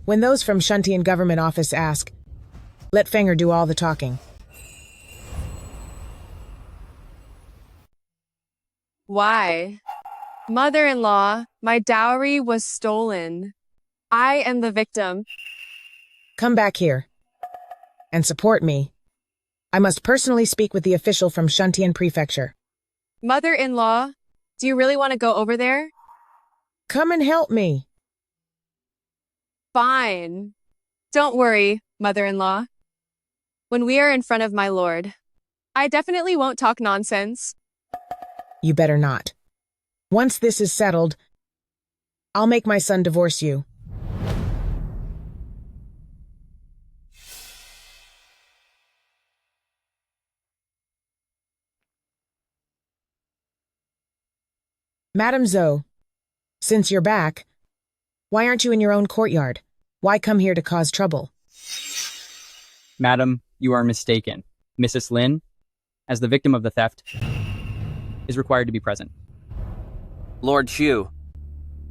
[SPEAKER 8] When those from Shuntian government office ask, let Fanger do all the talking.
[SPEAKER 1] Why? Mother-in-law, my dowry was stolen. I am the victim.
[SPEAKER 8] Come back here and support me. I must personally speak with the official from Shuntian Prefecture.
[SPEAKER 1] Mother-in-law, do you really want to go over there?
[SPEAKER 8] Come and help me.
[SPEAKER 1] Fine. Don't worry, mother-in-law. When we are in front of my lord, I definitely won't talk nonsense.
[SPEAKER 8] You better not. Once this is settled, I'll make my son divorce you. Madam Zhou, since you're back, why aren't you in your own courtyard? Why come here to cause trouble?
[SPEAKER 21] Madam, you are mistaken. Mrs. Lin, as the victim of the theft, is required to be present.
[SPEAKER 24] Lord Chu.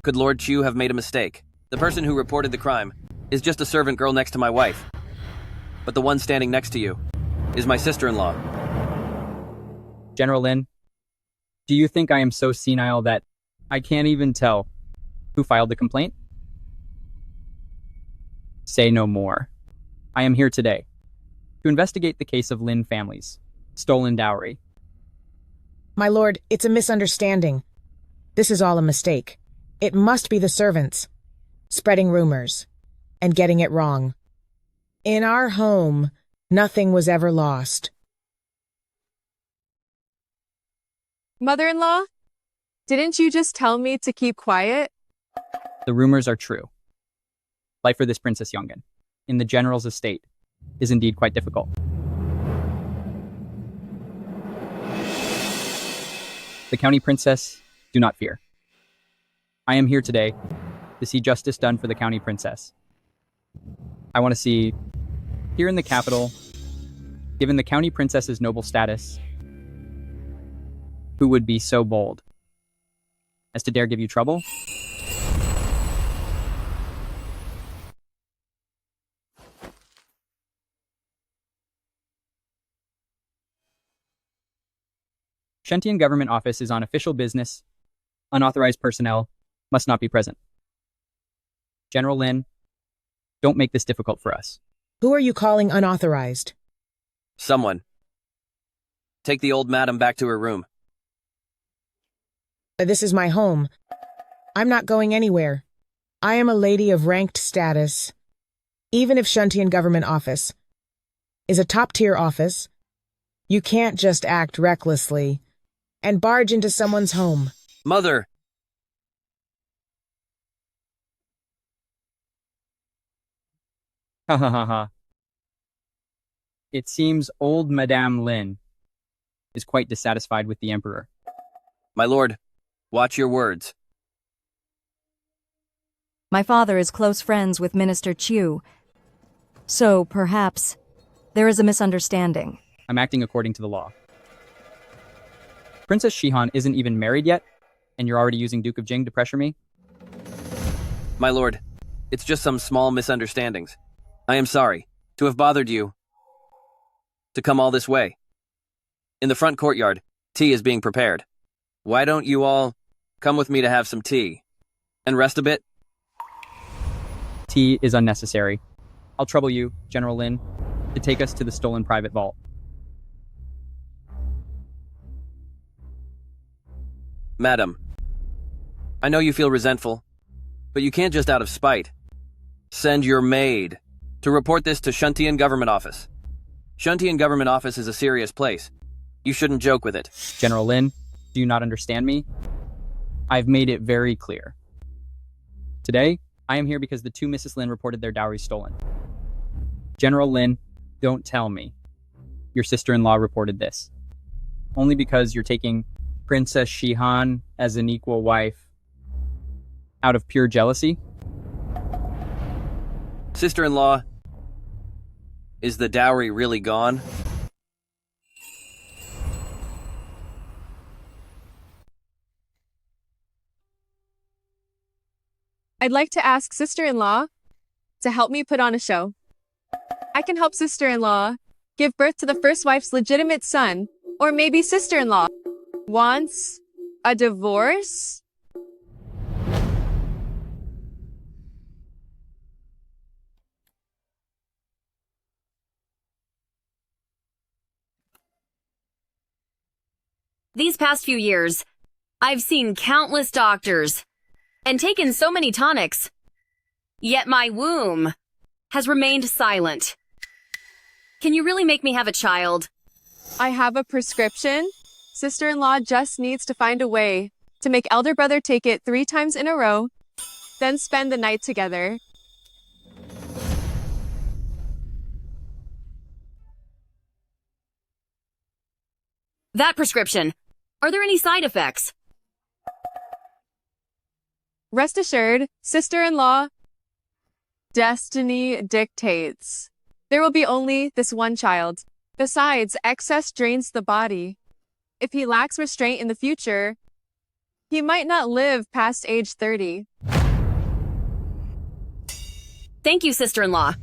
[SPEAKER 24] Could Lord Chu have made a mistake? The person who reported the crime is just a servant girl next to my wife. But the one standing next to you is my sister-in-law.
[SPEAKER 21] General Lin, do you think I am so senile that I can't even tell who filed the complaint? Say no more. I am here today to investigate the case of Lin families. Stolen dowry.
[SPEAKER 8] My lord, it's a misunderstanding. This is all a mistake. It must be the servants, spreading rumors, and getting it wrong. In our home, nothing was ever lost.
[SPEAKER 1] Mother-in-law, didn't you just tell me to keep quiet?
[SPEAKER 21] The rumors are true. Life for this Princess Yongan, in the general's estate, is indeed quite difficult. The county princess, do not fear. I am here today to see justice done for the county princess. I want to see, here in the capital, given the county princess's noble status, who would be so bold as to dare give you trouble? Shentian government office is on official business. Unauthorized personnel must not be present. General Lin, don't make this difficult for us.
[SPEAKER 8] Who are you calling unauthorized?
[SPEAKER 24] Someone. Take the old madam back to her room.
[SPEAKER 8] This is my home. I'm not going anywhere. I am a lady of ranked status. Even if Shuntian government office is a top-tier office, you can't just act recklessly and barge into someone's home.
[SPEAKER 24] Mother!
[SPEAKER 21] Ha ha ha ha. It seems old Madame Lin is quite dissatisfied with the Emperor.
[SPEAKER 24] My lord, watch your words.
[SPEAKER 19] My father is close friends with Minister Chu, so perhaps there is a misunderstanding.
[SPEAKER 21] I'm acting according to the law. Princess Shihan isn't even married yet, and you're already using Duke of Jing to pressure me?
[SPEAKER 24] My lord, it's just some small misunderstandings. I am sorry to have bothered you to come all this way. In the front courtyard, tea is being prepared. Why don't you all come with me to have some tea and rest a bit?
[SPEAKER 21] Tea is unnecessary. I'll trouble you, General Lin, to take us to the stolen private vault.
[SPEAKER 24] Madam, I know you feel resentful, but you can't just out of spite send your maid to report this to Shuntian government office. Shuntian government office is a serious place. You shouldn't joke with it.
[SPEAKER 21] General Lin, do you not understand me? I've made it very clear. Today, I am here because the two Mrs. Lin reported their dowry stolen. General Lin, don't tell me your sister-in-law reported this. Only because you're taking Princess Shihan as an equal wife out of pure jealousy?
[SPEAKER 24] Sister-in-law, is the dowry really gone?
[SPEAKER 1] I'd like to ask sister-in-law to help me put on a show. I can help sister-in-law give birth to the first wife's legitimate son, or maybe sister-in-law wants a divorce?
[SPEAKER 16] These past few years, I've seen countless doctors and taken so many tonics, yet my womb has remained silent. Can you really make me have a child?
[SPEAKER 1] I have a prescription. Sister-in-law just needs to find a way to make elder brother take it 3 times in a row, then spend the night together.
[SPEAKER 16] That prescription. Are there any side effects?
[SPEAKER 1] Rest assured, sister-in-law, destiny dictates. There will be only this one child. Besides, excess drains the body. If he lacks restraint in the future, he might not live past age 30.
[SPEAKER 16] Thank you, sister-in-law.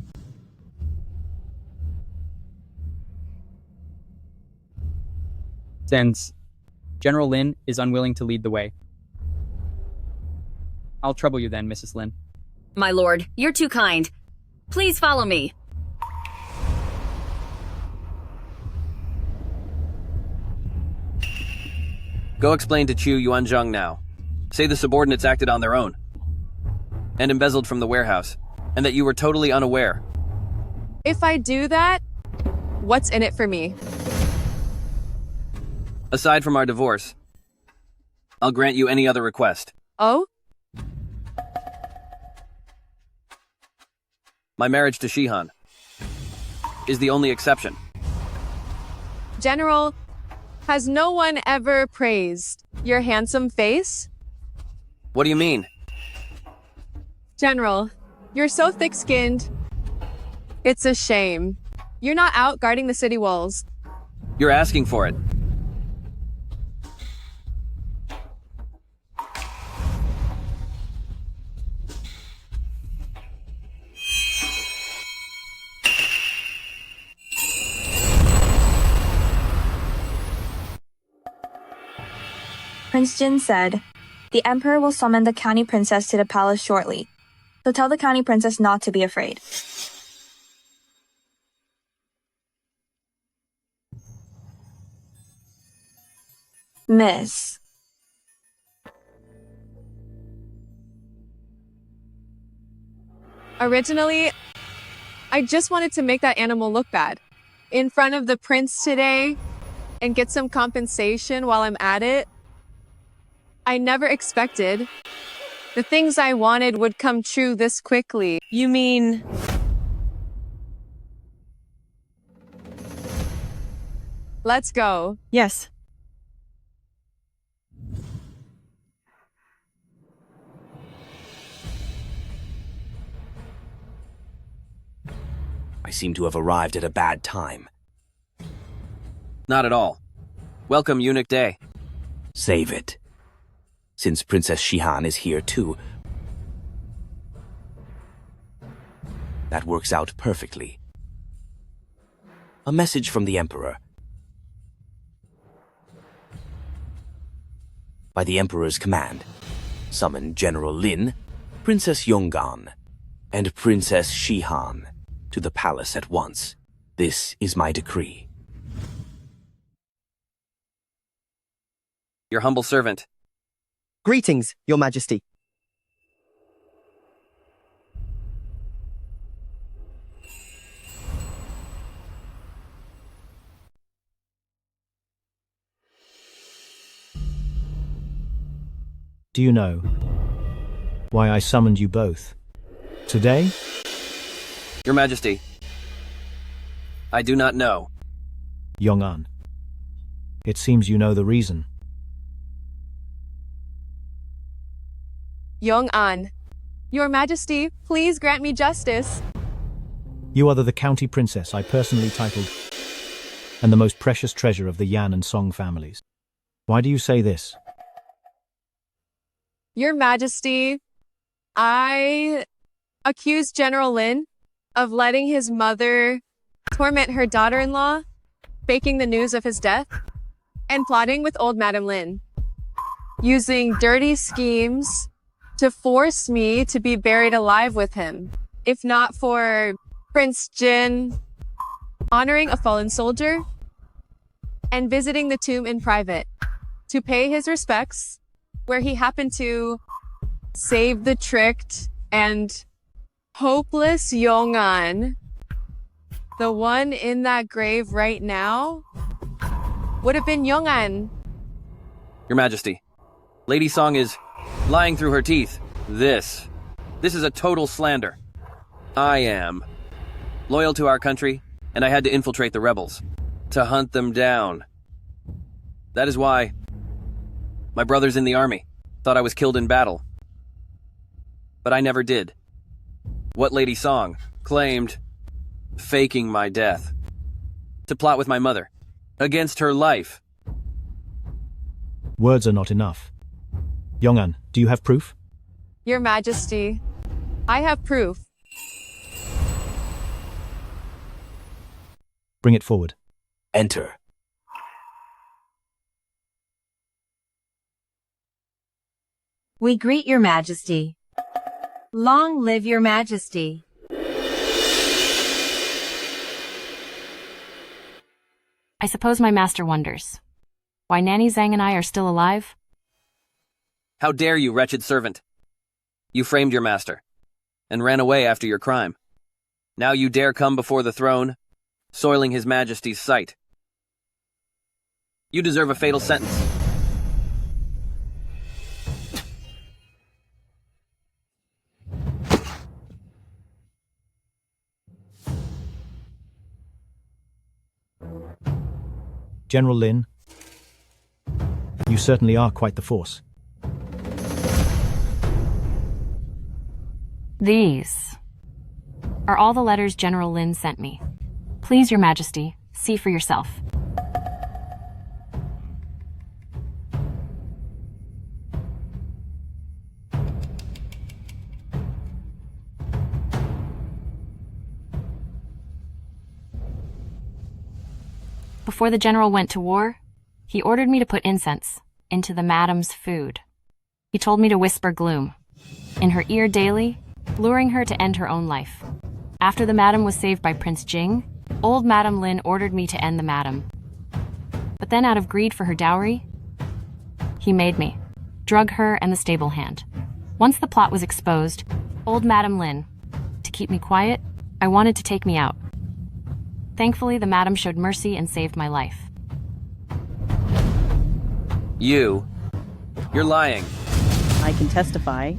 [SPEAKER 21] Since General Lin is unwilling to lead the way, I'll trouble you then, Mrs. Lin.
[SPEAKER 16] My lord, you're too kind. Please follow me.
[SPEAKER 24] Go explain to Chu Yuanzhang now. Say the subordinates acted on their own and embezzled from the warehouse, and that you were totally unaware.
[SPEAKER 1] If I do that, what's in it for me?
[SPEAKER 24] Aside from our divorce, I'll grant you any other request.
[SPEAKER 1] Oh?
[SPEAKER 24] My marriage to Shihan is the only exception.
[SPEAKER 1] General, has no one ever praised your handsome face?
[SPEAKER 24] What do you mean?
[SPEAKER 1] General, you're so thick-skinned. It's a shame. You're not out guarding the city walls.
[SPEAKER 24] You're asking for it.
[SPEAKER 4] Prince Jin said, "The Emperor will summon the county princess to the palace shortly, so tell the county princess not to be afraid." Miss.
[SPEAKER 1] Originally, I just wanted to make that animal look bad in front of the prince today and get some compensation while I'm at it. I never expected the things I wanted would come true this quickly.
[SPEAKER 3] You mean...
[SPEAKER 1] Let's go.
[SPEAKER 3] Yes.
[SPEAKER 5] I seem to have arrived at a bad time.
[SPEAKER 24] Not at all. Welcome, Eunuch Day.
[SPEAKER 5] Save it. Since Princess Shihan is here too, that works out perfectly. A message from the Emperor. By the Emperor's command, summon General Lin, Princess Yonggan, and Princess Shihan to the palace at once. This is my decree.
[SPEAKER 24] Your humble servant.
[SPEAKER 12] Greetings, Your Majesty.
[SPEAKER 11] Do you know why I summoned you both today?
[SPEAKER 24] Your Majesty, I do not know.
[SPEAKER 11] Yong'an, it seems you know the reason.
[SPEAKER 1] Yong'an, Your Majesty, please grant me justice.
[SPEAKER 11] You are the county princess I personally titled, and the most precious treasure of the Yan and Song families. Why do you say this?
[SPEAKER 1] Your Majesty, I accused General Lin of letting his mother torment her daughter-in-law, faking the news of his death, and plotting with old Madam Lin, using dirty schemes to force me to be buried alive with him. If not for Prince Jin honoring a fallen soldier and visiting the tomb in private to pay his respects, where he happened to save the tricked and hopeless Yong'an, the one in that grave right now, would have been Yong'an.
[SPEAKER 24] Your Majesty, Lady Song is lying through her teeth. This is a total slander. I am loyal to our country, and I had to infiltrate the rebels, to hunt them down. That is why my brothers in the army thought I was killed in battle. But I never did. What Lady Song claimed, faking my death, to plot with my mother, against her life.
[SPEAKER 11] Words are not enough. Yong'an, do you have proof?
[SPEAKER 1] Your Majesty, I have proof.
[SPEAKER 11] Bring it forward.
[SPEAKER 5] Enter.
[SPEAKER 13] We greet your Majesty. Long live your Majesty.
[SPEAKER 22] I suppose my master wonders.
[SPEAKER 6] Why Nanny Zhang and I are still alive?
[SPEAKER 24] How dare you, wretched servant? You framed your master, and ran away after your crime. Now you dare come before the throne, soiling His Majesty's sight. You deserve a fatal sentence.
[SPEAKER 11] General Lin, you certainly are quite the force.
[SPEAKER 6] These are all the letters General Lin sent me. Please, Your Majesty, see for yourself. Before the general went to war, he ordered me to put incense into the madam's food. He told me to whisper gloom in her ear daily, luring her to end her own life. After the madam was saved by Prince Jing, old Madam Lin ordered me to end the madam. But then out of greed for her dowry, he made me drug her and the stable hand. Once the plot was exposed, old Madam Lin, to keep me quiet, I wanted to take me out. Thankfully, the madam showed mercy and saved my life.
[SPEAKER 24] You're lying.
[SPEAKER 17] I can testify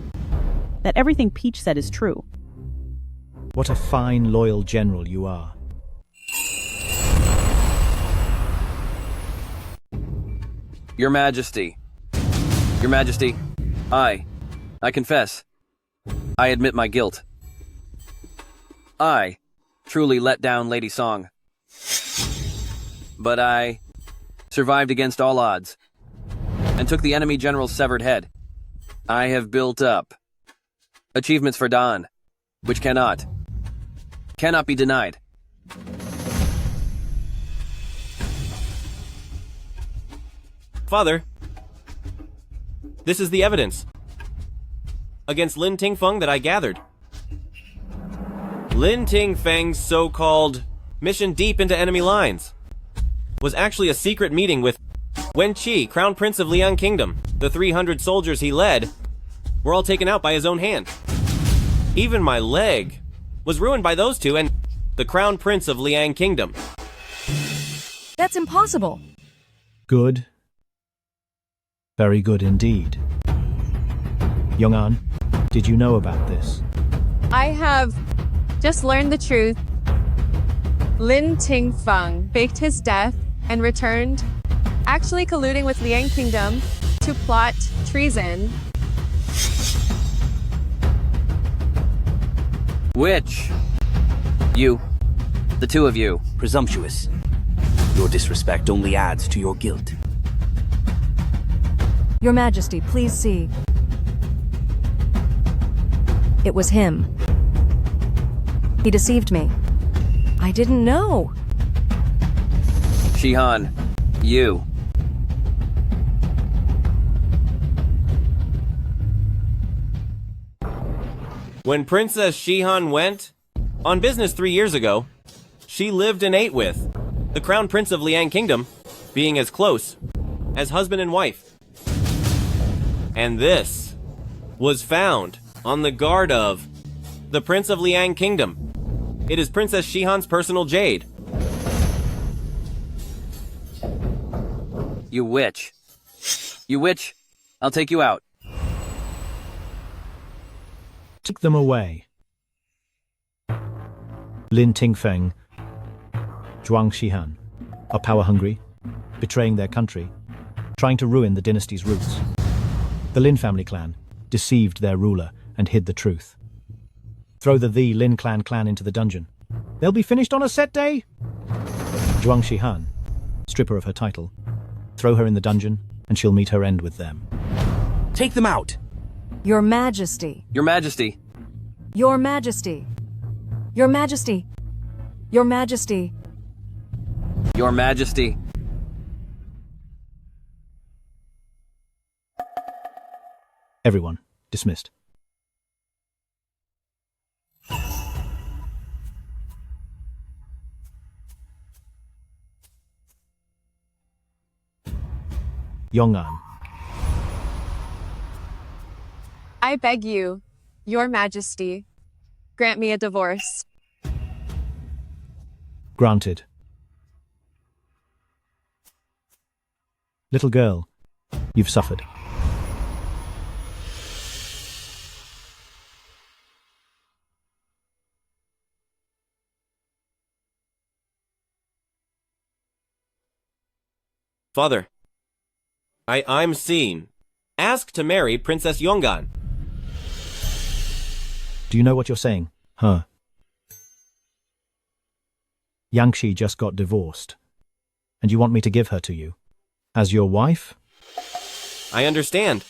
[SPEAKER 17] that everything Peach said is true.
[SPEAKER 11] What a fine, loyal general you are.
[SPEAKER 24] Your Majesty. Your Majesty, I confess. I admit my guilt. I truly let down Lady Song. But I survived against all odds and took the enemy general's severed head. I have built up achievements for Don, which cannot be denied.
[SPEAKER 10] Father, this is the evidence against Lin Tingfeng that I gathered. Lin Tingfeng's so-called mission deep into enemy lines was actually a secret meeting with Wen Qi, Crown Prince of Liang Kingdom. The 300 soldiers he led were all taken out by his own hand. Even my leg was ruined by those two and the Crown Prince of Liang Kingdom.
[SPEAKER 19] That's impossible.
[SPEAKER 11] Good. Very good indeed. Yong'an, did you know about this?
[SPEAKER 1] I have just learned the truth. Lin Tingfeng faked his death and returned, actually colluding with Liang Kingdom to plot treason.
[SPEAKER 24] Which? You. The two of you.
[SPEAKER 5] Presumptuous. Your disrespect only adds to your guilt.
[SPEAKER 19] Your Majesty, please see. It was him. He deceived me. I didn't know.
[SPEAKER 24] Shihan, you.
[SPEAKER 10] When Princess Shihan went on business 3 years ago, she lived and ate with the Crown Prince of Liang Kingdom, being as close as husband and wife. And this was found on the guard of the Prince of Liang Kingdom. It is Princess Shihan's personal jade.
[SPEAKER 24] You witch. You witch. I'll take you out.
[SPEAKER 11] Take them away. Lin Tingfeng, Zhuang Shihan are power-hungry, betraying their country, trying to ruin the dynasty's roots. The Lin family clan deceived their ruler and hid the truth. Throw the Lin clan into the dungeon. They'll be finished on a set day. Zhuang Shihan, strip her of her title, throw her in the dungeon, and she'll meet her end with them.
[SPEAKER 5] Take them out!
[SPEAKER 19] Your Majesty.
[SPEAKER 24] Your Majesty.
[SPEAKER 19] Your Majesty. Your Majesty. Your Majesty.
[SPEAKER 24] Your Majesty.
[SPEAKER 11] Everyone, dismissed. Yong'an.
[SPEAKER 1] I beg you, Your Majesty, grant me a divorce.
[SPEAKER 11] Granted. Little girl, you've suffered.
[SPEAKER 10] Father, I'm seen. Ask to marry Princess Yong'an.
[SPEAKER 11] Do you know what you're saying? Huh? Yangshi just got divorced. And you want me to give her to you? As your wife?
[SPEAKER 10] I understand.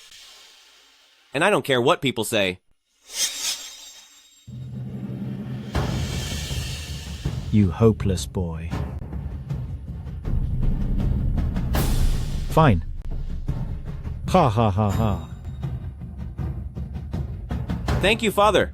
[SPEAKER 10] And I don't care what people say.
[SPEAKER 11] You hopeless boy. Fine. Ha ha ha ha.
[SPEAKER 10] Thank you, Father.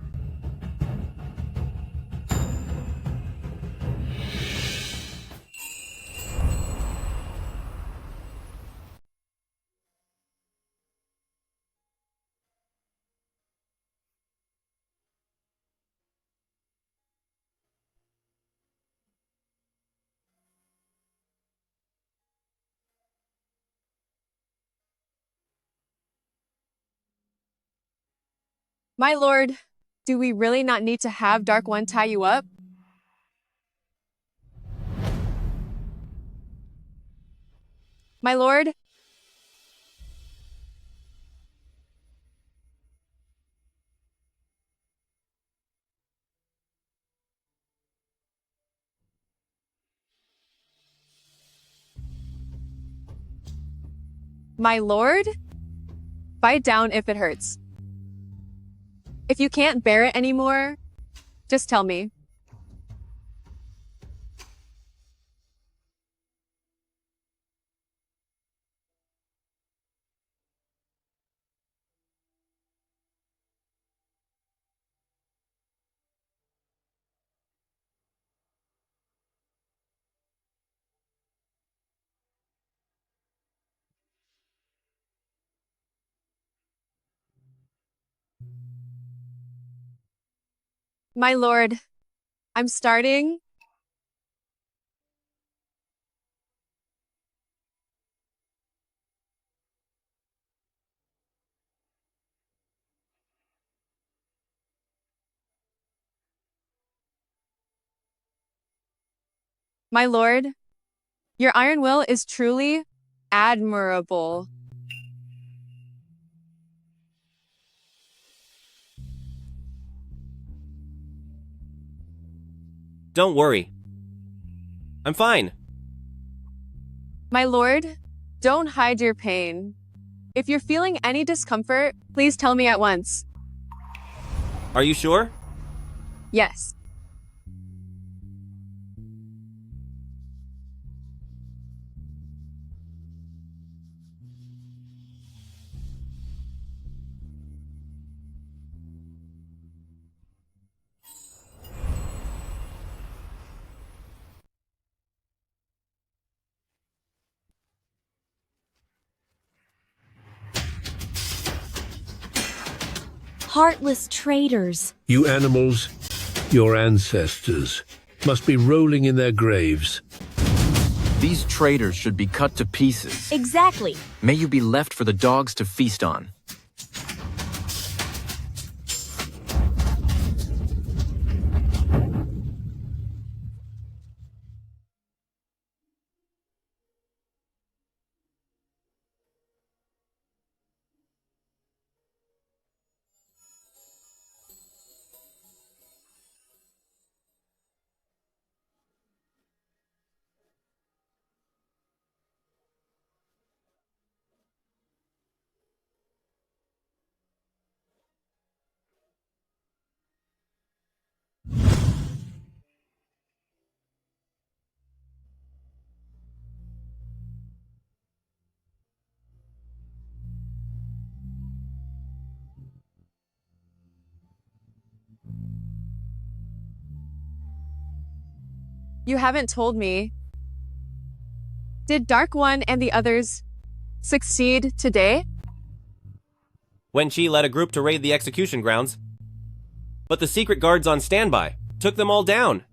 [SPEAKER 1] My lord, do we really not need to have Dark One tie you up? My lord? My lord? Bite down if it hurts. If you can't bear it anymore, just tell me. My lord, I'm starting. My lord, your iron will is truly admirable.
[SPEAKER 10] Don't worry. I'm fine.
[SPEAKER 1] My lord, don't hide your pain. If you're feeling any discomfort, please tell me at once.
[SPEAKER 10] Are you sure?
[SPEAKER 1] Yes.
[SPEAKER 7] Heartless traitors.
[SPEAKER 15] You animals, your ancestors, must be rolling in their graves.
[SPEAKER 18] These traitors should be cut to pieces.
[SPEAKER 7] Exactly.
[SPEAKER 18] May you be left for the dogs to feast on.
[SPEAKER 1] You haven't told me. Did Dark One and the others succeed today?
[SPEAKER 10] Wen Qi led a group to raid the execution grounds, but the secret guards on standby took them all down.